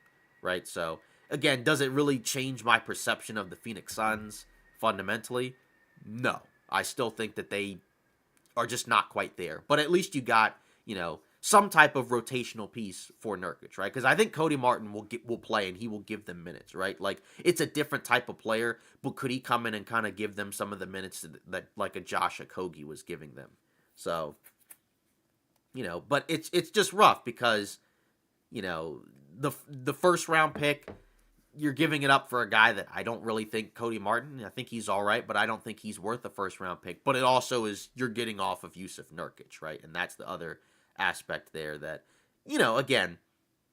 right? So, again, does it really change my perception of the Phoenix Suns fundamentally? No. I still think that they are just not quite there. But at least you got, some type of rotational piece for Nurkic, right? Because I think Cody Martin will play and he will give them minutes, right? Like, it's a different type of player, but could he come in and kind of give them some of the minutes that like a Josh Okogie was giving them? So, but it's just rough because, the first round pick, you're giving it up for a guy that I don't really think Cody Martin. I think he's all right, but I don't think he's worth a first round pick. But it also is you're getting off of Yusuf Nurkic, right? And that's the other aspect there that, again,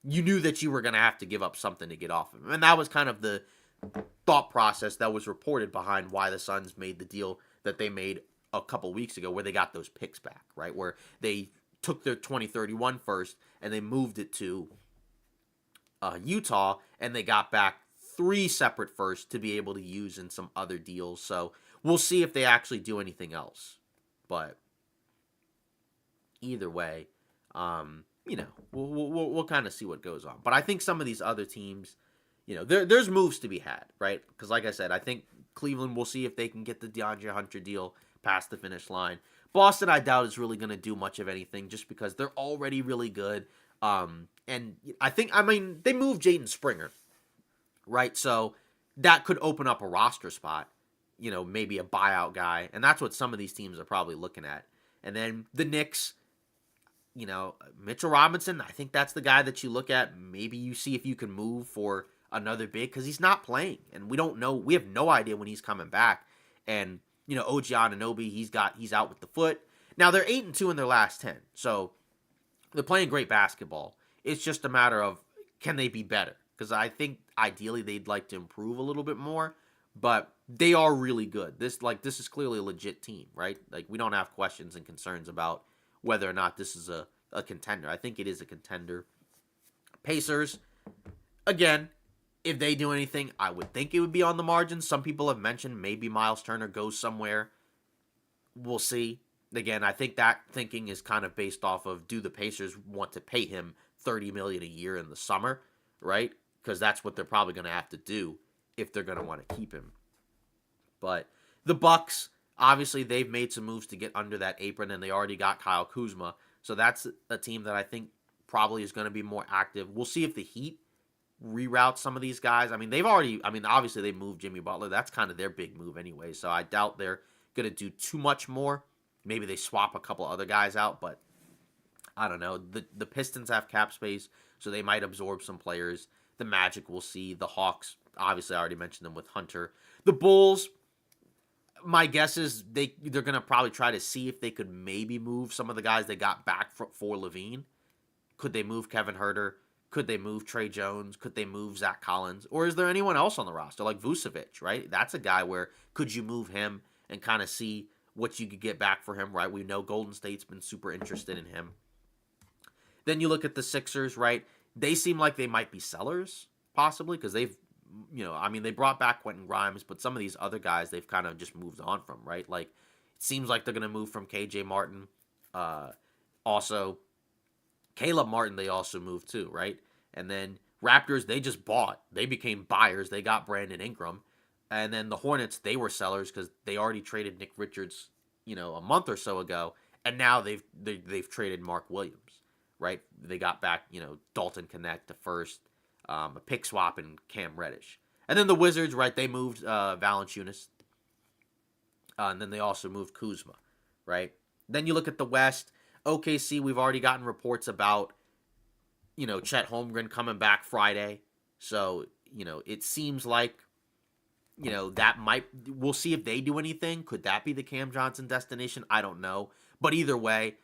you knew that you were going to have to give up something to get off of him. And that was kind of the thought process that was reported behind why the Suns made the deal that they made a couple weeks ago where they got those picks back, right? Where they took their 2031 first and they moved it to Utah, and they got back 3 separate firsts to be able to use in some other deals. So we'll see if they actually do anything else. But either way, we'll kind of see what goes on. But I think some of these other teams, there's moves to be had, right? Because like I said, I think Cleveland, we'll see if they can get the DeAndre Hunter deal past the finish line. Boston, I doubt is really going to do much of anything just because they're already really good. And I mean, they moved Jaden Springer, right? So that could open up a roster spot, maybe a buyout guy. And that's what some of these teams are probably looking at. And then the Knicks, Mitchell Robinson, I think that's the guy that you look at. Maybe you see if you can move for another big because he's not playing. And we don't know. We have no idea when he's coming back. And, OG Anunoby, he's out with the foot. Now, they're 8-2 in their last 10. So they're playing great basketball. It's just a matter of, can they be better? Because I think ideally they'd like to improve a little bit more, but they are really good. This is clearly a legit team, right? Like, we don't have questions and concerns about whether or not this is a contender. I think it is a contender. Pacers, again, if they do anything, I would think it would be on the margins. Some people have mentioned maybe Miles Turner goes somewhere. We'll see. Again, I think that thinking is kind of based off of, do the Pacers want to pay him $30 million a year in the summer, right? Because that's what they're probably going to have to do if they're going to want to keep him. But the Bucks, obviously, they've made some moves to get under that apron, and they already got Kyle Kuzma. So that's a team that I think probably is going to be more active. We'll see if the Heat reroute some of these guys. I mean, obviously they moved Jimmy Butler. That's kind of their big move anyway. So I doubt they're going to do too much more. Maybe they swap a couple other guys out, but I don't know. The Pistons have cap space, so they might absorb some players. The Magic, we'll see. The Hawks, obviously I already mentioned them with Hunter. The Bulls, my guess is they're going to probably try to see if they could maybe move some of the guys they got back for LaVine. Could they move Kevin Huerter? Could they move Trey Jones? Could they move Zach Collins? Or is there anyone else on the roster, like Vucevic, right? That's a guy where could you move him and kind of see what you could get back for him, right? We know Golden State's been super interested in him. Then you look at the Sixers, right? They seem like they might be sellers, possibly, because they've, they brought back Quentin Grimes, but some of these other guys they've kind of just moved on from, right? Like, it seems like they're going to move from KJ Martin. Also, Caleb Martin, they also moved too, right? And then Raptors, they just bought. They became buyers. They got Brandon Ingram. And then the Hornets, they were sellers because they already traded Nick Richards, a month or so ago, and now they've traded Mark Williams, right? They got back, Dalton Connect to first, a pick swap, and Cam Reddish. And then the Wizards, right? They moved Valanciunas, and then they also moved Kuzma, right? Then you look at the West. OKC, we've already gotten reports about, Chet Holmgren coming back Friday. So, it seems like, that we'll see if they do anything. Could that be the Cam Johnson destination? I don't know. But either way,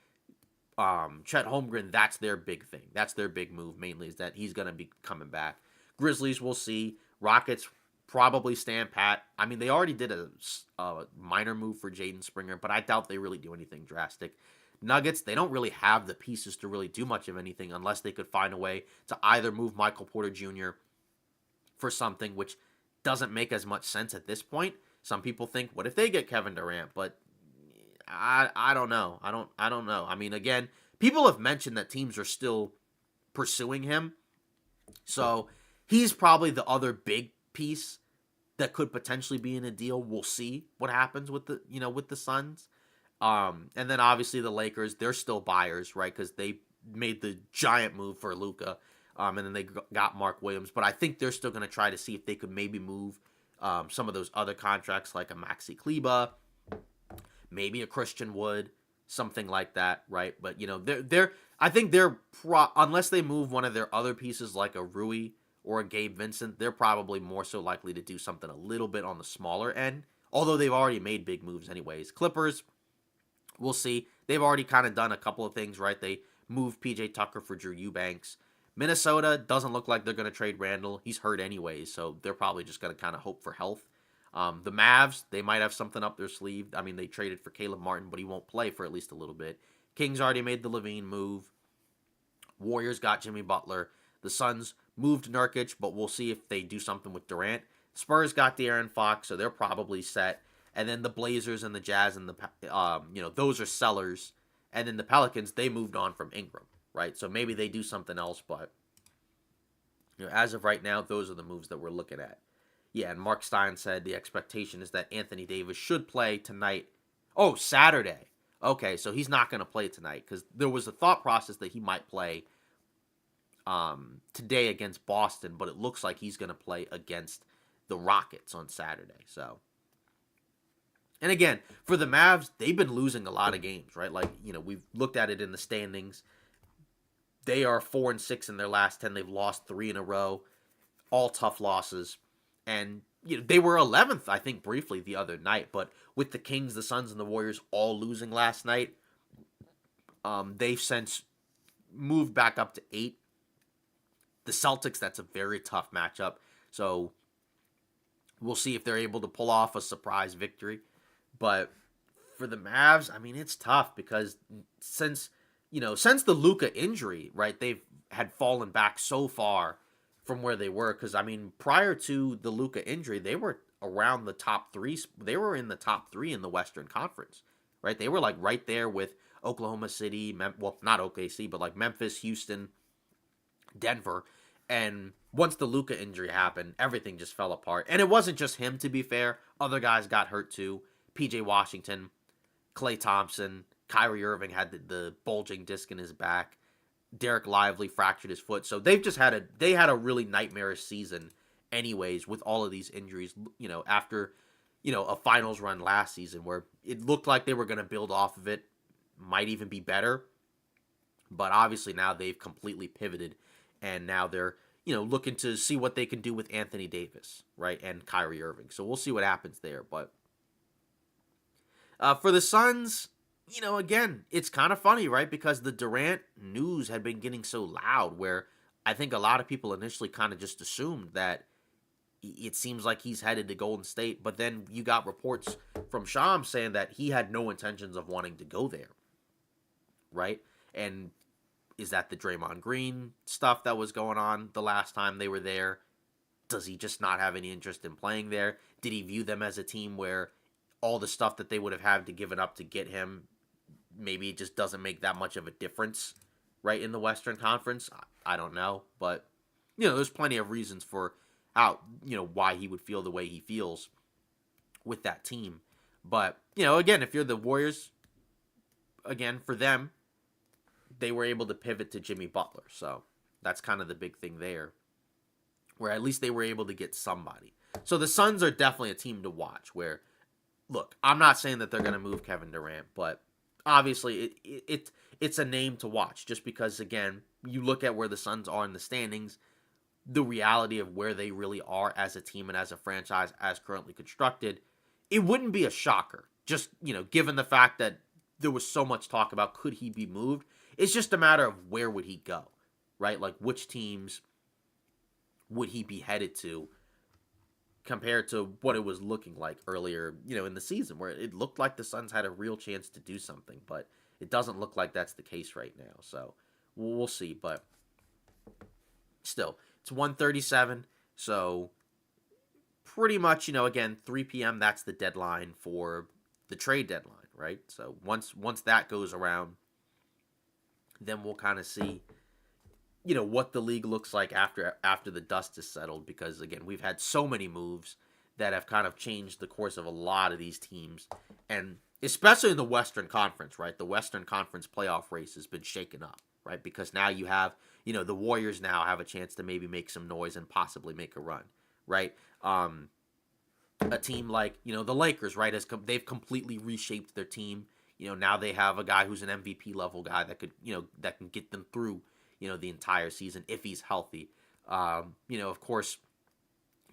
Chet Holmgren, that's their big thing. That's their big move, mainly, is that he's going to be coming back. Grizzlies, we'll see. Rockets, probably stand pat. I mean, they already did a minor move for Jaden Springer, but I doubt they really do anything drastic. Nuggets, they don't really have the pieces to really do much of anything unless they could find a way to either move Michael Porter Jr. for something, which doesn't make as much sense at this point. Some people think, what if they get Kevin Durant? But I don't know. I don't know. I mean, again, people have mentioned that teams are still pursuing him. So he's probably the other big piece that could potentially be in a deal. We'll see what happens with the Suns. And then obviously the Lakers, they're still buyers, right? Because they made the giant move for Luka. And then they got Mark Williams. But I think they're still going to try to see if they could maybe move some of those other contracts like a Maxi Kleba, maybe a Christian Wood, something like that, right? But, I think unless they move one of their other pieces like a Rui or a Gabe Vincent, they're probably more so likely to do something a little bit on the smaller end. Although they've already made big moves anyways. Clippers, we'll see. They've already kind of done a couple of things, right? They moved PJ Tucker for Drew Eubanks. Minnesota doesn't look like they're going to trade Randall. He's hurt anyways, so they're probably just going to kind of hope for health. The Mavs, they might have something up their sleeve. I mean, they traded for Caleb Martin, but he won't play for at least a little bit. Kings already made the Levine move. Warriors got Jimmy Butler. The Suns moved Nurkic, but we'll see if they do something with Durant. Spurs got De'Aaron Fox, so they're probably set. And then the Blazers and the Jazz and those are sellers. And then the Pelicans, they moved on from Ingram, right? So maybe they do something else, but as of right now, those are the moves that we're looking at. Yeah, and Mark Stein said the expectation is that Anthony Davis should play tonight. Oh, Saturday. Okay, so he's not going to play tonight because there was a thought process that he might play today against Boston, but it looks like he's going to play against the Rockets on Saturday. So, and again, for the Mavs, they've been losing a lot of games, right? Like, we've looked at it in the standings. They are 4-6 in their last 10. They've lost 3 in a row, all tough losses. And they were 11th, I think, briefly the other night. But with the Kings, the Suns, and the Warriors all losing last night, they've since moved back up to 8. The Celtics, that's a very tough matchup. So we'll see if they're able to pull off a surprise victory. But for the Mavs, I mean, it's tough because since the Luka injury, right, they've had fallen back so far from where they were. Because, I mean, prior to the Luka injury, they were around the top 3. They were in the top 3 in the Western Conference, right? They were like right there with Oklahoma City, not OKC, but like Memphis, Houston, Denver. And once the Luka injury happened, everything just fell apart. And it wasn't just him, to be fair. Other guys got hurt too. PJ Washington, Klay Thompson, Kyrie Irving had the bulging disc in his back. Derek Lively fractured his foot. So they've just had a really nightmarish season anyways with all of these injuries, after, a finals run last season where it looked like they were going to build off of it, might even be better. But obviously now they've completely pivoted and now they're, looking to see what they can do with Anthony Davis, right? And Kyrie Irving. So we'll see what happens there. But for the Suns, again, it's kind of funny, right? Because the Durant news had been getting so loud where I think a lot of people initially kind of just assumed that it seems like he's headed to Golden State. But then you got reports from Shams saying that he had no intentions of wanting to go there, right? And is that the Draymond Green stuff that was going on the last time they were there? Does he just not have any interest in playing there? Did he view them as a team where all the stuff that they would have had to give it up to get him, maybe it just doesn't make that much of a difference, right, in the Western Conference? I don't know, but there's plenty of reasons for how, why he would feel the way he feels with that team. But, again, if you're the Warriors, again, for them, they were able to pivot to Jimmy Butler. So that's kind of the big thing there, where at least they were able to get somebody. So the Suns are definitely a team to watch where, look, I'm not saying that they're going to move Kevin Durant, but obviously it's a name to watch just because, again, you look at where the Suns are in the standings, the reality of where they really are as a team and as a franchise as currently constructed, it wouldn't be a shocker. Just, given the fact that there was so much talk about could he be moved, it's just a matter of where would he go, right? Like which teams would he be headed to compared to what it was looking like earlier, in the season where it looked like the Suns had a real chance to do something, but it doesn't look like that's the case right now. So we'll see, but still, it's 1:37, so pretty much, again, 3 p.m. that's the deadline for the trade deadline, right? So once that goes around, then we'll kind of see what the league looks like after the dust is settled, because again, we've had so many moves that have kind of changed the course of a lot of these teams, and especially in the Western Conference, right? The Western Conference playoff race has been shaken up, right? Because now you have, the Warriors now have a chance to maybe make some noise and possibly make a run, right? A team like, the Lakers, right, they've completely reshaped their team. Now they have a guy who's an MVP level guy that could, that can get them through, the entire season if he's healthy. Of course,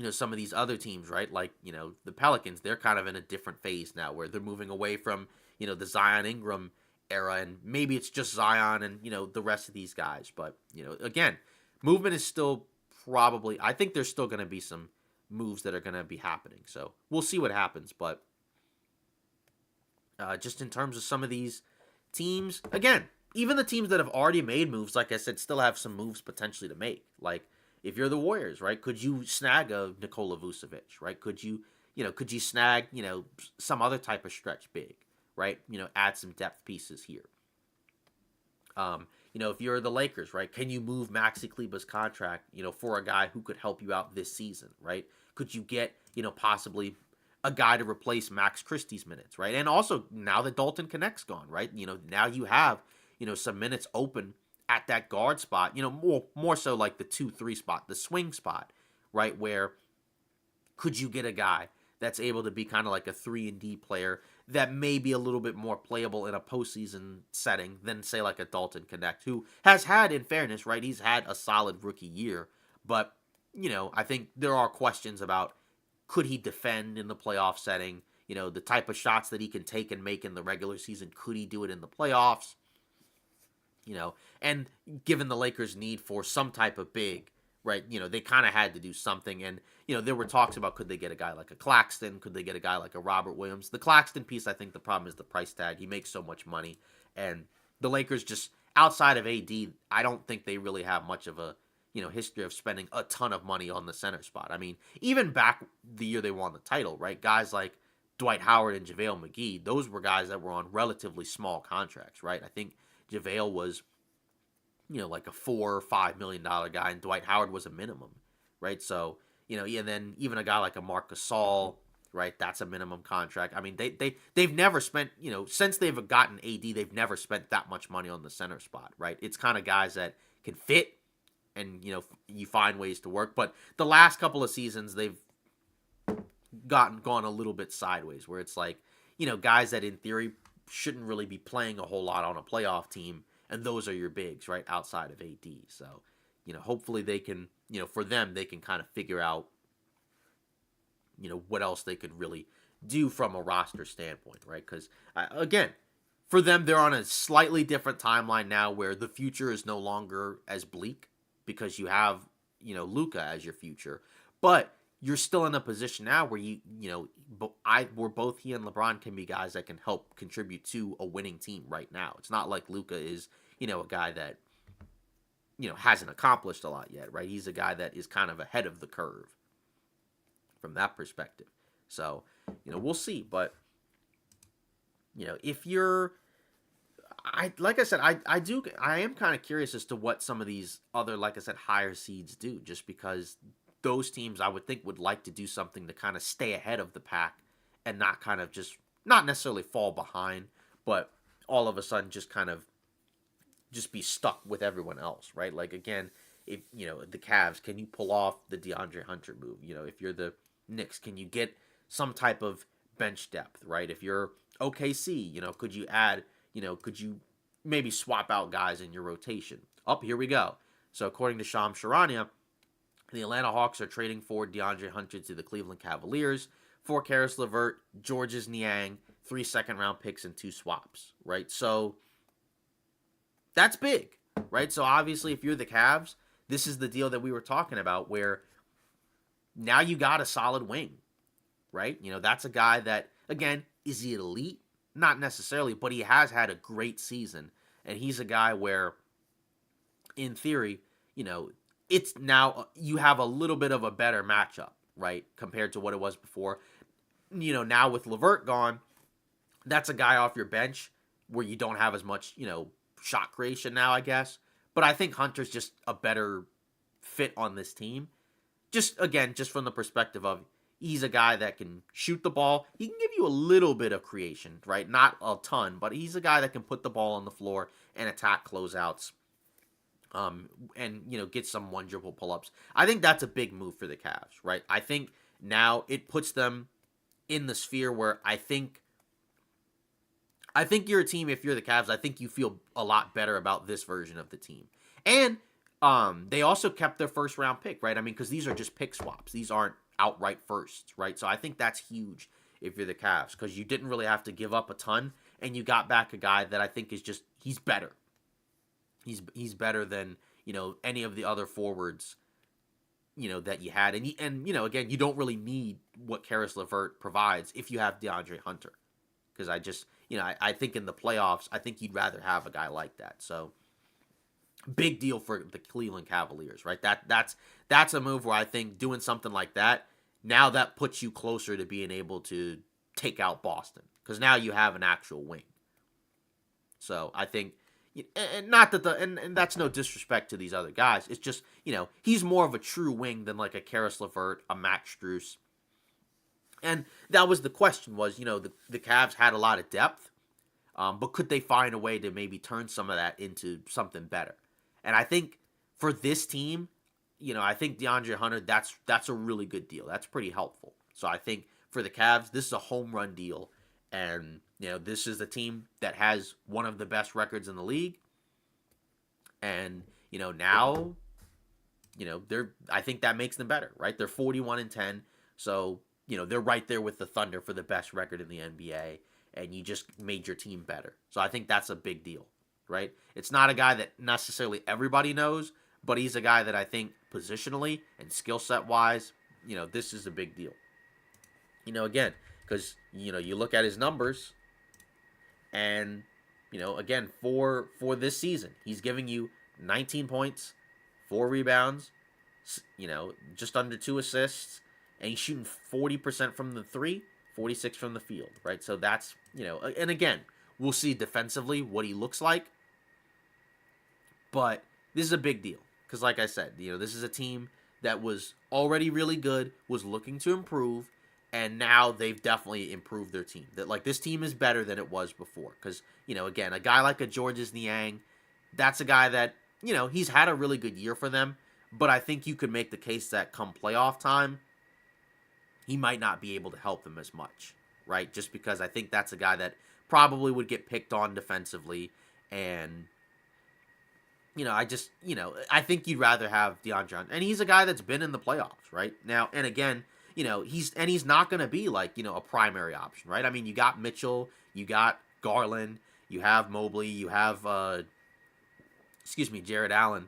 some of these other teams, right, like, the Pelicans, they're kind of in a different phase now where they're moving away from, the Zion Ingram era, and maybe it's just Zion and, the rest of these guys. But, again, movement is still probably, I think there's still going to be some moves that are going to be happening. So we'll see what happens. But just in terms of some of these teams, again, even the teams that have already made moves, like I said, still have some moves potentially to make. Like, if you're the Warriors, right, could you snag a Nikola Vucevic, right? Could you snag, some other type of stretch big, right? Add some depth pieces here. If you're the Lakers, right, can you move Maxi Kleber's contract, for a guy who could help you out this season, right? Could you get, possibly a guy to replace Max Christie's minutes, right? And also, now that Dalton Connect's gone, right, now you have, some minutes open at that guard spot, more so like the 2-3 spot, the swing spot, right? Where could you get a guy that's able to be kind of like a 3-and-D player that may be a little bit more playable in a postseason setting than, say, like a Dalton Connect, who has had, in fairness, right, he's had a solid rookie year, but, I think there are questions about could he defend in the playoff setting, the type of shots that he can take and make in the regular season, could he do it in the playoffs? And given the Lakers' need for some type of big, right, they kind of had to do something. And, there were talks about could they get a guy like a Claxton? Could they get a guy like a Robert Williams? The Claxton piece, I think the problem is the price tag. He makes so much money. And the Lakers just, outside of AD, I don't think they really have much of a, history of spending a ton of money on the center spot. I mean, even back the year they won the title, right, guys like Dwight Howard and JaVale McGee, those were guys that were on relatively small contracts, right? I think JaVale was, like a $4 or $5 million guy, and Dwight Howard was a minimum, right? So, and then even a guy like a Marc Gasol, right? That's a minimum contract. I mean, they've never spent, since they've gotten AD, they've never spent that much money on the center spot, right? It's kind of guys that can fit, and you find ways to work. But the last couple of seasons, they've gone a little bit sideways, where it's like, guys that in theory shouldn't really be playing a whole lot on a playoff team, and those are your bigs, right, outside of AD. So, hopefully they can, for them, they can kind of figure out, what else they could really do from a roster standpoint, right? Because, again, for them, they're on a slightly different timeline now where the future is no longer as bleak because you have, Luka as your future. But you're still in a position now where where both he and LeBron can be guys that can help contribute to a winning team right now. It's not like Luka is, a guy that, hasn't accomplished a lot yet, right? He's a guy that is kind of ahead of the curve from that perspective. So, we'll see. But, if you're, I like I said, I am kind of curious as to what some of these other, like I said, higher seeds do, just because those teams I would think would like to do something to kind of stay ahead of the pack and not kind of just not necessarily fall behind, but all of a sudden just kind of just be stuck with everyone else, right? Like again, if the Cavs, can you pull off the DeAndre Hunter move? If you're the Knicks, can you get some type of bench depth, right? If you're OKC, could you add, could you maybe swap out guys in your rotation? Here we go. So according to Shams Charania, the Atlanta Hawks are trading for DeAndre Hunter to the Cleveland Cavaliers for Caris LeVert, Georges Niang, 3 second-round picks, and 2 swaps, right? So that's big, right? So obviously, if you're the Cavs, this is the deal that we were talking about where now you got a solid wing, right? That's a guy that, again, is he elite? Not necessarily, but he has had a great season. And he's a guy where, in theory, it's now you have a little bit of a better matchup, right? Compared to what it was before. Now with LeVert gone, that's a guy off your bench where you don't have as much, shot creation now, I guess. But I think Hunter's just a better fit on this team. Just from the perspective of he's a guy that can shoot the ball. He can give you a little bit of creation, right? Not a ton, but he's a guy that can put the ball on the floor and attack closeouts. And get some one dribble pull-ups. I think that's a big move for the Cavs, right? I think now it puts them in the sphere where I think you're a team, if you're the Cavs, I think you feel a lot better about this version of the team. And they also kept their first round pick, right? I mean, because these are just pick swaps. These aren't outright firsts, right? So I think that's huge if you're the Cavs, because you didn't really have to give up a ton, and you got back a guy that I think is just, he's better. He's better than, any of the other forwards, that you had. And again, you don't really need what Caris LeVert provides if you have DeAndre Hunter. Because I think in the playoffs, I think you'd rather have a guy like that. So big deal for the Cleveland Cavaliers, right? That's a move where I think doing something like that, now that puts you closer to being able to take out Boston. Because now you have an actual wing. So I think, and not that and that's no disrespect to these other guys. It's just, he's more of a true wing than like a Caris LeVert, a Max Strus. And that was the question was, the Cavs had a lot of depth, but could they find a way to maybe turn some of that into something better? And I think for this team, I think DeAndre Hunter, that's a really good deal. That's pretty helpful. So I think for the Cavs, this is a home run deal. And, this is a team that has one of the best records in the league. And, now, I think that makes them better, right? They're 41-10. So, they're right there with the Thunder for the best record in the NBA. And you just made your team better. So I think that's a big deal, right? It's not a guy that necessarily everybody knows, but he's a guy that I think positionally and skill set wise, this is a big deal. Again, because, you look at his numbers and, again, for this season, he's giving you 19 points, 4 rebounds, just under 2 assists, and he's shooting 40% from the 3, 46 from the field, right? So that's, and again, we'll see defensively what he looks like, but this is a big deal because, like I said, this is a team that was already really good, was looking to improve, and now they've definitely improved their team. That like this team is better than it was before. Because, again, a guy like a Georges Niang, that's a guy that, he's had a really good year for them. But I think you could make the case that come playoff time, he might not be able to help them as much, right? Just because I think that's a guy that probably would get picked on defensively. And, I think you'd rather have DeAndre. And he's a guy that's been in the playoffs, right? Now, and again, he's not going to be like, a primary option, right? I mean, you got Mitchell, you got Garland, you have Mobley, you have, Jared Allen,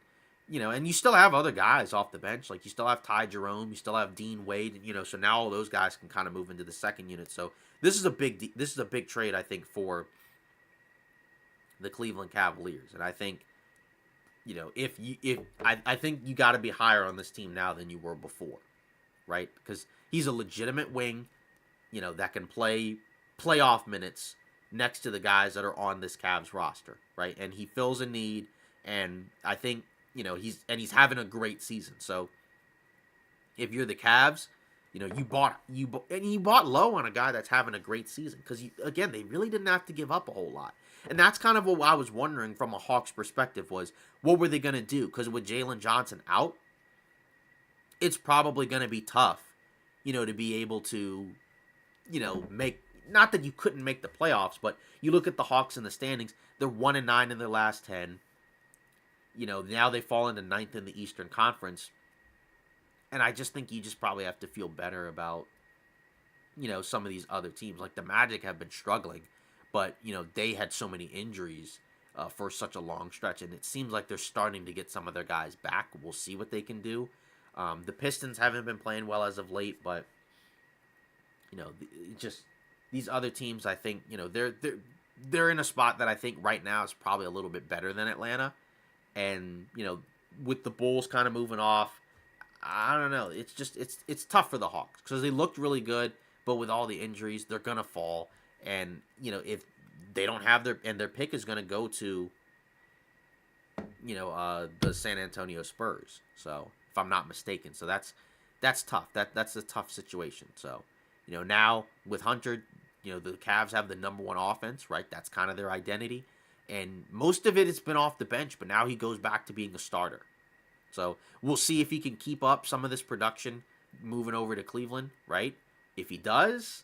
and you still have other guys off the bench. Like you still have Ty Jerome, you still have Dean Wade, so now all those guys can kind of move into the second unit. So this is a big trade, I think, for the Cleveland Cavaliers. And I think, I think you got to be higher on this team now than you were before. Right? Because he's a legitimate wing, that can play playoff minutes, next to the guys that are on this Cavs roster, right? And he fills a need, and I think he's having a great season. So if you're the Cavs, you bought low on a guy that's having a great season because again they really didn't have to give up a whole lot, and that's kind of what I was wondering from a Hawks perspective was what were they going to do because with Jalen Johnson out, it's probably going to be tough, to be able to, make not that you couldn't make the playoffs, but you look at the Hawks in the standings, they're 1-9 in their last 10. Now they fall into ninth in the Eastern Conference. And I just think you just probably have to feel better about, some of these other teams. Like the Magic have been struggling, but, they had so many injuries for such a long stretch. And it seems like they're starting to get some of their guys back. We'll see what they can do. The Pistons haven't been playing well as of late, but, just these other teams, I think, they're in a spot that I think right now is probably a little bit better than Atlanta. And, with the Bulls kind of moving off, I don't know. It's just it's tough for the Hawks because they looked really good, but with all the injuries, they're gonna fall. And if they don't have their pick is gonna go to the San Antonio Spurs. So if I'm not mistaken, so that's tough. That's a tough situation. So now with Hunter, the Cavs have the number one offense, right? That's kind of their identity, and most of it has been off the bench. But now he goes back to being a starter. So we'll see if he can keep up some of this production moving over to Cleveland, right? If he does,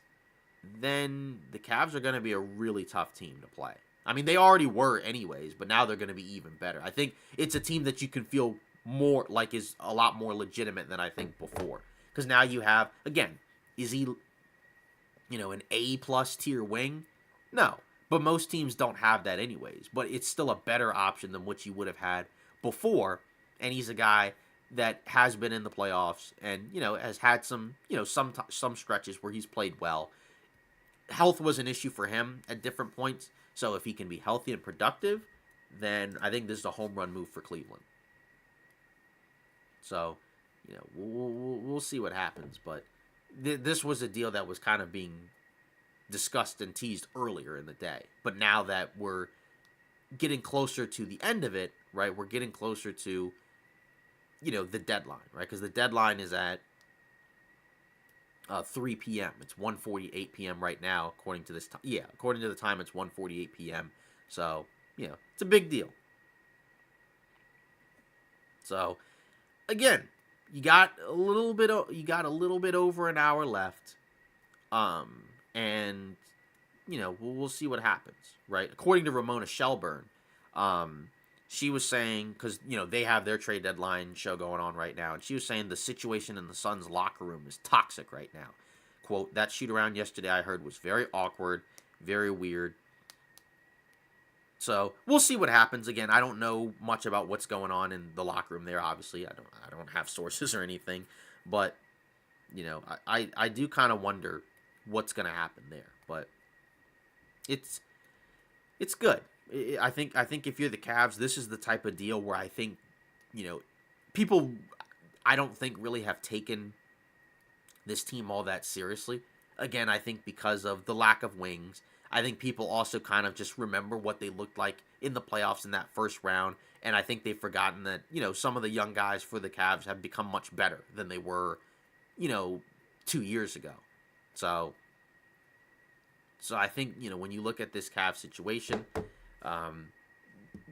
then the Cavs are going to be a really tough team to play. I mean, they already were anyways, but now they're going to be even better. I think it's a team that you can feel more like is a lot more legitimate than I think before. Because now you have, again, is he, an A+ tier wing? No. But most teams don't have that anyways. But it's still a better option than what you would have had before. And he's a guy that has been in the playoffs and, has had some, some stretches where he's played well. Health was an issue for him at different points. So if he can be healthy and productive, then I think this is a home run move for Cleveland. So, we'll see what happens. But this was a deal that was kind of being discussed and teased earlier in the day. But now that we're getting closer to the end of it, right, we're getting closer to the deadline, right? Because the deadline is at 3 p.m. It's 1:48 p.m. right now, according to this time. Yeah, according to the time, it's 1:48 p.m. So, it's a big deal. So, again, you got a little bit over an hour left, and we'll see what happens, right? According to Ramona Shelburne, she was saying, because, they have their trade deadline show going on right now, and she was saying the situation in the Suns locker room is toxic right now. Quote, that shoot around yesterday I heard was very awkward, very weird. So we'll see what happens. Again, I don't know much about what's going on in the locker room there, obviously. I don't have sources or anything. But, I do kind of wonder what's going to happen there. But it's good. I think if you're the Cavs, this is the type of deal where I think, people I don't think really have taken this team all that seriously. Again, I think because of the lack of wings. I think people also kind of just remember what they looked like in the playoffs in that first round. And I think they've forgotten that, some of the young guys for the Cavs have become much better than they were, 2 years ago. So I think, when you look at this Cavs situation,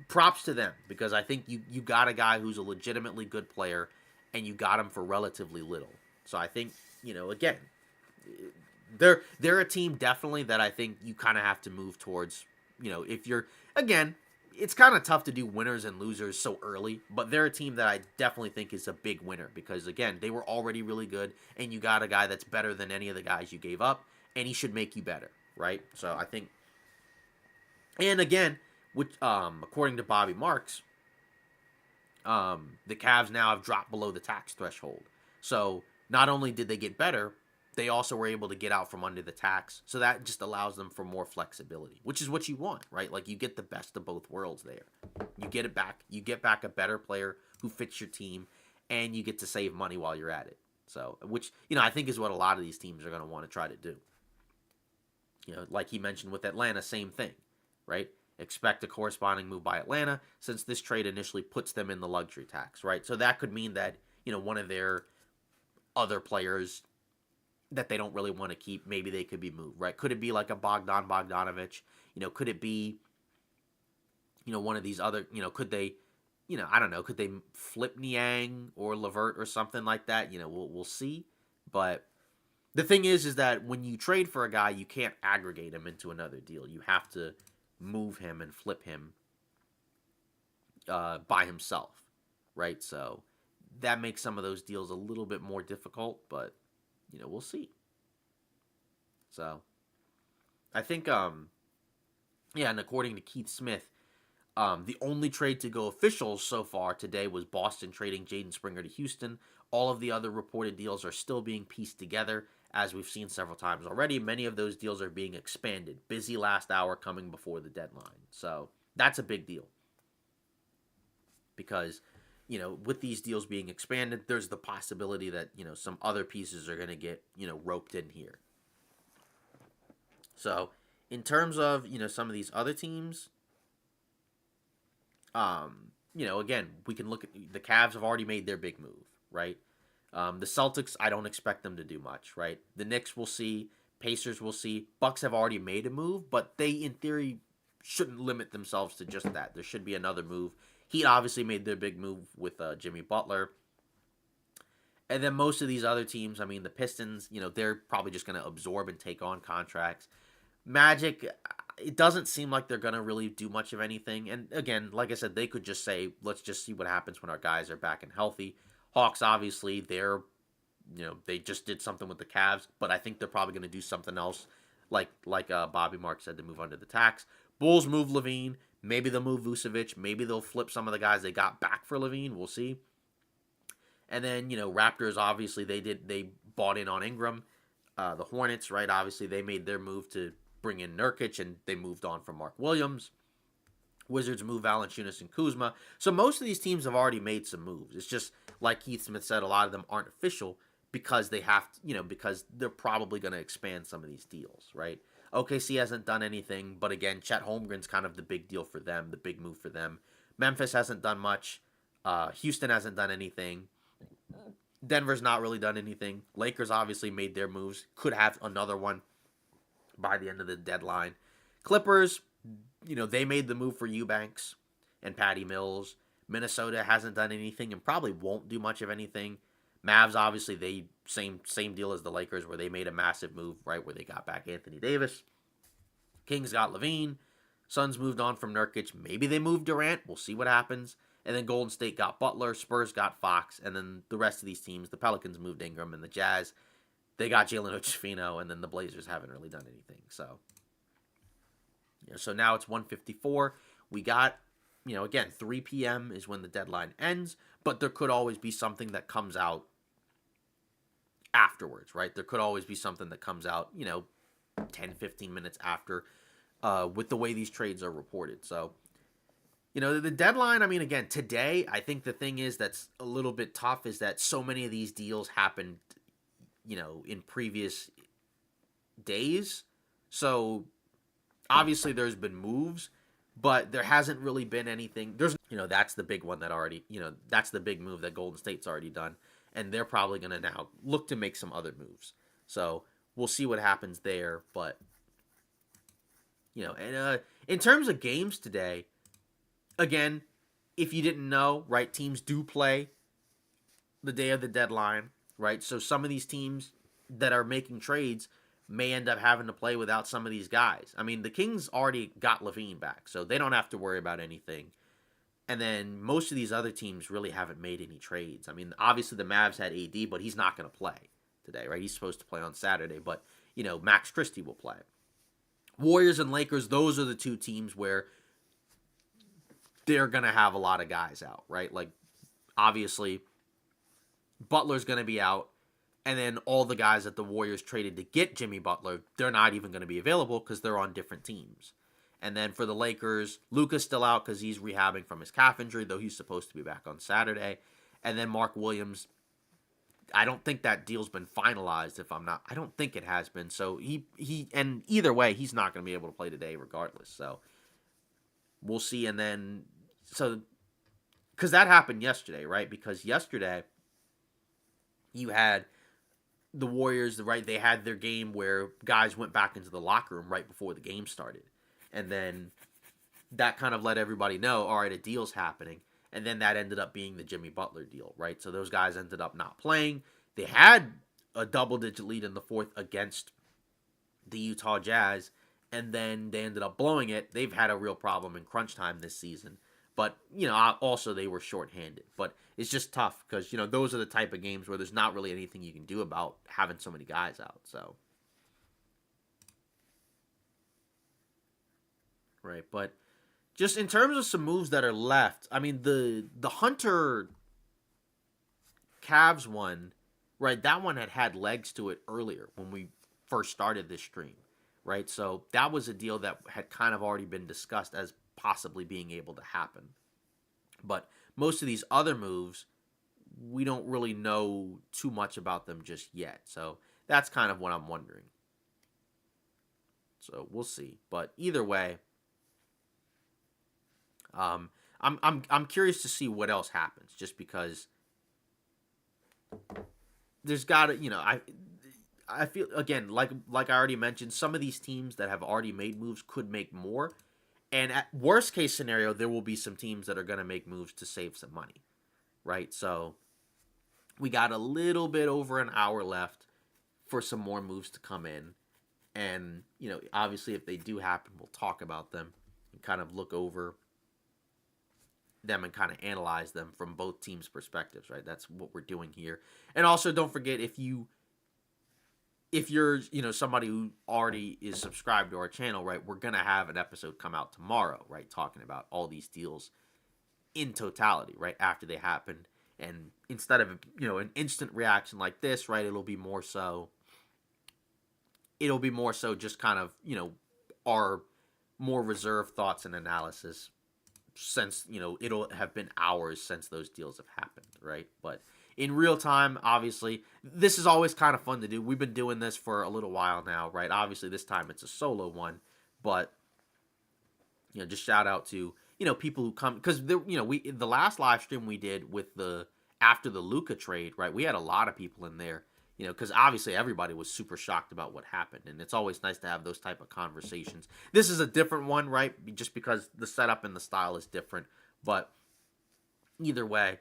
props to them because I think you got a guy who's a legitimately good player and you got him for relatively little. So I think, again, they're a team definitely that I think you kind of have to move towards, if you're, again, it's kind of tough to do winners and losers so early, but they're a team that I definitely think is a big winner because, again, they were already really good and you got a guy that's better than any of the guys you gave up and he should make you better, right? So I think, and again, which, according to Bobby Marks, the Cavs now have dropped below the tax threshold. So not only did they get better, they also were able to get out from under the tax. So that just allows them for more flexibility, which is what you want, right? Like you get the best of both worlds there. You get it back. You get back a better player who fits your team, and you get to save money while you're at it. So, which, I think is what a lot of these teams are going to want to try to do. Like he mentioned with Atlanta, same thing, right? Expect a corresponding move by Atlanta since this trade initially puts them in the luxury tax, right? So that could mean that, one of their other players that they don't really want to keep, maybe they could be moved, right? Could it be like a Bogdan Bogdanovic? Could it be, one of these other, could they, I don't know, could they flip Niang or Levert or something like that? We'll see. But the thing is that when you trade for a guy, you can't aggregate him into another deal. You have to move him and flip him by himself, right? So that makes some of those deals a little bit more difficult, but we'll see. So I think, yeah, and according to Keith Smith, the only trade to go official so far today was Boston trading Jaden Springer to Houston. All of the other reported deals are still being pieced together, as we've seen several times already. Many of those deals are being expanded. Busy last hour coming before the deadline. So that's a big deal. Because, with these deals being expanded, there's the possibility that, some other pieces are going to get, roped in here. So in terms of, some of these other teams, again, we can look at the Cavs have already made their big move, right? The Celtics, I don't expect them to do much, right? The Knicks we'll see, Pacers we'll see. Bucks have already made a move, but they, in theory, shouldn't limit themselves to just that. There should be another move. Heat obviously made their big move with Jimmy Butler. And then most of these other teams, I mean, the Pistons, they're probably just going to absorb and take on contracts. Magic, it doesn't seem like they're going to really do much of anything. And again, like I said, they could just say, let's just see what happens when our guys are back and healthy. Hawks, obviously, they just did something with the Cavs, but I think they're probably going to do something else, like Bobby Mark said, to move under the tax. Bulls move LaVine. Maybe they'll move Vucevic. Maybe they'll flip some of the guys they got back for LaVine. We'll see. And then, Raptors, obviously, they bought in on Ingram. The Hornets, right, obviously, they made their move to bring in Nurkic, and they moved on from Mark Williams. Wizards move Valanciunas and Kuzma. So most of these teams have already made some moves. It's just, like Keith Smith said, a lot of them aren't official because they have to, because they're probably going to expand some of these deals, right? OKC hasn't done anything, but again, Chet Holmgren's kind of the big deal for them, the big move for them. Memphis hasn't done much. Houston hasn't done anything. Denver's not really done anything. Lakers obviously made their moves. Could have another one by the end of the deadline. Clippers, they made the move for Eubanks and Patty Mills. Minnesota hasn't done anything and probably won't do much of anything. Mavs, obviously, they same deal as the Lakers, where they made a massive move, right, where they got back Anthony Davis. Kings got LaVine. Suns moved on from Nurkic. Maybe they moved Durant. We'll see what happens. And then Golden State got Butler. Spurs got Fox. And then the rest of these teams, the Pelicans moved Ingram, and the Jazz, they got Jalen Ochefino, and then the Blazers haven't really done anything. So, so now it's 1:54. We got, again, 3 p.m. is when the deadline ends, but there could always be something that comes out afterwards, right? There could always be something that comes out, 10, 15 minutes after, with the way these trades are reported. So, the deadline, I mean, again, today, I think the thing is that's a little bit tough is that so many of these deals happened, in previous days. So, obviously, there's been moves, but there hasn't really been anything. That's the big one that already, that's the big move that Golden State's already done. And they're probably going to now look to make some other moves. So, we'll see what happens there. But, and in terms of games today, again, if you didn't know, right, teams do play the day of the deadline, right? So some of these teams that are making trades may end up having to play without some of these guys. I mean, the Kings already got LaVine back, so they don't have to worry about anything. And then most of these other teams really haven't made any trades. I mean, obviously the Mavs had AD, but he's not going to play today, right? He's supposed to play on Saturday, but, Max Christie will play. Warriors and Lakers, those are the two teams where they're going to have a lot of guys out, right? Like, obviously, Butler's going to be out, and then all the guys that the Warriors traded to get Jimmy Butler, they're not even going to be available because they're on different teams. And then for the Lakers, Luka's still out because he's rehabbing from his calf injury, though he's supposed to be back on Saturday. And then Mark Williams I don't think that deal's been finalized. If I'm not, I don't think it has been. So and either way, he's not going to be able to play today, regardless. So we'll see. And then so because that happened yesterday, right? Because yesterday you had the Warriors, right? They had their game where guys went back into the locker room right before the game started, and then that kind of let everybody know, all right, a deal's happening. And then that ended up being the Jimmy Butler deal, right? So those guys ended up not playing. They had a double-digit lead in the fourth against the Utah Jazz, and then they ended up blowing it. They've had a real problem in crunch time this season. But, also they were shorthanded. But it's just tough because, those are the type of games where there's not really anything you can do about having so many guys out. So, right. But just in terms of some moves that are left, I mean, the Hunter Cavs one, right? That one had legs to it earlier when we first started this stream, right? So that was a deal that had kind of already been discussed as possibly being able to happen. But most of these other moves, we don't really know too much about them just yet. So that's kind of what I'm wondering. So we'll see. But either way, I'm curious to see what else happens, just because there's got to, I feel, again, like I already mentioned, some of these teams that have already made moves could make more, and at worst case scenario, there will be some teams that are going to make moves to save some money, right? So we got a little bit over an hour left for some more moves to come in, and obviously if they do happen, we'll talk about them and kind of look over them and kind of analyze them from both teams' perspectives, right? That's what we're doing here. And also, don't forget, if you're somebody who already is subscribed to our channel, right, we're gonna have an episode come out tomorrow, right, talking about all these deals in totality, right, after they happened. And instead of an instant reaction like this, right, it'll be more so just kind of our more reserved thoughts and analysis, since it'll have been hours since those deals have happened, right? But in real time, obviously, this is always kind of fun to do. We've been doing this for a little while now, right? Obviously, this time it's a solo one, but just shout out to people who come, because the last live stream we did with the after the Luka trade, right? We had a lot of people in there, because obviously everybody was super shocked about what happened, and it's always nice to have those type of conversations. This is a different one, right? Just because the setup and the style is different, but either way,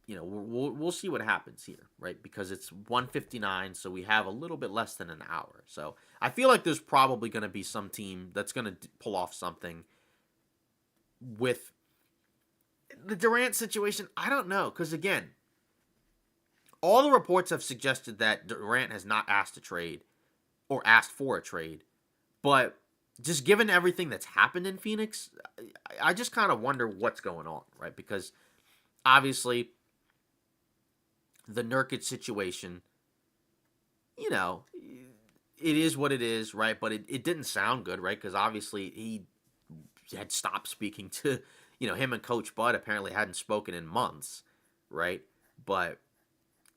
we'll see what happens here, right? Because it's 1:59, so we have a little bit less than an hour. So I feel like there's probably going to be some team that's going to pull off something with the Durant situation. I don't know, because again, all the reports have suggested that Durant has not asked to trade or asked for a trade. But just given everything that's happened in Phoenix, I just kind of wonder what's going on, right? Because obviously the Nurkic situation, it is what it is, right? But it didn't sound good, right? Because obviously he had stopped speaking to, him and Coach Bud apparently hadn't spoken in months, right? But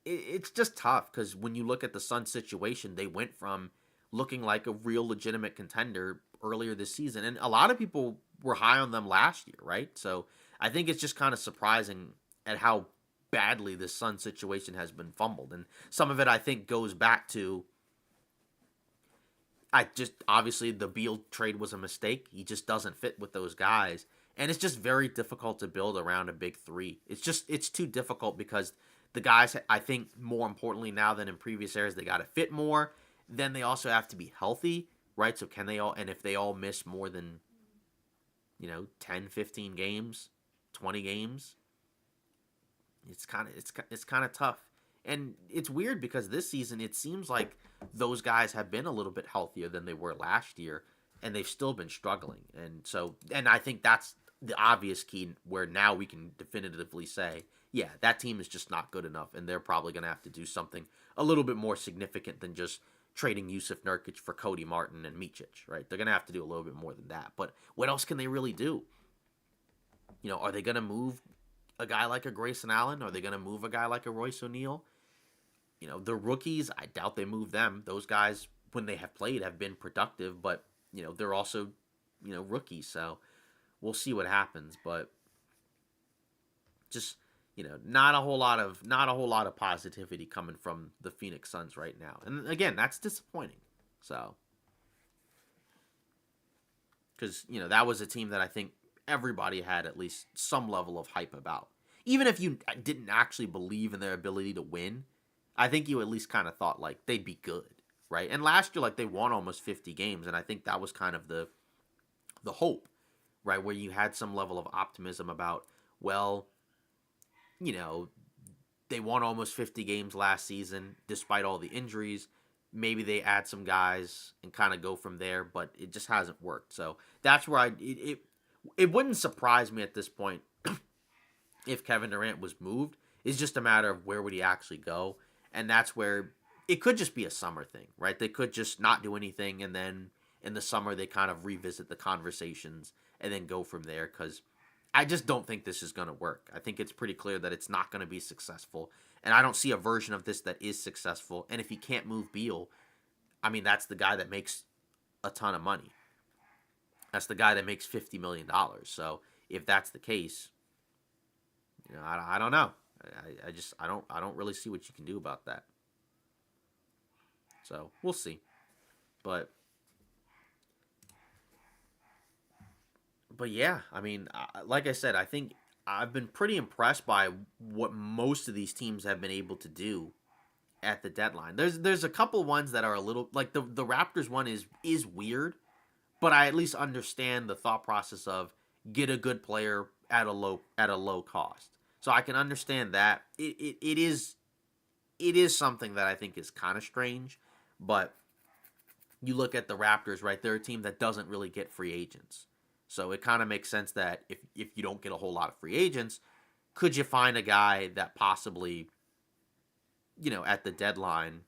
it's just tough because when you look at the Suns situation, they went from looking like a real legitimate contender earlier this season, and a lot of people were high on them last year, right? So I think it's just kind of surprising at how badly this Suns situation has been fumbled, and some of it I think goes back to obviously the Beal trade was a mistake. He just doesn't fit with those guys, and it's just very difficult to build around a big three. It's too difficult because the guys, I think, more importantly now than in previous eras, they got to fit more. Then they also have to be healthy, right? So can they all, and if they all miss more than, 10, 15 games, 20 games, it's kind of tough. And it's weird because this season it seems like those guys have been a little bit healthier than they were last year, and they've still been struggling. And I think that's the obvious key where now we can definitively say, yeah, that team is just not good enough, and they're probably going to have to do something a little bit more significant than just trading Yusuf Nurkic for Cody Martin and Micic, right? They're going to have to do a little bit more than that. But what else can they really do? Are they going to move a guy like a Grayson Allen? Are they going to move a guy like a Royce O'Neal? The rookies, I doubt they move them. Those guys, when they have played, have been productive, but they're also rookies. So we'll see what happens. But just not a whole lot of positivity coming from the Phoenix Suns right now. And again, that's disappointing. So because that was a team that I think everybody had at least some level of hype about. Even if you didn't actually believe in their ability to win, I think you at least kind of thought like they'd be good, right? And last year, like they won almost 50 games, and I think that was kind of the hope, right? Where you had some level of optimism about, well, you know, they won almost 50 games last season despite all the injuries. Maybe they add some guys and kind of go from there, but it just hasn't worked. So that's where it wouldn't surprise me at this point if Kevin Durant was moved. It's just a matter of where would he actually go, and that's where it could just be a summer thing, right? They could just not do anything, and then in the summer they kind of revisit the conversations and then go from there. Because I just don't think this is going to work. I think it's pretty clear that it's not going to be successful, and I don't see a version of this that is successful. And if he can't move Beal, I mean that's the guy that makes a ton of money. That's the guy that makes $50 million. So if that's the case, I don't know. I don't really see what you can do about that. So we'll see. But yeah, I mean, like I said, I think I've been pretty impressed by what most of these teams have been able to do at the deadline. There's a couple ones that are a little like the Raptors one is weird, but I at least understand the thought process of get a good player at a low cost. So I can understand that. It is something that I think is kind of strange, but you look at the Raptors, right? They're a team that doesn't really get free agents. So it kind of makes sense that if you don't get a whole lot of free agents, could you find a guy that possibly, at the deadline,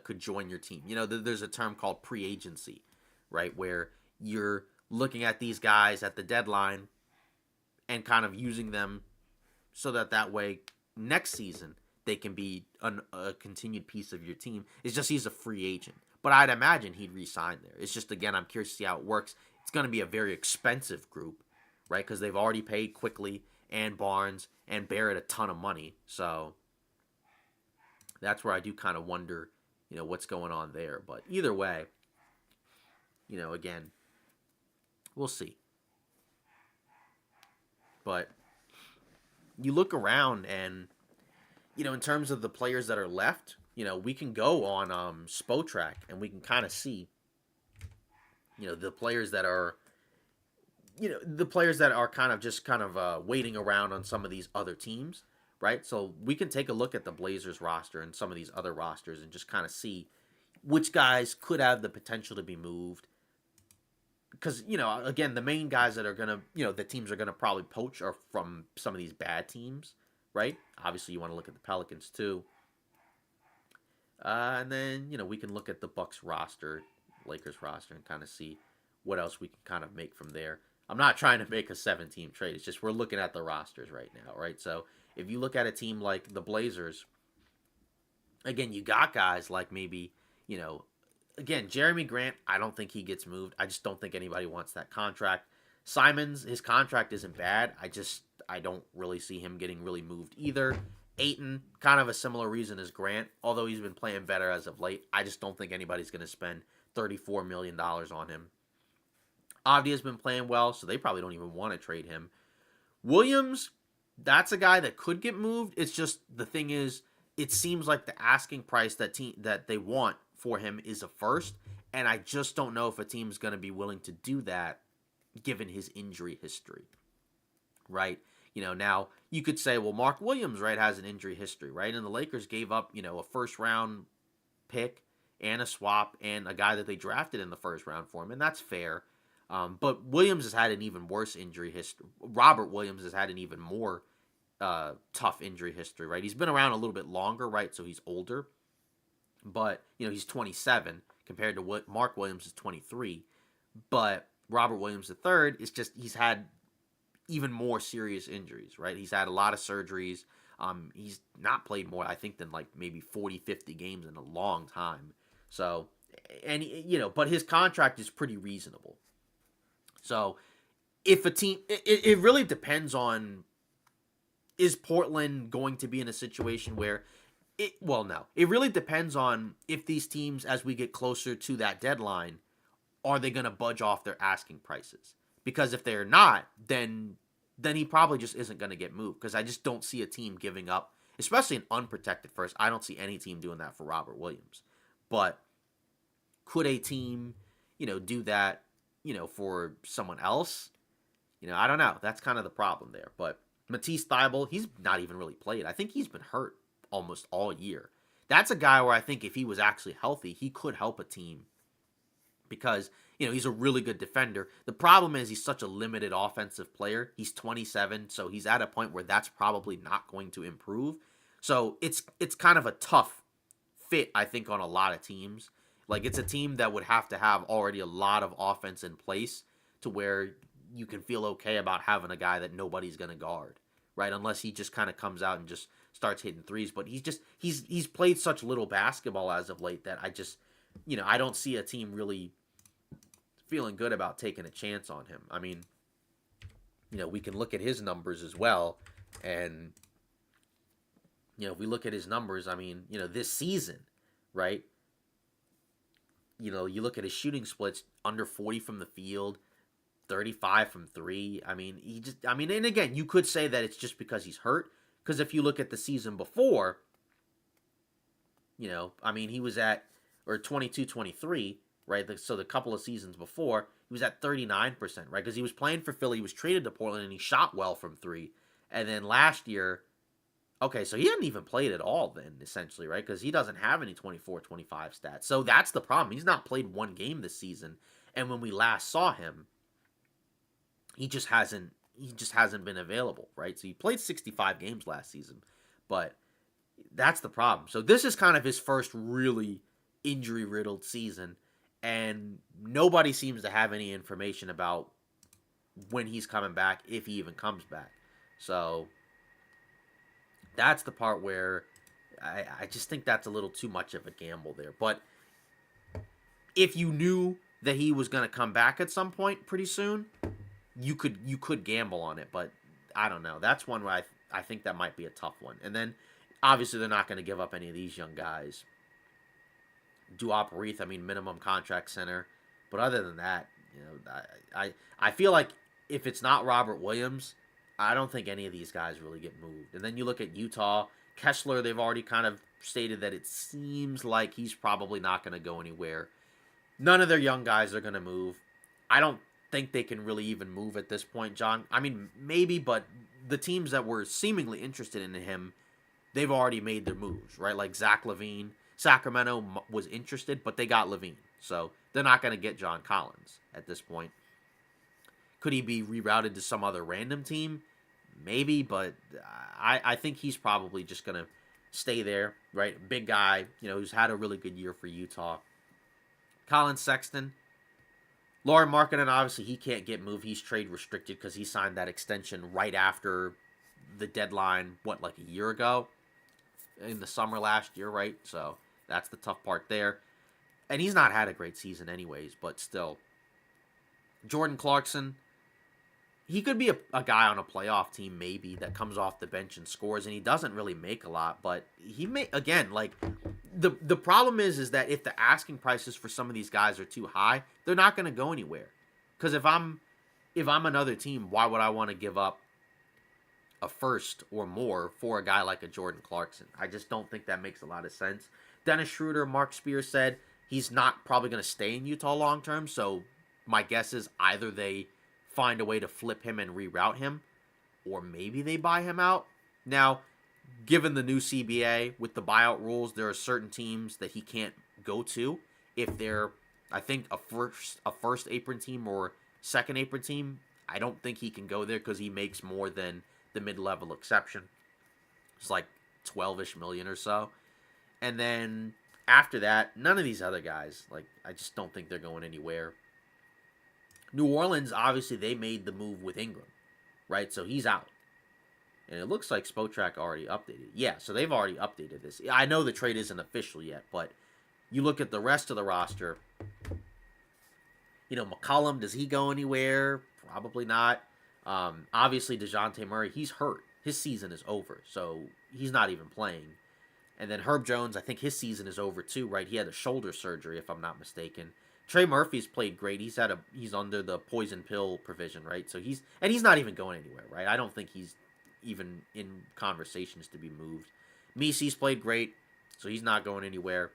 could join your team? There's a term called pre-agency, right? Where you're looking at these guys at the deadline and kind of using them so that way next season they can be a continued piece of your team. It's just he's a free agent. But I'd imagine he'd re-sign there. It's just, again, I'm curious to see how it works. It's going to be a very expensive group, right? Because they've already paid Quickly and Barnes and Barrett a ton of money. So that's where I do kind of wonder, what's going on there. But either way, again, we'll see. But you look around and, in terms of the players that are left, we can go on Spotrac and we can kind of see, the players that are, kind of just waiting around on some of these other teams, right? So we can take a look at the Blazers roster and some of these other rosters and just kind of see which guys could have the potential to be moved. Because, again, the main guys that are going to, the teams are going to probably poach are from some of these bad teams, right? Obviously, you want to look at the Pelicans, too. And then, we can look at the Bucks roster, Lakers roster, and kind of see what else we can kind of make from there. I'm not trying to make a 7-team trade. It's just we're looking at the rosters right now, right? So if you look at a team like the Blazers, again, you got guys like maybe, again, Jeremy Grant, I don't think he gets moved. I just don't think anybody wants that contract. Simons, his contract isn't bad. I don't really see him getting really moved either. Ayton, kind of a similar reason as Grant, although he's been playing better as of late. I just don't think anybody's going to spend $34 million on him. Avdia's been playing well, so they probably don't even want to trade him. Williams, that's a guy that could get moved. It's just the thing is, it seems like the asking price that they want for him is a first, and I just don't know if a team's going to be willing to do that given his injury history, right? Now you could say, well, Mark Williams, right, has an injury history, right? And the Lakers gave up, a first round pick and a swap and a guy that they drafted in the first round for him, and that's fair. But Williams has had an even worse injury history. Robert Williams has had an even more tough injury history, right? He's been around a little bit longer, right? So he's older, but he's 27 compared to what Mark Williams is 23. But Robert Williams III is just he's had even more serious injuries, right? He's had a lot of surgeries, He's not played more, I think, than like maybe 40, 50 games in a long time. So, and but his contract is pretty reasonable. So, if a team, it really depends on, is Portland going to be in a situation where well, no. It really depends on if these teams, as we get closer to that deadline, are they going to budge off their asking prices? Because if they're not, then he probably just isn't going to get moved. Because I just don't see a team giving up, especially an unprotected first. I don't see any team doing that for Robert Williams. But could a team, do that, for someone else? I don't know. That's kind of the problem there. But Matisse Thybulle, he's not even really played. I think he's been hurt almost all year. That's a guy where I think if he was actually healthy, he could help a team because, he's a really good defender. The problem is he's such a limited offensive player. He's 27, so he's at a point where that's probably not going to improve. So it's kind of a tough fit, I think, on a lot of teams. Like, it's a team that would have to have already a lot of offense in place to where you can feel okay about having a guy that nobody's going to guard, right? Unless he just kind of comes out and just starts hitting threes. But he's played such little basketball as of late that I just, I don't see a team really feeling good about taking a chance on him. I mean, we can look at his numbers as well. And, if we look at his numbers, I mean, this season, right? You look at his shooting splits, under 40 from the field, 35 from three. I mean, and again, you could say that it's just because he's hurt. Because if you look at the season before, he was at, or 22-23, right? So the couple of seasons before, he was at 39%, right? Because he was playing for Philly, he was traded to Portland, and he shot well from three. And then last year, okay, so he hadn't even played at all then, essentially, right? Because he doesn't have any 24-25 stats. So that's the problem. He's not played one game this season. And when we last saw him, he just hasn't been available, right? So he played 65 games last season, but that's the problem. So this is kind of his first really injury-riddled season, and nobody seems to have any information about when he's coming back, if he even comes back. So that's the part where I just think that's a little too much of a gamble there. But if you knew that he was going to come back at some point pretty soon, you could gamble on it, but I don't know. That's one where I think that might be a tough one. And then, obviously, they're not going to give up any of these young guys. Duop Reith, minimum contract center. But other than that, I feel like if it's not Robert Williams, I don't think any of these guys really get moved. And then you look at Utah. Kessler, they've already kind of stated that it seems like he's probably not going to go anywhere. None of their young guys are going to move. I don't think they can really even move at this point, John. Maybe, but the teams that were seemingly interested in him, they've already made their moves, right? Like Zach LaVine. Sacramento was interested, but they got LaVine. So they're not going to get John Collins at this point. Could he be rerouted to some other random team? Maybe, but I think he's probably just going to stay there, right? Big guy, who's had a really good year for Utah. Colin Sexton. Lauri Markkanen, obviously, he can't get moved. He's trade restricted because he signed that extension right after the deadline, like a year ago? In the summer last year, right? So that's the tough part there. And he's not had a great season anyways, but still. Jordan Clarkson, he could be a guy on a playoff team maybe that comes off the bench and scores, and he doesn't really make a lot, but he may, again, like, the problem is that if the asking prices for some of these guys are too high, they're not going to go anywhere. Because if I'm another team, why would I want to give up a first or more for a guy like a Jordan Clarkson? I just don't think that makes a lot of sense. Dennis Schroeder, Mark Spears said he's not probably going to stay in Utah long term, so my guess is either they find a way to flip him and reroute him, or maybe they buy him out. Now, given the new CBA with the buyout rules, there are certain teams that he can't go to if they're, I think, a first apron team or second apron team. I don't think he can go there because he makes more than the mid-level exception. It's like 12-ish million or so. And then after that, none of these other guys, like, I just don't think they're going anywhere. New Orleans, obviously, they made the move with Ingram, right? So he's out. And it looks like Spotrac already updated. Yeah, so they've already updated this. I know the trade isn't official yet, but you look at the rest of the roster. McCollum, does he go anywhere? Probably not. Obviously, DeJounte Murray, he's hurt. His season is over, so he's not even playing. And then Herb Jones, I think his season is over too, right? He had a shoulder surgery, if I'm not mistaken. Trey Murphy's played great. He's under the poison pill provision, right? So he's not even going anywhere, right? I don't think he's even in conversations to be moved. Misi's played great, so he's not going anywhere.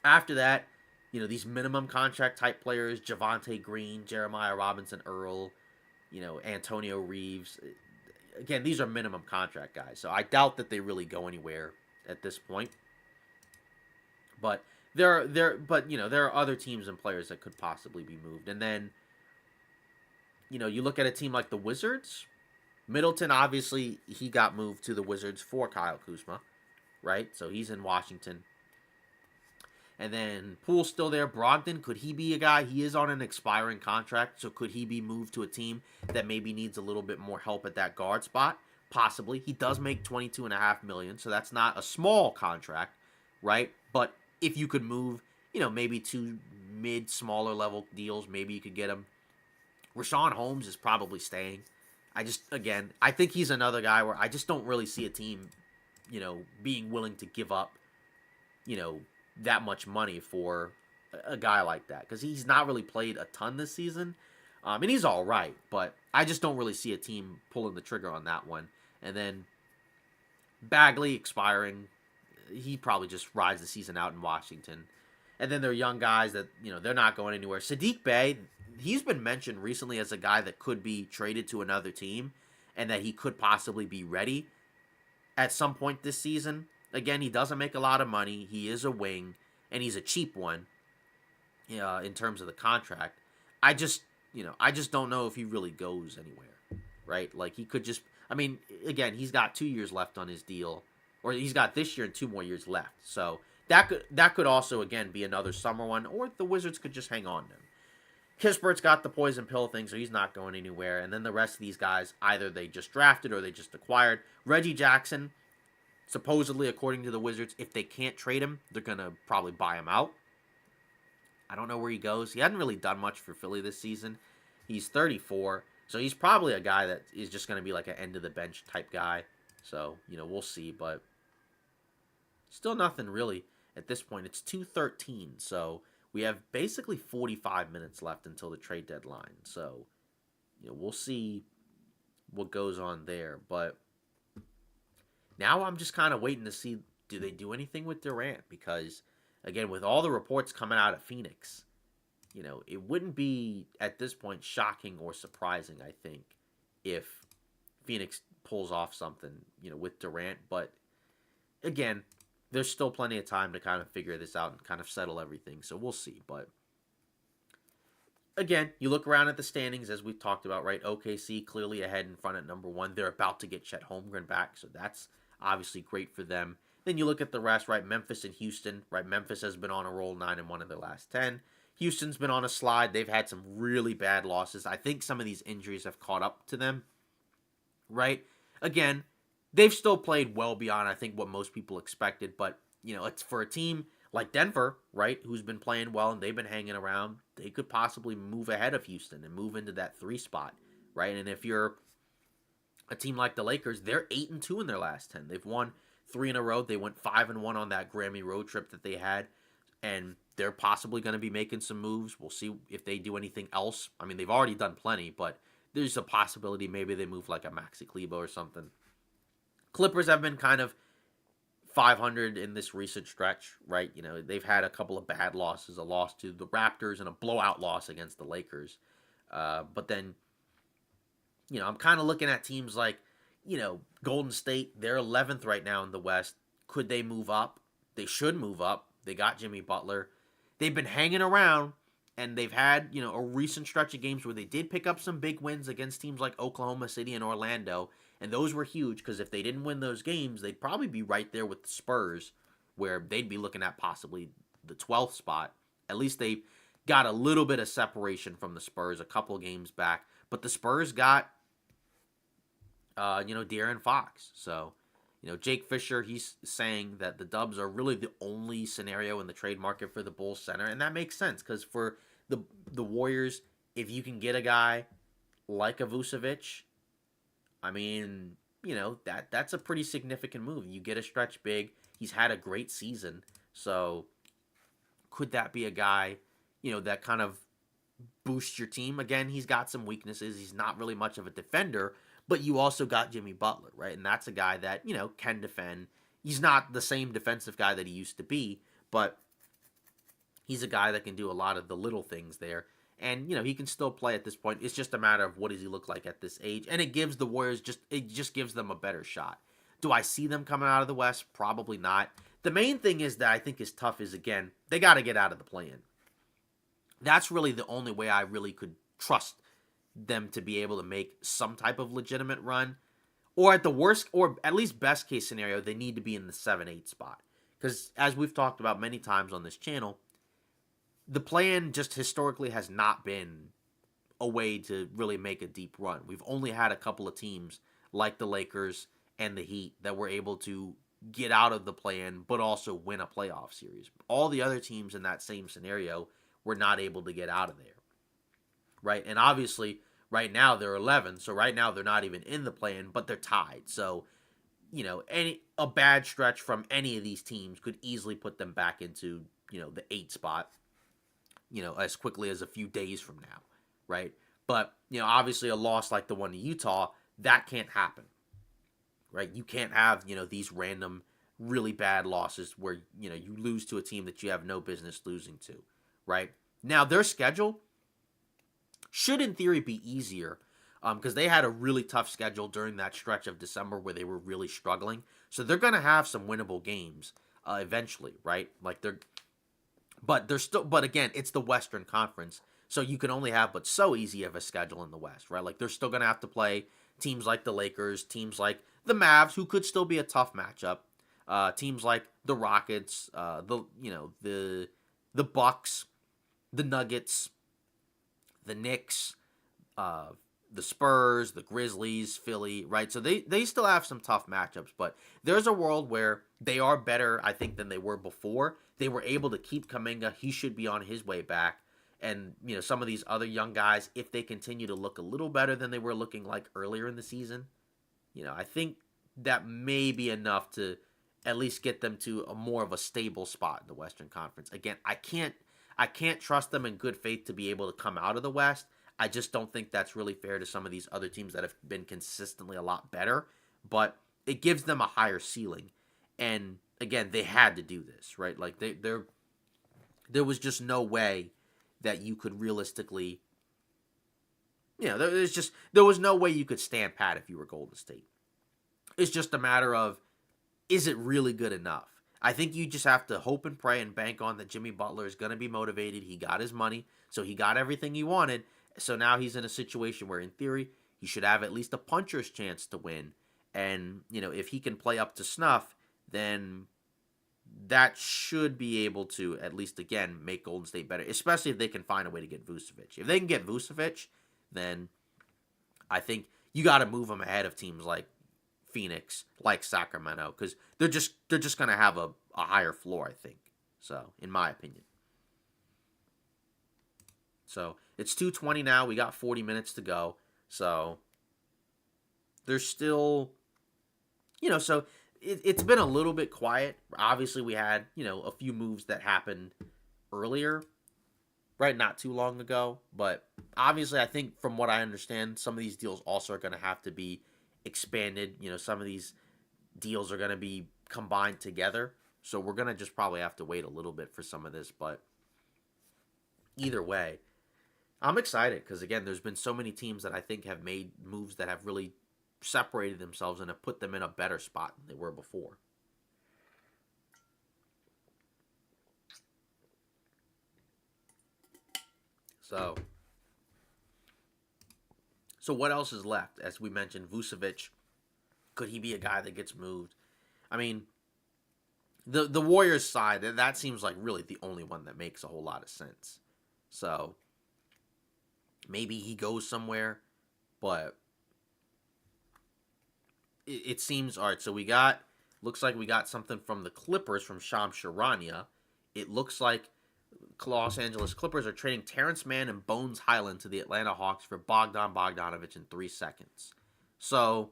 After that, these minimum contract type players, Javonte Green, Jeremiah Robinson Earl, Antonio Reeves. Again, these are minimum contract guys, so I doubt that they really go anywhere at this point. But there are other teams and players that could possibly be moved. And then you look at a team like the Wizards. Middleton, obviously, he got moved to the Wizards for Kyle Kuzma, right? So he's in Washington. And then Poole's still there. Brogdon, could he be a guy? He is on an expiring contract, so could he be moved to a team that maybe needs a little bit more help at that guard spot? Possibly. He does make $22.5 million, so that's not a small contract, right? But if you could move, maybe two smaller level deals, maybe you could get him. Rashawn Holmes is probably staying. I think he's another guy where I just don't really see a team, being willing to give up, that much money for a guy like that, because he's not really played a ton this season, and he's all right, but I just don't really see a team pulling the trigger on that one. And then Bagley expiring, he probably just rides the season out in Washington. And then there are young guys that they're not going anywhere. Saddiq Bey, he's been mentioned recently as a guy that could be traded to another team, and that he could possibly be ready at some point this season. Again, he doesn't make a lot of money. He is a wing, and he's a cheap one in terms of the contract. I just don't know if he really goes anywhere, right? Like, he could just, again, he's got 2 years left on his deal, or he's got this year and 2 more years left. So that could also, again, be another summer one, or the Wizards could just hang on to him. Kispert's got the poison pill thing, so he's not going anywhere. And then the rest of these guys, either they just drafted or they just acquired. Reggie Jackson, supposedly, according to the Wizards, if they can't trade him, they're going to probably buy him out. I don't know where he goes. He hadn't really done much for Philly this season. He's 34, so he's probably a guy that is just going to be like an end-of-the-bench type guy. So, we'll see, but still nothing really at this point. It's 2:13, so we have basically 45 minutes left until the trade deadline. So, we'll see what goes on there, but now I'm just kind of waiting to see, do they do anything with Durant? Because, again, with all the reports coming out of Phoenix, it wouldn't be, at this point, shocking or surprising, I think, if Phoenix pulls off something, with Durant. But, again, there's still plenty of time to kind of figure this out and kind of settle everything. So we'll see. But, again, you look around at the standings, as we've talked about, right? OKC clearly ahead in front at number 1. They're about to get Chet Holmgren back, so that's obviously great for them. Then you look at the rest, right? Memphis and Houston, right? Memphis has been on a roll, 9-1 in their last 10. Houston's been on a slide. They've had some really bad losses. I think some of these injuries have caught up to them, right? Again, they've still played well beyond, I think, what most people expected. But, it's for a team like Denver, right, who's been playing well and they've been hanging around, they could possibly move ahead of Houston and move into that 3 spot, right? And if you're a team like the Lakers, they're 8-2 in their last 10. They've won 3 in a row. They went 5-1 on that Grammy road trip that they had, and they're possibly going to be making some moves. We'll see if they do anything else. They've already done plenty, but there's a possibility maybe they move like a Maxi Kleber or something. Clippers have been kind of 500 in this recent stretch, right? They've had a couple of bad losses, a loss to the Raptors and a blowout loss against the Lakers. But then, I'm kind of looking at teams like, Golden State. They're 11th right now in the West. Could they move up? They should move up. They got Jimmy Butler. They've been hanging around, and they've had, a recent stretch of games where they did pick up some big wins against teams like Oklahoma City and Orlando, and those were huge because if they didn't win those games, they'd probably be right there with the Spurs, where they'd be looking at possibly the 12th spot. At least they got a little bit of separation from the Spurs a couple games back, but the Spurs got De'Aaron Fox. So, Jake Fisher, he's saying that the Dubs are really the only scenario in the trade market for the Bulls center, and that makes sense because for the the Warriors, if you can get a guy like a Vucevic, I mean, that's a pretty significant move. You get a stretch big. He's had a great season, so could that be a guy, that kind of boosts your team? Again, he's got some weaknesses. He's not really much of a defender, but you also got Jimmy Butler, right? And that's a guy that, can defend. He's not the same defensive guy that he used to be, but he's a guy that can do a lot of the little things there. And, he can still play at this point. It's just a matter of what does he look like at this age. And it gives the Warriors it just gives them a better shot. Do I see them coming out of the West? Probably not. The main thing is that I think is tough is, again, they got to get out of the play-in. That's really the only way I really could trust them to be able to make some type of legitimate run. Or at the worst, or at least best case scenario, they need to be in the 7-8 spot. Because as we've talked about many times on this channel, the play-in just historically has not been a way to really make a deep run. We've only had a couple of teams like the Lakers and the Heat that were able to get out of the play-in but also win a playoff series. All the other teams in that same scenario were not able to get out of there, right? And obviously, right now they're 11, so right now they're not even in the play-in, but they're tied. So, a bad stretch from any of these teams could easily put them back into, the 8 spot, as quickly as a few days from now, right? But, obviously a loss like the one to Utah, that can't happen, right? You can't have, these random, really bad losses where, you lose to a team that you have no business losing to, right? Now, their schedule should, in theory, be easier because they had a really tough schedule during that stretch of December where they were really struggling. So they're going to have some winnable games eventually, right? But again, it's the Western Conference, so you can only have but so easy of a schedule in the West, right? Like they're still going to have to play teams like the Lakers, teams like the Mavs, who could still be a tough matchup, teams like the Rockets, the Bucks, the Nuggets, the Knicks, uh, the Spurs, the Grizzlies, Philly, right? So they still have some tough matchups, but there's a world where they are better, I think, than they were before. They were able to keep Kuminga. He should be on his way back. And, some of these other young guys, if they continue to look a little better than they were looking like earlier in the season, I think that may be enough to at least get them to a more of a stable spot in the Western Conference. Again, I can't trust them in good faith to be able to come out of the West. I just don't think that's really fair to some of these other teams that have been consistently a lot better, but it gives them a higher ceiling. And again, they had to do this, right? Like there was just no way that you could realistically, there was no way you could stand pat if you were Golden State. It's just a matter of, is it really good enough? I think you just have to hope and pray and bank on that Jimmy Butler is going to be motivated. He got his money, so he got everything he wanted. So now he's in a situation where, in theory, he should have at least a puncher's chance to win. And, if he can play up to snuff, then that should be able to, at least, again, make Golden State better, especially if they can find a way to get Vucevic. If they can get Vucevic, then I think you got to move them ahead of teams like Phoenix, like Sacramento, because they're just going to have a higher floor, I think. So, in my opinion. So, it's 2:20 now. We got 40 minutes to go. So, there's still, so it's been a little bit quiet. Obviously, we had, a few moves that happened earlier, right? Not too long ago. But obviously, I think from what I understand, some of these deals also are going to have to be expanded. Some of these deals are going to be combined together. So, we're going to just probably have to wait a little bit for some of this. But either way, I'm excited because, again, there's been so many teams that I think have made moves that have really separated themselves and have put them in a better spot than they were before. So what else is left? As we mentioned, Vucevic, could he be a guy that gets moved? I mean, the Warriors side, that seems like really the only one that makes a whole lot of sense. So maybe he goes somewhere, but it seems all right. So we got looks like we got something from the Clippers from Shams Charania. It looks like Los Angeles Clippers are trading Terrence Mann and Bones Highland to the Atlanta Hawks for Bogdan Bogdanovic in 3 seconds. So,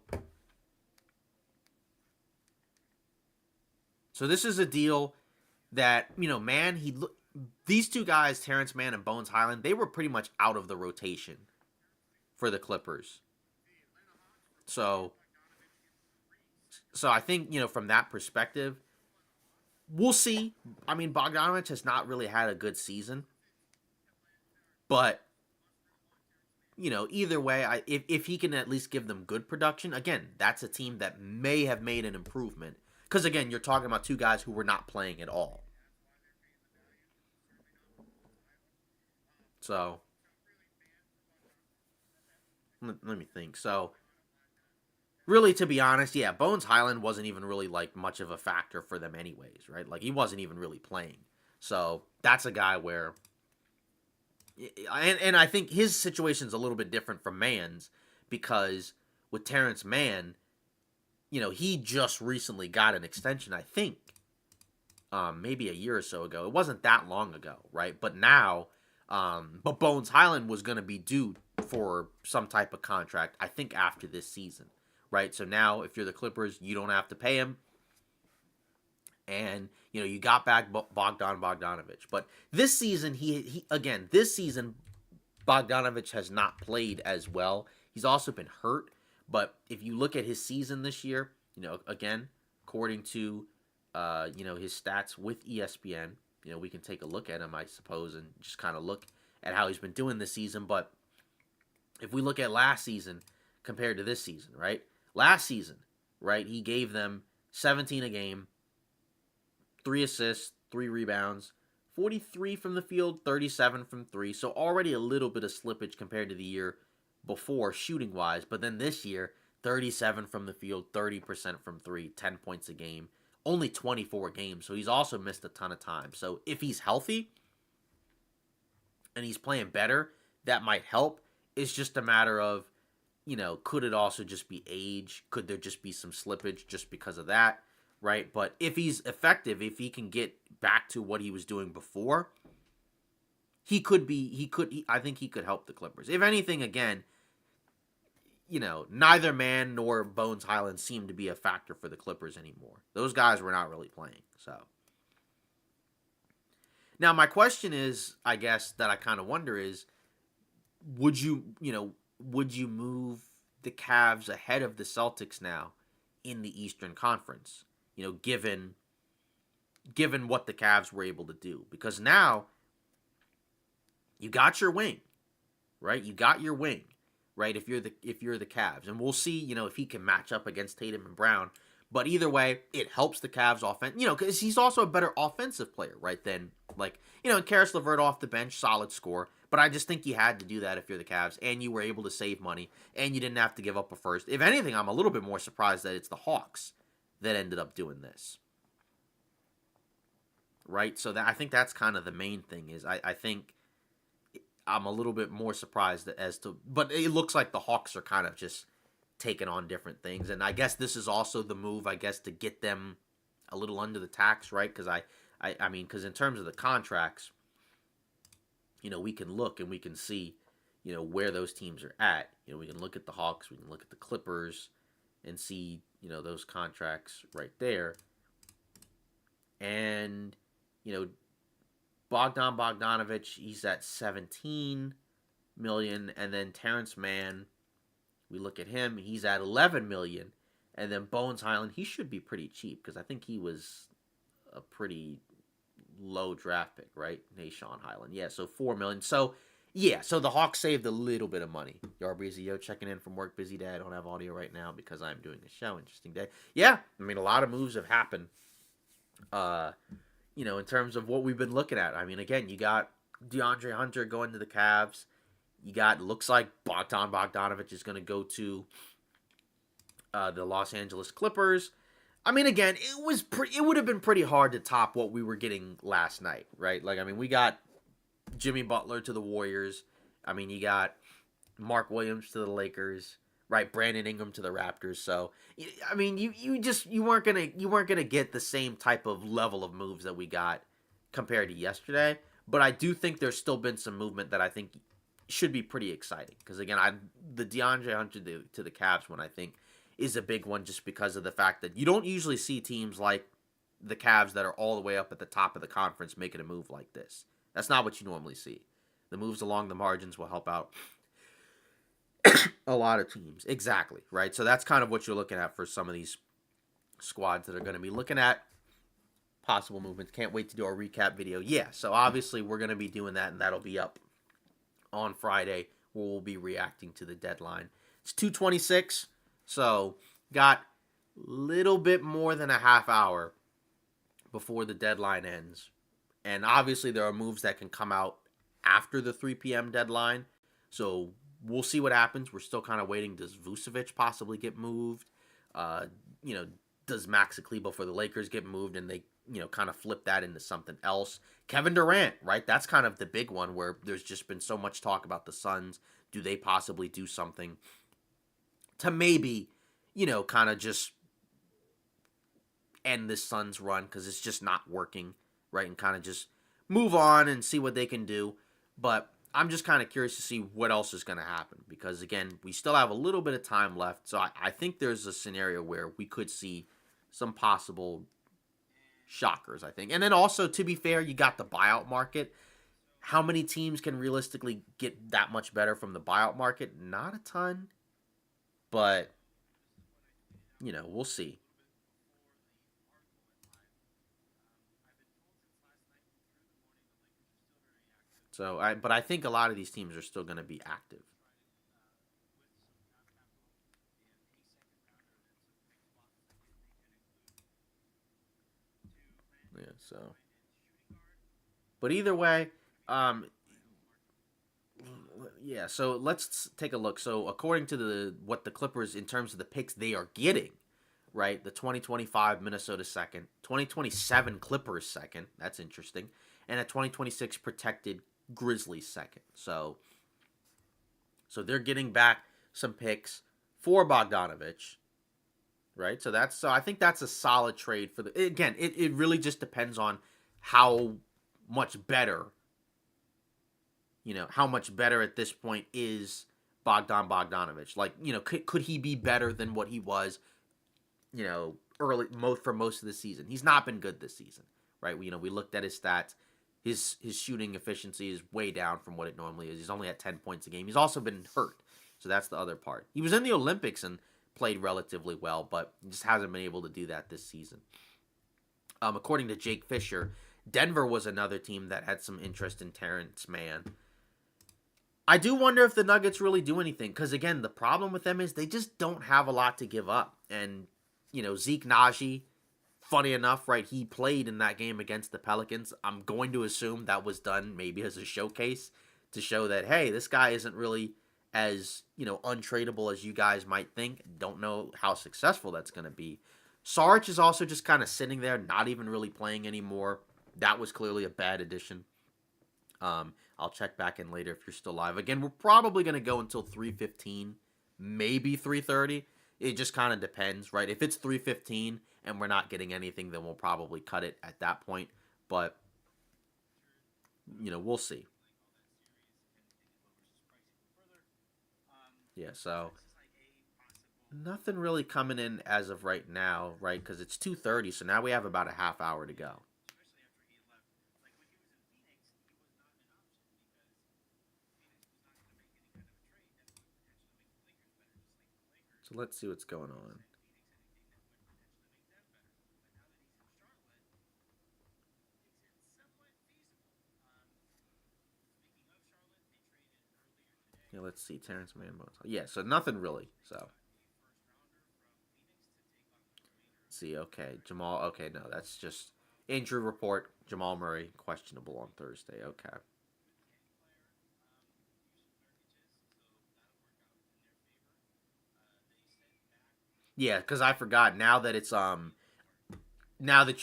so this is a deal that Mann these two guys, Terrence Mann and Bones Highland, they were pretty much out of the rotation for the Clippers. So, so I think from that perspective, we'll see. I mean, Bogdanovich has not really had a good season, but either way, if he can at least give them good production, again, that's a team that may have made an improvement. Because again, you're talking about two guys who were not playing at all. So let me think. So really, to be honest, yeah, Bones Highland wasn't even really like much of a factor for them, anyways, right? Like he wasn't even really playing. So that's a guy where, and I think his situation's a little bit different from Mann's because with Terrence Mann, he just recently got an extension, I think, maybe a year or so ago. It wasn't that long ago, right? But now, but Bones Highland was going to be due for some type of contract, I think, after this season, right? So now, if you're the Clippers, you don't have to pay him, and you got back Bogdan Bogdanovic. But this season, this season, Bogdanovic has not played as well. He's also been hurt. But if you look at his season this year, again, according to his stats with ESPN, we can take a look at him, I suppose, and just kind of look at how he's been doing this season. But if we look at last season compared to this season, right? Last season, right, he gave them 17 a game, 3 assists, 3 rebounds, 43 from the field, 37 from 3. So already a little bit of slippage compared to the year before shooting wise. But then this year, 37 from the field, 30% from 3, 10 points a game, only 24 games. So he's also missed a ton of time. So if he's healthy and he's playing better, that might help. It's just a matter of, could it also just be age? Could there just be some slippage just because of that? Right? But if he's effective, if he can get back to what he was doing before, I think he could help the Clippers. If anything, again, neither Mann nor Bones Highland seem to be a factor for the Clippers anymore. Those guys were not really playing. So now my question is, I guess, that I kind of wonder is, would you move the Cavs ahead of the Celtics now in the Eastern Conference? Given what the Cavs were able to do, because now you got your wing, right? You got your wing, right? If you're the Cavs, and we'll see, if he can match up against Tatum and Brown. But either way, it helps the Cavs offense, because he's also a better offensive player, right? Than Karis LeVert off the bench, solid score. But I just think you had to do that if you're the Cavs, and you were able to save money, and you didn't have to give up a first. If anything, I'm a little bit more surprised that it's the Hawks that ended up doing this, right? So I think that's kind of the main thing is I think I'm a little bit more surprised as to, but it looks like the Hawks are kind of just taking on different things, and I guess this is also the move, I guess, to get them a little under the tax, right? Because I mean, because in terms of the contracts, we can look and we can see, where those teams are at. We can look at the Hawks, we can look at the Clippers, and see, those contracts right there. And, Bogdan Bogdanovic, he's at 17 million. And then Terrence Mann, we look at him, he's at 11 million. And then Bones Highland, he should be pretty cheap because I think he was a pretty low draft pick, right? Nashawn Highland. Yeah, so 4 million. So, yeah, so the Hawks saved a little bit of money. Yarbreezy, checking in from work. Busy day. I don't have audio right now because I'm doing a show. Interesting day. Yeah, I mean, a lot of moves have happened, in terms of what we've been looking at. I mean, again, you got DeAndre Hunter going to the Cavs. You got, looks like Bogdan Bogdanovic is going to go to the Los Angeles Clippers. I mean, again, it would have been pretty hard to top what we were getting last night, right? Like, I mean, we got Jimmy Butler to the Warriors. I mean, you got Mark Williams to the Lakers, right? Brandon Ingram to the Raptors. So I mean, you weren't gonna get the same type of level of moves that we got compared to yesterday. But I do think there's still been some movement that I think should be pretty exciting. Because again, the DeAndre Hunter to the Cavs one I think is a big one just because of the fact that you don't usually see teams like the Cavs that are all the way up at the top of the conference making a move like this. That's not what you normally see. The moves along the margins will help out a lot of teams. Exactly, right? So that's kind of what you're looking at for some of these squads that are going to be looking at possible movements. Can't wait to do our recap video. Yeah, so obviously we're going to be doing that, and that'll be up on Friday where we'll be reacting to the deadline. It's 2:26, so got a little bit more than a half hour before the deadline ends. And obviously there are moves that can come out after the 3 p.m. deadline. So we'll see what happens. We're still kind of waiting. Does Vucevic possibly get moved? Uh, does Maxi Kleber for the Lakers get moved and they, kind of flip that into something else? Kevin Durant, right? That's kind of the big one where there's just been so much talk about the Suns. Do they possibly do something to maybe, kind of just end this Suns run because it's just not working, right? And kind of just move on and see what they can do. But I'm just kind of curious to see what else is going to happen because, again, we still have a little bit of time left. So I think there's a scenario where we could see some possible shockers, I think. And then also, to be fair, you got the buyout market. How many teams can realistically get that much better from the buyout market? Not a ton. But, we'll see. But I think a lot of these teams are still going to be active. Yeah. But either way, um, yeah. So let's take a look. So according to what the Clippers in terms of the picks they are getting, right? The 2025 Minnesota second, 2027 Clippers second. That's interesting, and a 2026 protected Grizzlies second. So they're getting back some picks for Bogdanovich, right? So I think that's a solid trade for the. Again, it really just depends on how much better, how much better at this point is Bogdanovich. Like, could he be better than what he was, early for most of the season? He's not been good this season, right? We looked at his stats. His shooting efficiency is way down from what it normally is. He's only at 10 points a game. He's also been hurt. So that's the other part. He was in the Olympics and played relatively well, but he just hasn't been able to do that this season. According to Jake Fisher, Denver was another team that had some interest in Terrence Mann. I do wonder if the Nuggets really do anything because, again, the problem with them is they just don't have a lot to give up. And, Zeke Naji, funny enough, right, he played in that game against the Pelicans. I'm going to assume that was done maybe as a showcase to show that, hey, this guy isn't really as, untradeable as you guys might think. Don't know how successful that's going to be. Sarge is also just kind of sitting there, not even really playing anymore. That was clearly a bad addition. I'll check back in later if you're still live. Again, we're probably going to go until 3:15, maybe 3:30. It just kind of depends, right? If it's 3:15 and we're not getting anything, then we'll probably cut it at that point. But, we'll see. Yeah, so nothing really coming in as of right now, right? Because it's 2:30, so now we have about a half hour to go. So let's see what's going on. Yeah, let's see. Terrence Mann. Yeah, so nothing really. So let's see. Okay, Jamal. Okay, no, that's just injury report. Jamal Murray questionable on Thursday. Okay. Yeah, because I forgot. Now that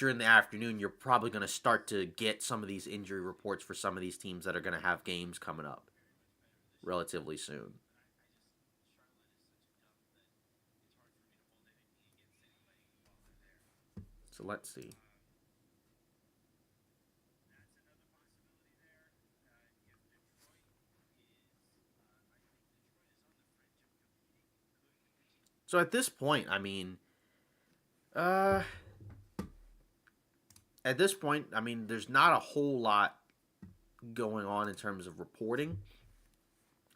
you're in the afternoon, you're probably going to start to get some of these injury reports for some of these teams that are going to have games coming up relatively soon. So let's see. So at this point, I mean, uh, at this point, I mean, there's not a whole lot going on in terms of reporting.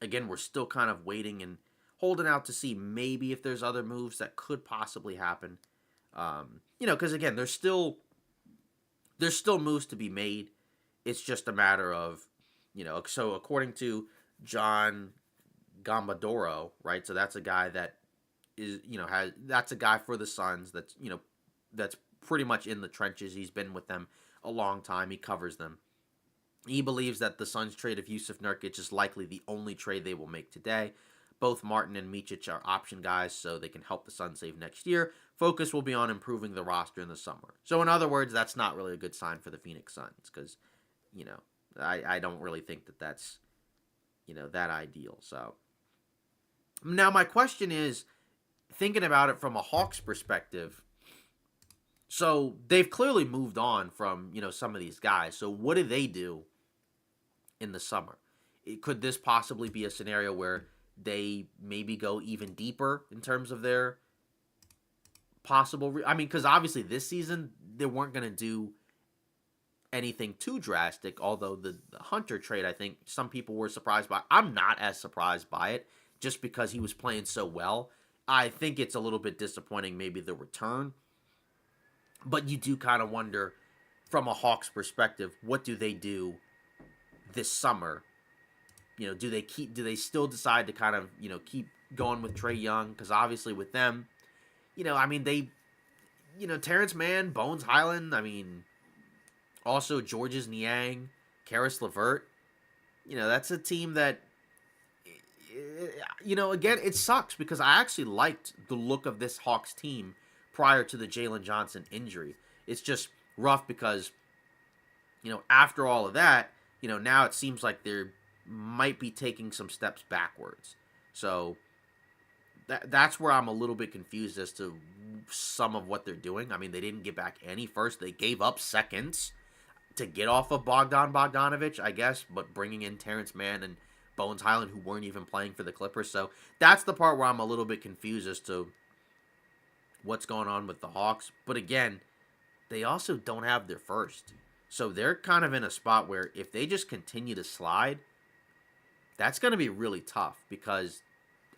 Again, we're still kind of waiting and holding out to see maybe if there's other moves that could possibly happen. Because again, there's still moves to be made. It's just a matter of, so according to John Gambadoro, right? So that's a guy that that's a guy for the Suns that's pretty much in the trenches. He's been with them a long time. He covers them. He believes that the Suns' trade of Yusuf Nurkic is likely the only trade they will make today. Both Martin and Micic are option guys, so they can help the Suns save next year. Focus will be on improving the roster in the summer. So, in other words, that's not really a good sign for the Phoenix Suns because, I don't really think that that's, that ideal. So, now my question is, thinking about it from a Hawks perspective, so they've clearly moved on from, some of these guys. So, what do they do in the summer? Could this possibly be a scenario where they maybe go even deeper in terms of their possible? I mean, because obviously this season they weren't going to do anything too drastic. Although the Hunter trade, I think some people were surprised by. I'm not as surprised by it, just because he was playing so well. I think it's a little bit disappointing, maybe the return, but you do kind of wonder from a Hawks perspective, what do they do this summer? Do they still decide to kind of, keep going with Trae Young? Because obviously with them, I mean, Terrence Mann, Bones Highland, I mean, also Georges Niang, Karis LeVert, that's a team that, again, it sucks because I actually liked the look of this Hawks team prior to the Jalen Johnson injury. It's just rough because, after all of that, now it seems like they're might be taking some steps backwards. So that's where I'm a little bit confused as to some of what they're doing. I mean, they didn't get back any first. They gave up seconds to get off of Bogdan Bogdanovic, I guess, but bringing in Terrence Mann and Bones Highland, who weren't even playing for the Clippers. So that's the part where I'm a little bit confused as to what's going on with the Hawks. But again, they also don't have their first. So they're kind of in a spot where if they just continue to slide, that's going to be really tough because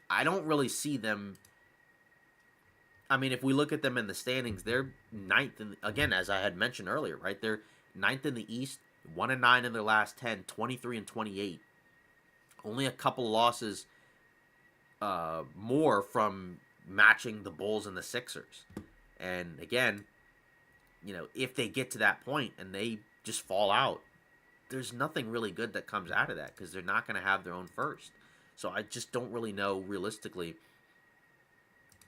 I don't really see them. I mean, if we look at them in the standings, they're ninth. Again, as I had mentioned earlier, right? They're ninth in the East, 1-9 in their last 10, 23-28. Only a couple losses more from matching the Bulls and the Sixers. And again, if they get to that point and they just fall out, there's nothing really good that comes out of that because they're not going to have their own first. So I just don't really know realistically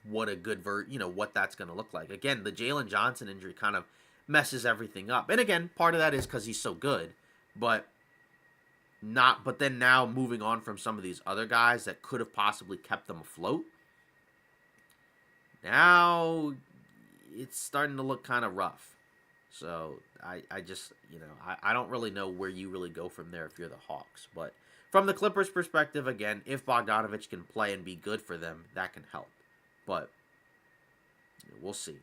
what a good what that's going to look like. Again, the Jalen Johnson injury kind of messes everything up. And again, part of that is because he's so good, but then now moving on from some of these other guys that could have possibly kept them afloat. Now it's starting to look kind of rough. So I just, I don't really know where you really go from there if you're the Hawks. But from the Clippers' perspective, again, if Bogdanovic can play and be good for them, that can help. But we'll see.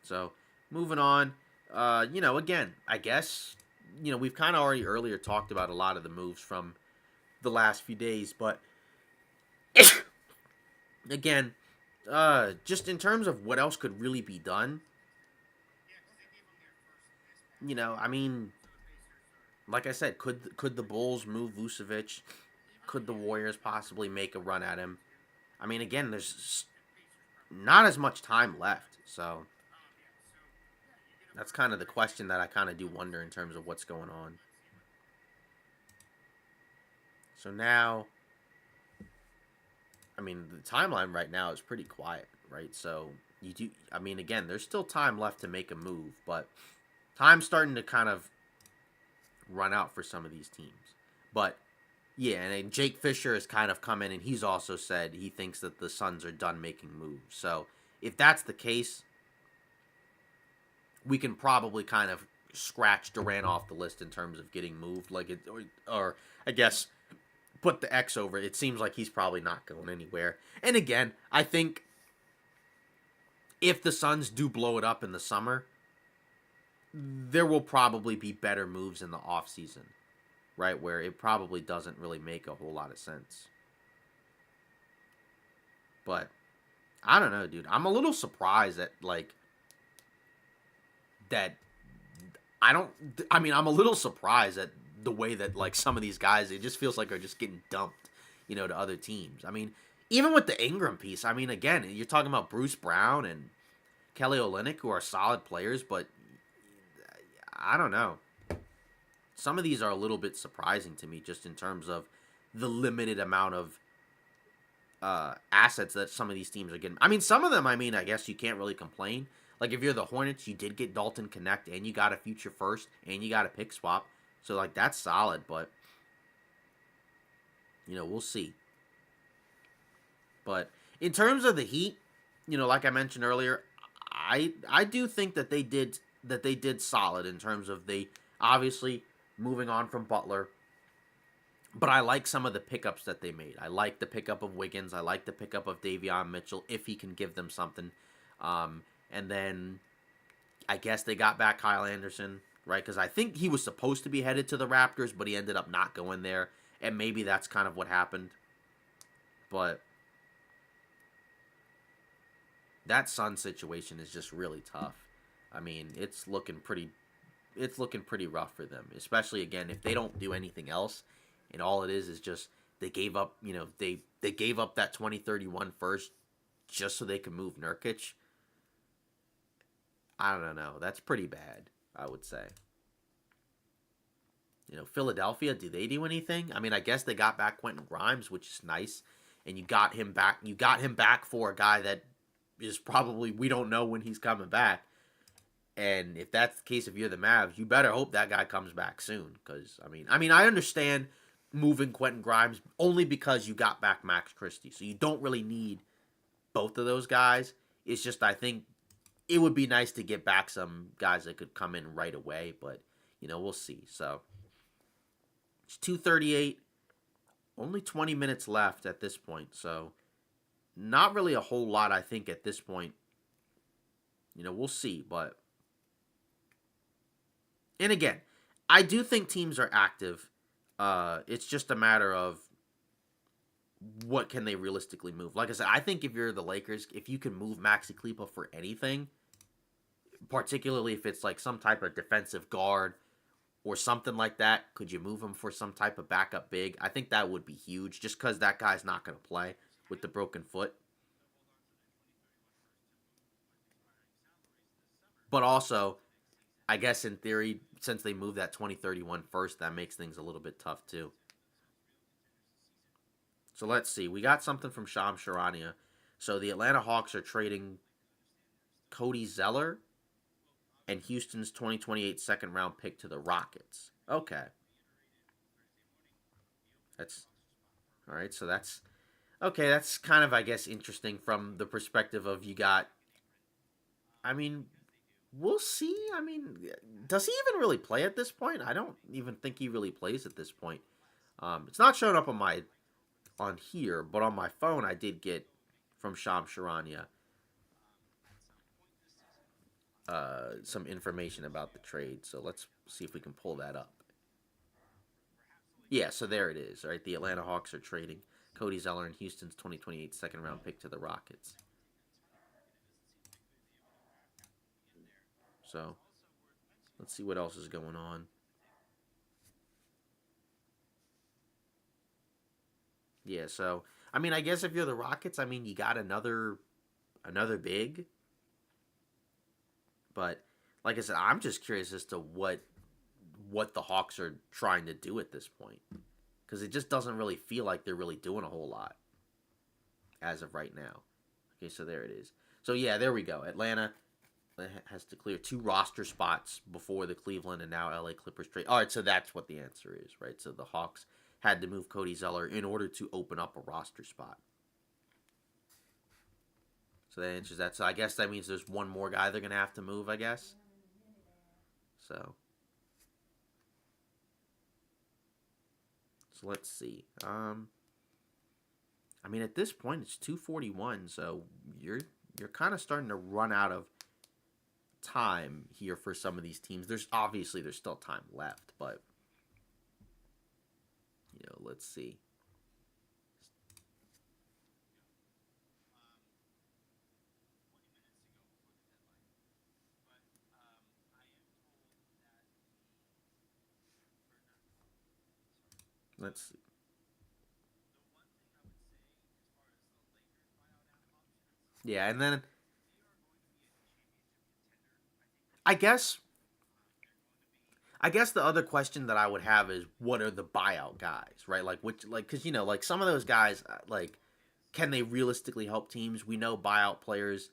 So moving on, again, I guess, we've kind of already earlier talked about a lot of the moves from the last few days, but again, just in terms of what else could really be done, I mean, like I said, could the Bulls move Vucevic? Could the Warriors possibly make a run at him? I mean, again, there's not as much time left, so that's kind of the question that I kind of do wonder in terms of what's going on. So now, I mean, the timeline right now is pretty quiet, right? So I mean, again, there's still time left to make a move, but time's starting to kind of run out for some of these teams. But Yeah, and then Jake Fisher has kind of come in and he's also said he thinks that the Suns are done making moves. So if that's the case, we can probably kind of scratch Durant off the list in terms of getting moved. Like it, or I guess put the X over it. It seems like he's probably not going anywhere. And again, I think if the Suns do blow it up in the summer, there will probably be better moves in the offseason, right? Where it probably doesn't really make a whole lot of sense. But I don't know, dude. I'm a little surprised that that I don't. I mean, I'm a little surprised at the way that some of these guys, it just feels like are just getting dumped, to other teams. I mean, even with the Ingram piece, I mean, again, you're talking about Bruce Brown and Kelly Olynyk, who are solid players, but I don't know. Some of these are a little bit surprising to me, just in terms of the limited amount of assets that some of these teams are getting. I mean, some of them, I mean, I guess you can't really complain. Like, if you're the Hornets, you did get Dalton Connect, and you got a future first, and you got a pick swap. So, that's solid, but, we'll see. But in terms of the Heat, like I mentioned earlier, I do think that they did solid in terms of they obviously moving on from Butler. But I like some of the pickups that they made. I like the pickup of Wiggins. I like the pickup of Davion Mitchell if he can give them something. And then I guess they got back Kyle Anderson, right? Because I think he was supposed to be headed to the Raptors, but he ended up not going there. And maybe that's kind of what happened. But that Sun situation is just really tough. I mean, it's looking pretty rough for them, especially again if they don't do anything else, and all it is just they gave up, they gave up that 2031 first just so they could move Nurkic. I don't know. That's pretty bad, I would say. Philadelphia, do they do anything? I mean, I guess they got back Quentin Grimes, which is nice, and you got him back. You got him back for a guy that is probably, we don't know when he's coming back. And if that's the case, if you're the Mavs, you better hope that guy comes back soon. Because I understand moving Quentin Grimes only because you got back Max Christie, so you don't really need both of those guys. It's just I think it would be nice to get back some guys that could come in right away, but we'll see. So it's 2:38, only 20 minutes left at this point, so not really a whole lot I think at this point. We'll see, but. And again, I do think teams are active. It's just a matter of what can they realistically move. Like I said, I think if you're the Lakers, if you can move Maxi Kleber for anything, particularly if it's like some type of defensive guard or something like that, could you move him for some type of backup big? I think that would be huge, just because that guy's not going to play with the broken foot. But also, I guess in theory, since they moved that 2031 first, that makes things a little bit tough too. So let's see. We got something from Sham Charania. So the Atlanta Hawks are trading Cody Zeller and Houston's 2028 second round pick to the Rockets. Okay. That's all right. So that's okay. That's kind of, I guess, interesting from the perspective of you got. I mean, we'll see. I mean, does he even really play at this point? I don't even think he really plays at this point. It's not showing up on here, but on my phone I did get from Sham Charania some information about the trade. So let's see if we can pull that up. Yeah, so there it is. All right, the Atlanta Hawks are trading Cody Zeller and Houston's 2028 second round pick to the Rockets. So let's see what else is going on. Yeah, so I guess if you're the Rockets, you got another big, but like I said, I'm just curious as to what the Hawks are trying to do at this point, because it just doesn't really feel like they're really doing a whole lot as of right now. Okay, so there it is. So yeah, there we go. Atlanta has to clear 2 roster spots before the Cleveland and now LA Clippers trade. All right, so that's what the answer is, right? So the Hawks had to move Cody Zeller in order to open up a roster spot. So that answers that. So I guess that means there's one more guy they're going to have to move, I guess. So let's see. I mean, at this point, it's 2:41, so you're kind of starting to run out of time here for some of these teams. There's still time left, but let's see. Let's see. Yeah, and then I guess I guess the other question that I would have is what are the buyout guys, right? Like which cuz like some of those guys like can they realistically help teams? We know buyout players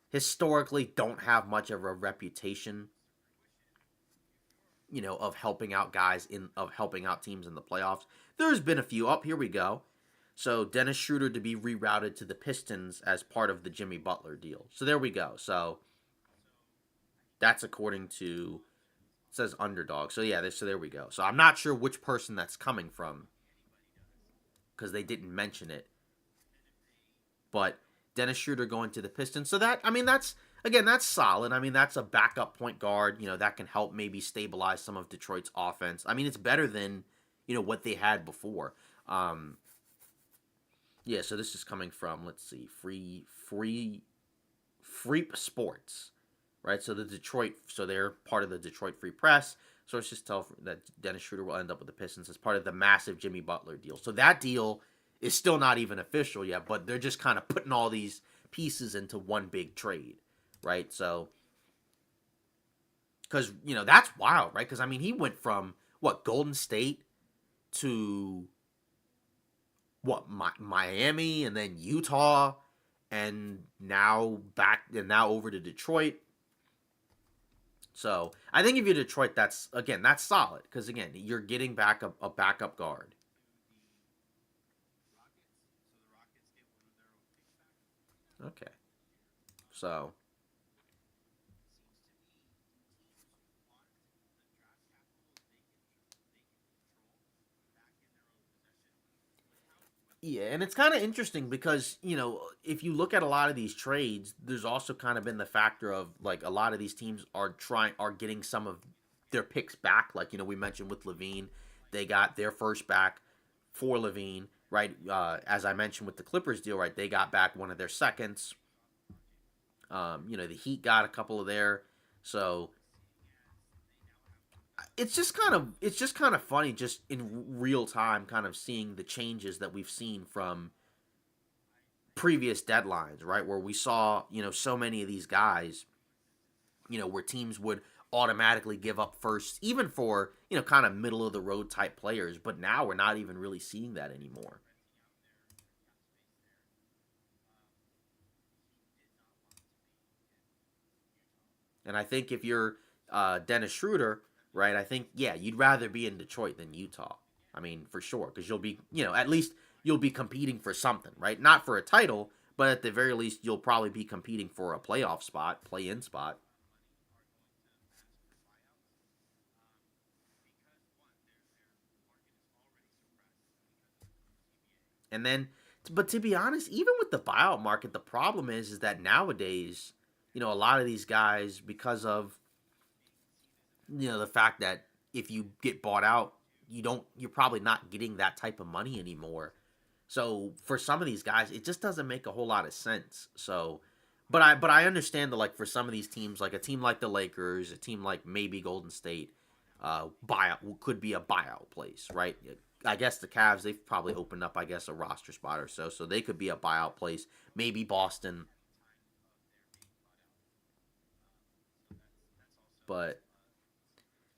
historically don't have much of a reputation, of helping out of helping out teams in the playoffs. There's been a few. Up here we go. So Dennis Schroeder to be rerouted to the Pistons as part of the Jimmy Butler deal. So there we go. So that's according to it says underdog. So yeah, so there we go. So I'm not sure which person that's coming from because they didn't mention it. But Dennis Schroeder going to the Pistons. So that's solid. I mean, that's a backup point guard, that can help maybe stabilize some of Detroit's offense. I mean, it's better than, what they had before. Yeah, so this is coming from, let's see, Freep Sports, right? So they're part of the Detroit Free Press. Sources tell that Dennis Schroeder will end up with the Pistons as part of the massive Jimmy Butler deal. So that deal is still not even official yet, but they're just kind of putting all these pieces into one big trade, right? So, because, that's wild, right? Because, I mean, he went from, Golden State to, Miami and then Utah and now over to Detroit. So I think if you're Detroit, that's solid because again you're getting back a backup guard. Okay, so yeah, and it's kind of interesting because if you look at a lot of these trades, there's also kind of been the factor of like a lot of these teams are getting some of their picks back. Like we mentioned with LaVine, they got their first back for LaVine, right? As I mentioned with the Clippers deal, right? They got back one of their seconds. The Heat got a couple of there, so it's just kind of funny just in real time, kind of seeing the changes that we've seen from previous deadlines, right? Where we saw so many of these guys, where teams would automatically give up first, even for kind of middle of the road type players. But now we're not even really seeing that anymore. And I think if you're Dennis Schroeder, right, I think, yeah, you'd rather be in Detroit than Utah. I mean, for sure, because you'll be, at least you'll be competing for something, right? Not for a title, but at the very least, you'll probably be competing for a playoff spot, play in spot. And then, but to be honest, even with the buyout market, the problem is that nowadays, a lot of these guys, because of the fact that if you get bought out, you're probably not getting that type of money anymore. So for some of these guys, it just doesn't make a whole lot of sense. So, but I understand that like for some of these teams, like a team like the Lakers, a team like maybe Golden State, buyout could be a buyout place, right? I guess the Cavs they've probably opened up I guess a roster spot or so, so they could be a buyout place. Maybe Boston, but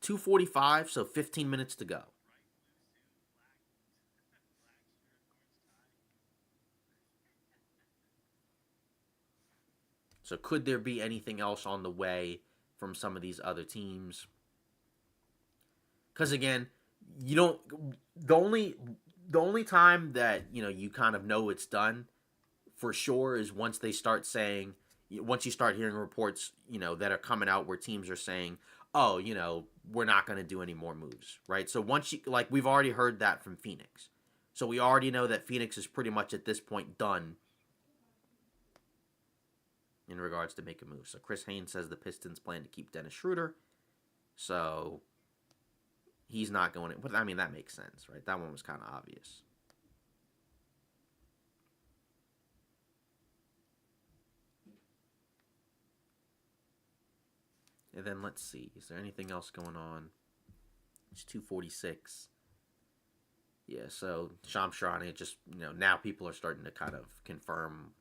2:45, so 15 minutes to go. So could there be anything else on the way from some of these other teams? Because again, You don't. The only the only time that you kind of know it's done for sure is once they start saying, once you start hearing reports, that are coming out where teams are saying, oh, we're not going to do any more moves, right? So once you, like, we've already heard that from Phoenix. So we already know that Phoenix is pretty much at this point done in regards to make a move. So Chris Haynes says the Pistons plan to keep Dennis Schroeder. So he's not going to, but I mean, that makes sense, right? That one was kind of obvious. And then let's see, is there anything else going on? It's 246. Yeah, so Shams Charania just, now people are starting to kind of confirm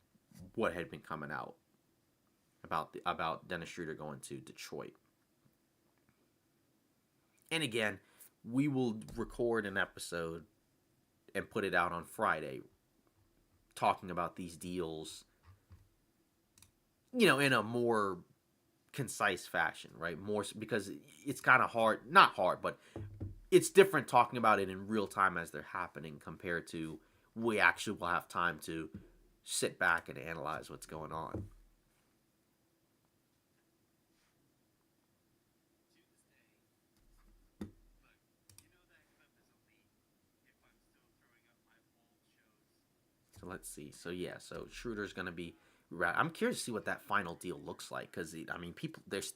what had been coming out about Dennis Schroeder going to Detroit. And again, we will record an episode and put it out on Friday talking about these deals, in a more concise fashion, right? More because it's kind of hard, not hard, but it's different talking about it in real time as they're happening compared to we actually will have time to sit back and analyze what's going on. So let's see. So yeah, so Schroeder's going to be. I'm curious to see what that final deal looks like because I mean, people there's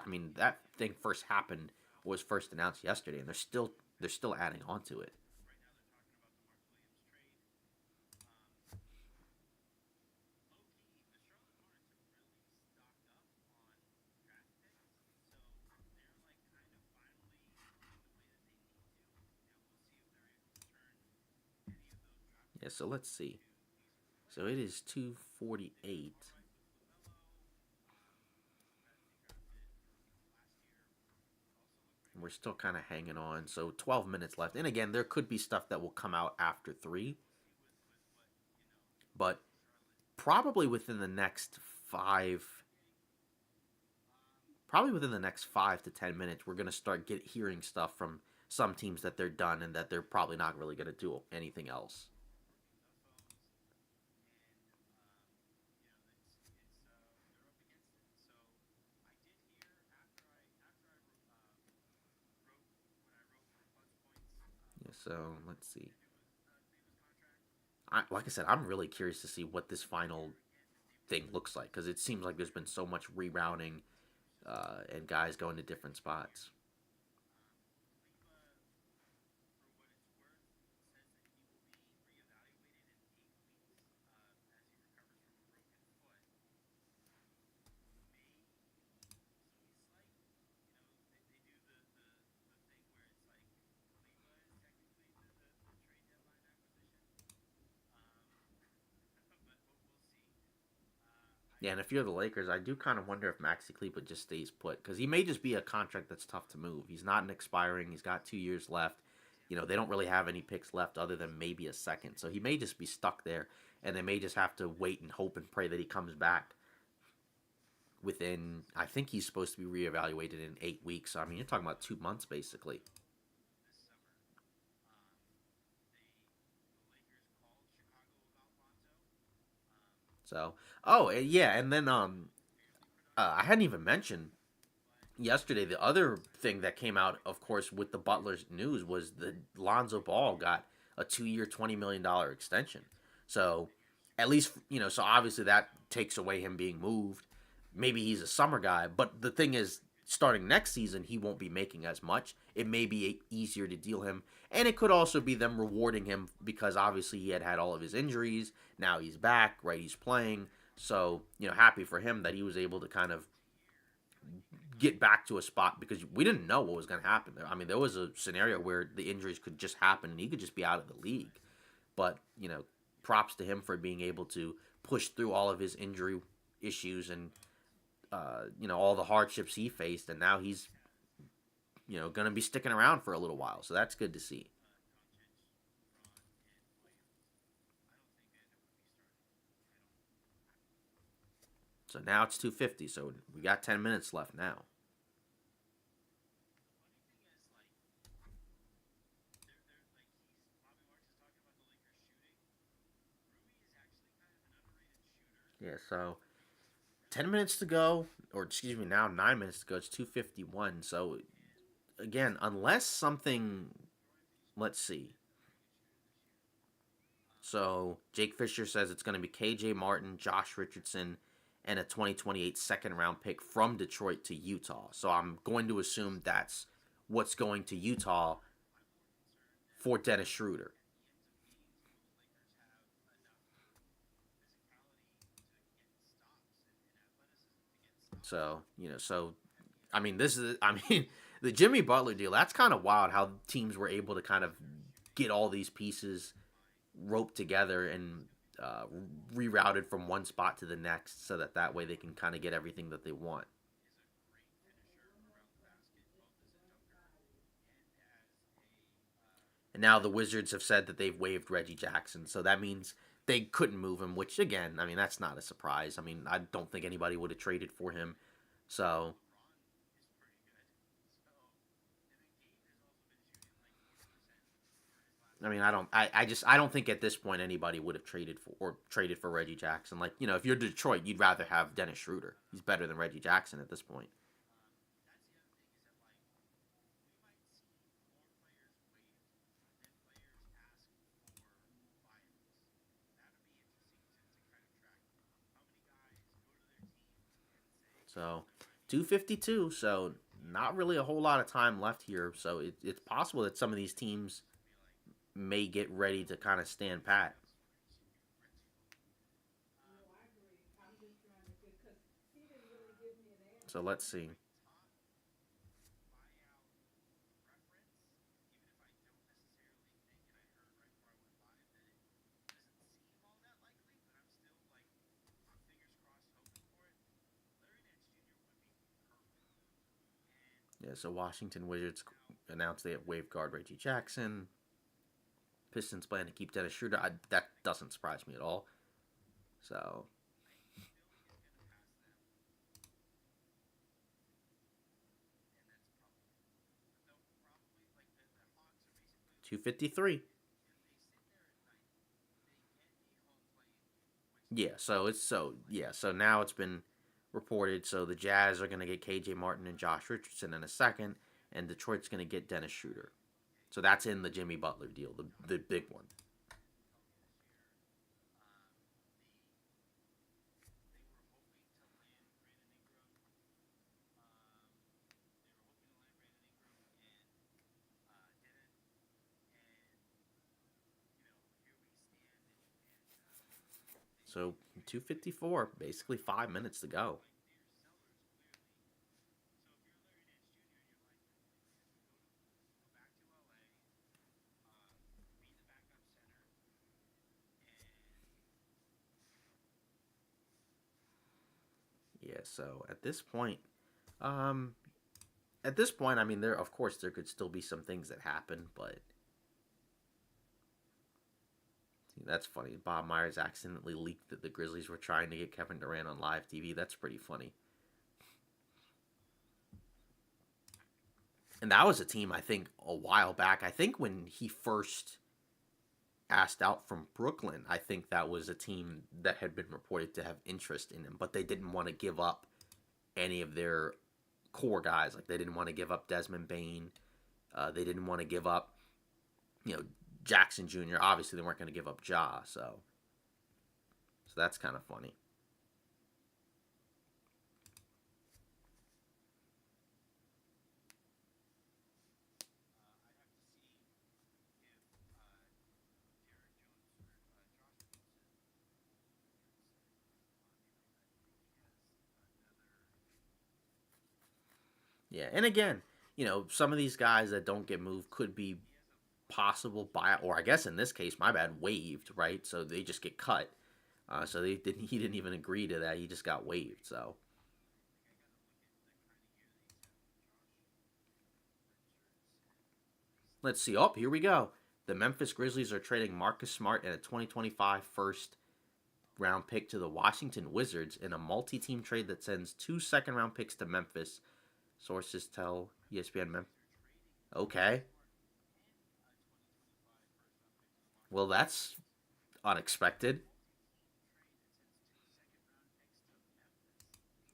I mean that thing first happened was first announced yesterday, and they're still adding on to it. Yeah, so let's see. So it is 2:48. We're still kind of hanging on. So 12 minutes left. And again, there could be stuff that will come out after 3, but probably within the next 5 probably within the next 5 to 10 minutes we're going to start hearing stuff from some teams that they're done and that they're probably not really going to do anything else. Yeah, so let's see. Like I said, I'm really curious to see what this final thing looks like because it seems like there's been so much rerouting and guys going to different spots. Yeah, and if you're the Lakers, I do kind of wonder if Maxi Kleber just stays put because he may just be a contract that's tough to move. He's not an expiring. He's got 2 years left. They don't really have any picks left other than maybe a second. So he may just be stuck there, and they may just have to wait and hope and pray that he comes back within. I think he's supposed to be reevaluated in 8 weeks. So, I mean, you're talking about 2 months basically. So, oh yeah, and then I hadn't even mentioned yesterday, the other thing that came out, of course, with the Butler's news was the Lonzo Ball got a 2-year, $20 million extension. So at least so obviously that takes away him being moved. Maybe he's a summer guy, but the thing is, starting next season, he won't be making as much. It may be easier to deal him, and it could also be them rewarding him because obviously he had all of his injuries. Now he's back, right? He's playing, so happy for him that he was able to kind of get back to a spot because we didn't know what was going to happen there. I mean, there was a scenario where the injuries could just happen and he could just be out of the league. But, props to him for being able to push through all of his injury issues and, all the hardships he faced. And now he's, going to be sticking around for a little while. So that's good to see. So now it's 250. So we got 10 minutes left now. Yeah, so 10 minutes to go, or excuse me, now 9 minutes to go. It's 2:51. So again, unless something, let's see. So Jake Fisher says it's going to be KJ Martin, Josh Richardson, and a 2028 second round pick from Detroit to Utah. So I'm going to assume that's what's going to Utah for Dennis Schroeder. So, so I mean, I mean, the Jimmy Butler deal, that's kind of wild how teams were able to kind of get all these pieces roped together and uh, rerouted from one spot to the next so that way they can kind of get everything that they want. And now the Wizards have said that they've waived Reggie Jackson, so that means they couldn't move him, which again, I mean, that's not a surprise. I mean, I don't think anybody would have traded for him. So, I mean, I don't think at this point anybody would have traded for Reggie Jackson. Like, if you're Detroit, you'd rather have Dennis Schroeder. He's better than Reggie Jackson at this point. So, 252. So, not really a whole lot of time left here. So, it's possible that some of these teams may get ready to kind of stand pat. So, let's see. Yeah, so Washington Wizards announced they have waived guard Reggie Jackson. Pistons plan to keep Dennis Schroeder. That doesn't surprise me at all. So, 253. So now it's been reported. So the Jazz are going to get KJ Martin and Josh Richardson in a second, and Detroit's going to get Dennis Schroeder. So that's in the Jimmy Butler deal, the big one. So 254, basically 5 minutes to go. Yeah. So um, at this point, I mean, there could still be some things that happen, but that's funny. Bob Myers accidentally leaked that the Grizzlies were trying to get Kevin Durant on live TV. That's pretty funny. And that was a team I think a while back. I think when he first asked out from Brooklyn, I think that was a team that had been reported to have interest in him, but they didn't want to give up any of their core guys. Like they didn't want to give up Desmond Bain. They didn't want to give up, you know, Jackson Jr. Obviously, they weren't going to give up Ja. So that's kind of funny. Yeah, and again, some of these guys that don't get moved could be possible buyout, or I guess in this case, my bad, waived, right? So they just get cut. So they didn't. He didn't even agree to that. He just got waived. So let's see. Oh, here we go. The Memphis Grizzlies are trading Marcus Smart and a 2025 first round pick to the Washington Wizards in a multi-team trade that sends two second round picks to Memphis. Sources tell ESPN Memphis. Okay. Well, that's unexpected.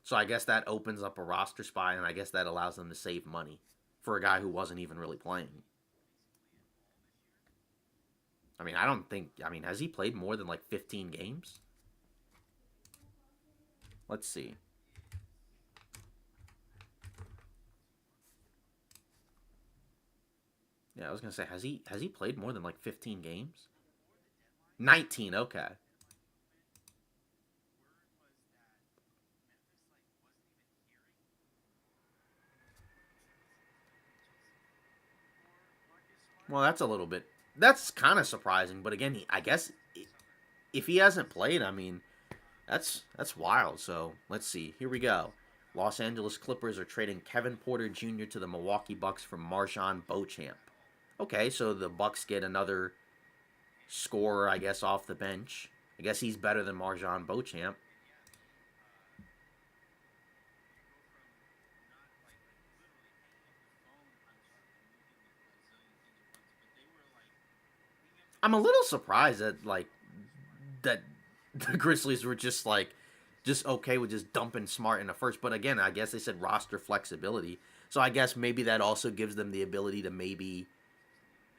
So I guess that opens up a roster spot, and I guess that allows them to save money for a guy who wasn't even really playing. I mean, I don't think. I mean, has he played more than like 15 games? Let's see. Yeah, I was gonna say, has he played more than like 15 games? 19. Okay. Well, that's a little bit. That's kind of surprising, but again, I guess if he hasn't played, I mean, that's wild. So let's see. Here we go. Los Angeles Clippers are trading Kevin Porter Jr. to the Milwaukee Bucks for MarJon Beauchamp. Okay, so the Bucks get another scorer, I guess, off the bench. I guess he's better than MarJon Beauchamp. I'm a little surprised that the Grizzlies were just okay with just dumping Smart in the first. But again, I guess they said roster flexibility. So I guess maybe that also gives them the ability to maybe,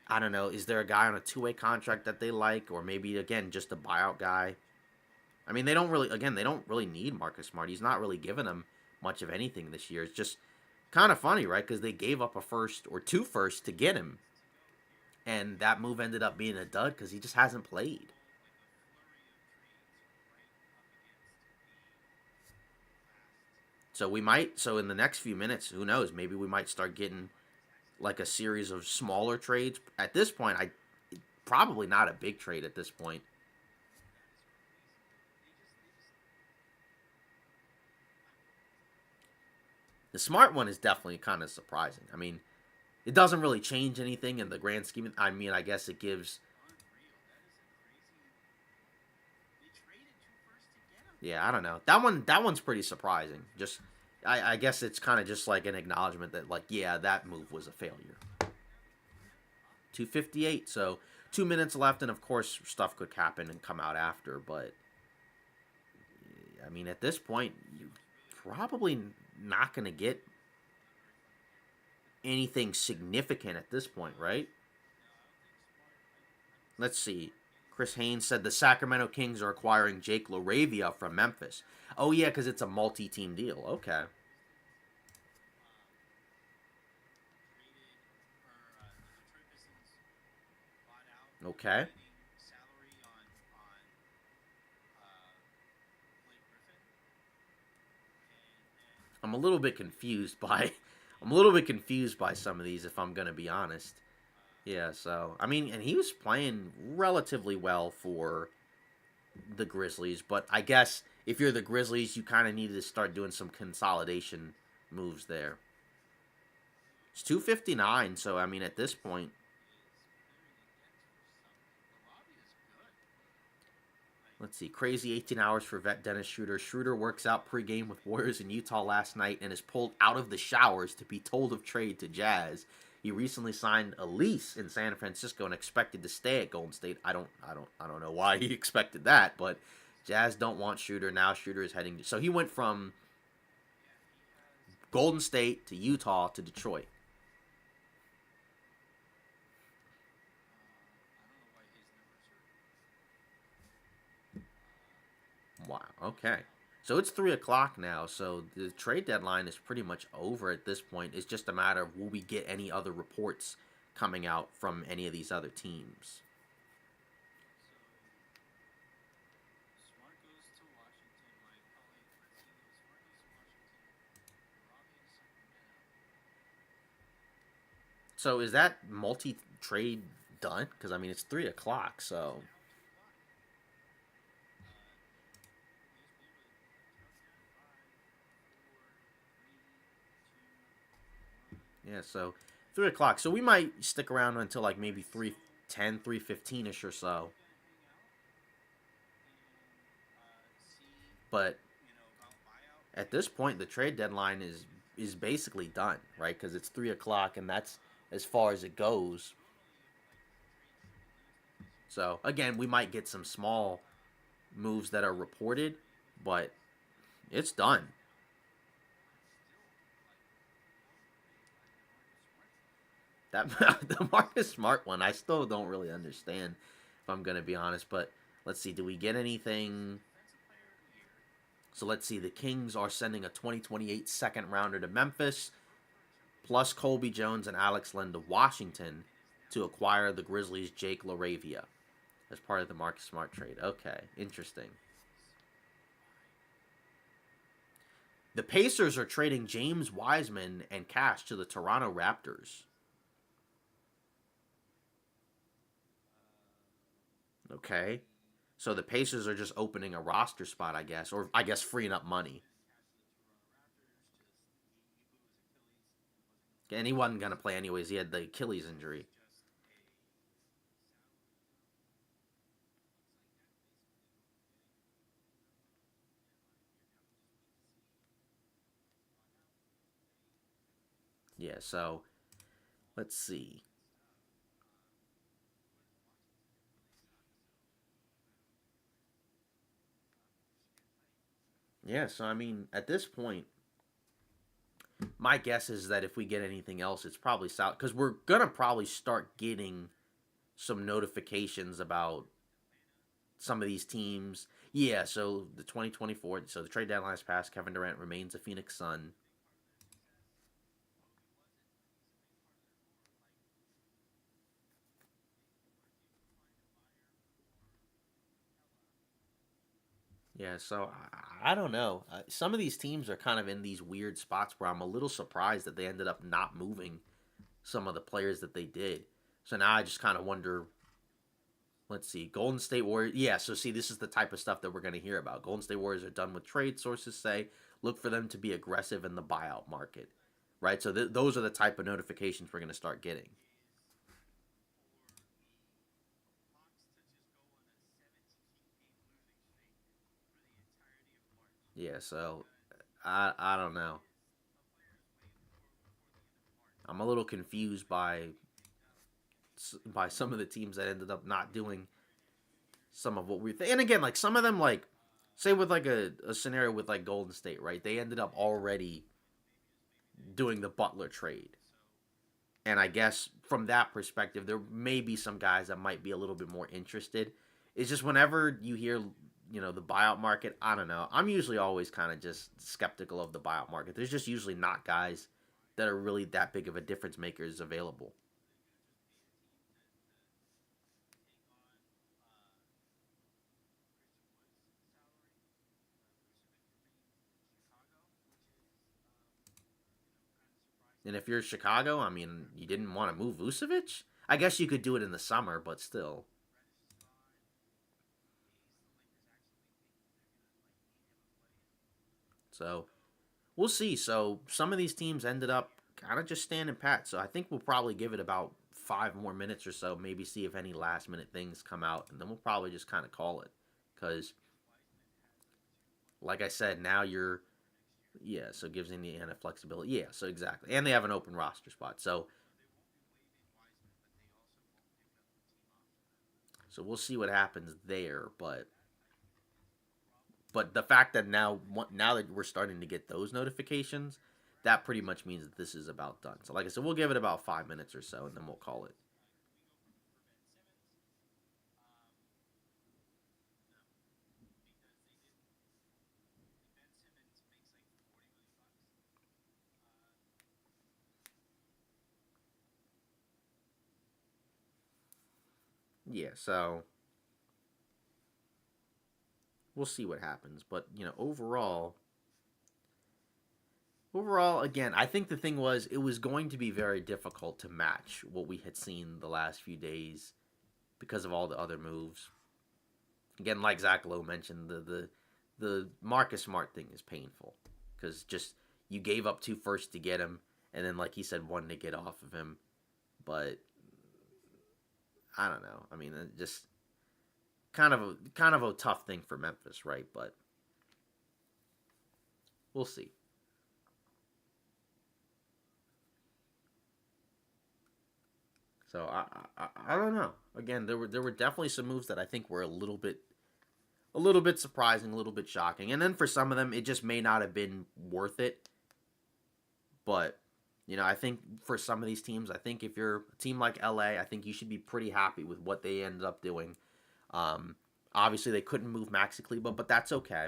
I don't know, is there a guy on a two-way contract that they like, or maybe again just a buyout guy? I mean, they don't really need Marcus Smart. He's not really giving them much of anything this year. It's just kind of funny, right? Because they gave up a first or two firsts to get him, and that move ended up being a dud because he just hasn't played. So we might. So in the next few minutes, who knows? Maybe we might start getting like a series of smaller trades. At this point, I probably not a big trade at this point. The Smart one is definitely kind of surprising. I mean, it doesn't really change anything in the grand scheme. I mean, I guess it gives. Yeah, I don't know. That one's pretty surprising. Just I guess it's kind of just like an acknowledgement that like yeah, that move was a failure. 258. So 2 minutes left, and of course stuff could happen and come out after. But I mean, at this point, you're probably not going to get anything significant at this point, right? Let's see. Chris Haynes said the Sacramento Kings are acquiring Jake LaRavia from Memphis. Oh yeah, because it's a multi-team deal. Okay. Okay. I'm a little bit confused by I'm a little bit confused by some of these if I'm going to be honest. Yeah, so I mean, and he was playing relatively well for the Grizzlies, but I guess if you're the Grizzlies, you kind of needed to start doing some consolidation moves there. It's 259, so I mean, at this point, let's see, crazy 18 hours for vet Dennis Schroeder. Schroeder works out pregame with Warriors in Utah last night and is pulled out of the showers to be told of trade to Jazz. He recently signed a lease in San Francisco and expected to stay at Golden State. I don't know why he expected that, but Jazz don't want Schroeder now. Schroeder is heading. So he went from Golden State to Utah to Detroit. Wow. Okay. So it's 3 o'clock now. So the trade deadline is pretty much over at this point. It's just a matter of will we get any other reports coming out from any of these other teams. So is that multi trade done? Because I mean it's 3 o'clock. So yeah. So 3 o'clock. So we might stick around until like maybe 3:10, 3:15 ish or so. But at this point, the trade deadline is basically done, right? Because it's 3 o'clock, and that's as far as it goes. So again, we might get some small moves that are reported, but it's done. That the Marcus Smart one, I still don't really understand, if I'm gonna be honest. But let's see, do we get anything? So let's see, the Kings are sending a 2028 second rounder to Memphis, plus Colby Jones and Alex Len to Washington to acquire the Grizzlies' Jake LaRavia as part of the Marcus Smart trade. Okay, interesting. The Pacers are trading James Wiseman and cash to the Toronto Raptors. Okay. So the Pacers are just opening a roster spot, I guess, or I guess freeing up money. And he wasn't going to play anyways. He had the Achilles injury. Yeah, so let's see. Yeah, so I mean, at this point, my guess is that if we get anything else, it's probably South, because we're gonna probably start getting some notifications about some of these teams. Yeah, so the 2024, so the trade deadline has passed. Kevin Durant remains a Phoenix Sun. Yeah, so I don't know. Some of these teams are kind of in these weird spots where I'm a little surprised that they ended up not moving some of the players that they did. So now I just kind of wonder. Let's see, Golden State Warriors. Yeah, so see, this is the type of stuff that we're going to hear about. Golden State Warriors are done with trade. Sources say look for them to be aggressive in the buyout market, right? So those are the type of notifications we're going to start getting. Yeah, so I don't know. I'm a little confused by some of the teams that ended up not doing some of what we and again, like some of them, like say with like a scenario with like Golden State, right? They ended up already doing the Butler trade, and I guess from that perspective, there may be some guys that might be a little bit more interested. It's just whenever you hear, the buyout market, I don't know. I'm usually always kind of just skeptical of the buyout market. There's just usually not guys that are really that big of a difference makers available. And if you're Chicago, I mean, you didn't want to move Vucevic. I guess you could do it in the summer, but still. So we'll see. So some of these teams ended up kind of just standing pat. So I think we'll probably give it about 5 more minutes or so, maybe see if any last minute things come out, and then we'll probably just kind of call it. Because, like I said, now you're, yeah, so it gives Indiana flexibility. Yeah, so exactly. And they have an open roster spot. So we'll see what happens there. But the fact that now that we're starting to get those notifications, that pretty much means that this is about done. So like I said, we'll give it about 5 minutes or so, and then we'll call it. Yeah, so we'll see what happens. But overall, again, I think the thing was it was going to be very difficult to match what we had seen the last few days because of all the other moves. Again, like Zach Lowe mentioned, the Marcus Smart thing is painful because just you gave up two first to get him, and then like he said, one to get off of him. But I don't know. I mean, just kind of a tough thing for Memphis, right? But we'll see. So I don't know. Again, there were definitely some moves that I think were a little bit surprising, a little bit shocking, and then for some of them, it just may not have been worth it. But I think for some of these teams, I think if you're a team like LA, I think you should be pretty happy with what they ended up doing. Um, Obviously, they couldn't move Maxi Kleba, but that's okay.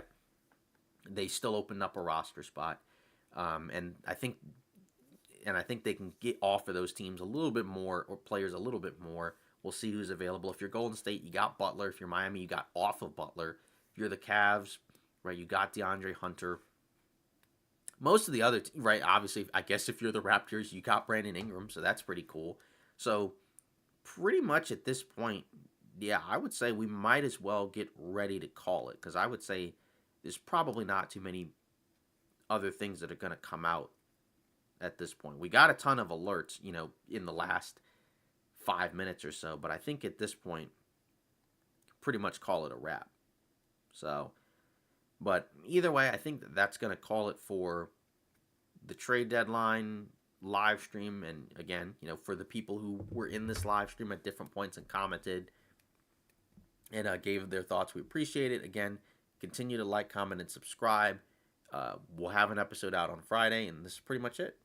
They still opened up a roster spot, and I think they can get offer those teams a little bit more or players a little bit more. We'll see who's available. If you're Golden State, you got Butler. If you're Miami, you got off of Butler. If you're the Cavs, right, you got DeAndre Hunter. Most of the other, right, obviously, I guess if you're the Raptors, you got Brandon Ingram, so that's pretty cool. So, pretty much at this point, yeah, I would say we might as well get ready to call it because I would say there's probably not too many other things that are going to come out at this point. We got a ton of alerts, in the last 5 minutes or so, but I think at this point, pretty much call it a wrap. So, but either way, I think that's going to call it for the trade deadline live stream. And again, for the people who were in this live stream at different points and commented and gave their thoughts, we appreciate it. Again, continue to like, comment, and subscribe. We'll have an episode out on Friday, and this is pretty much it.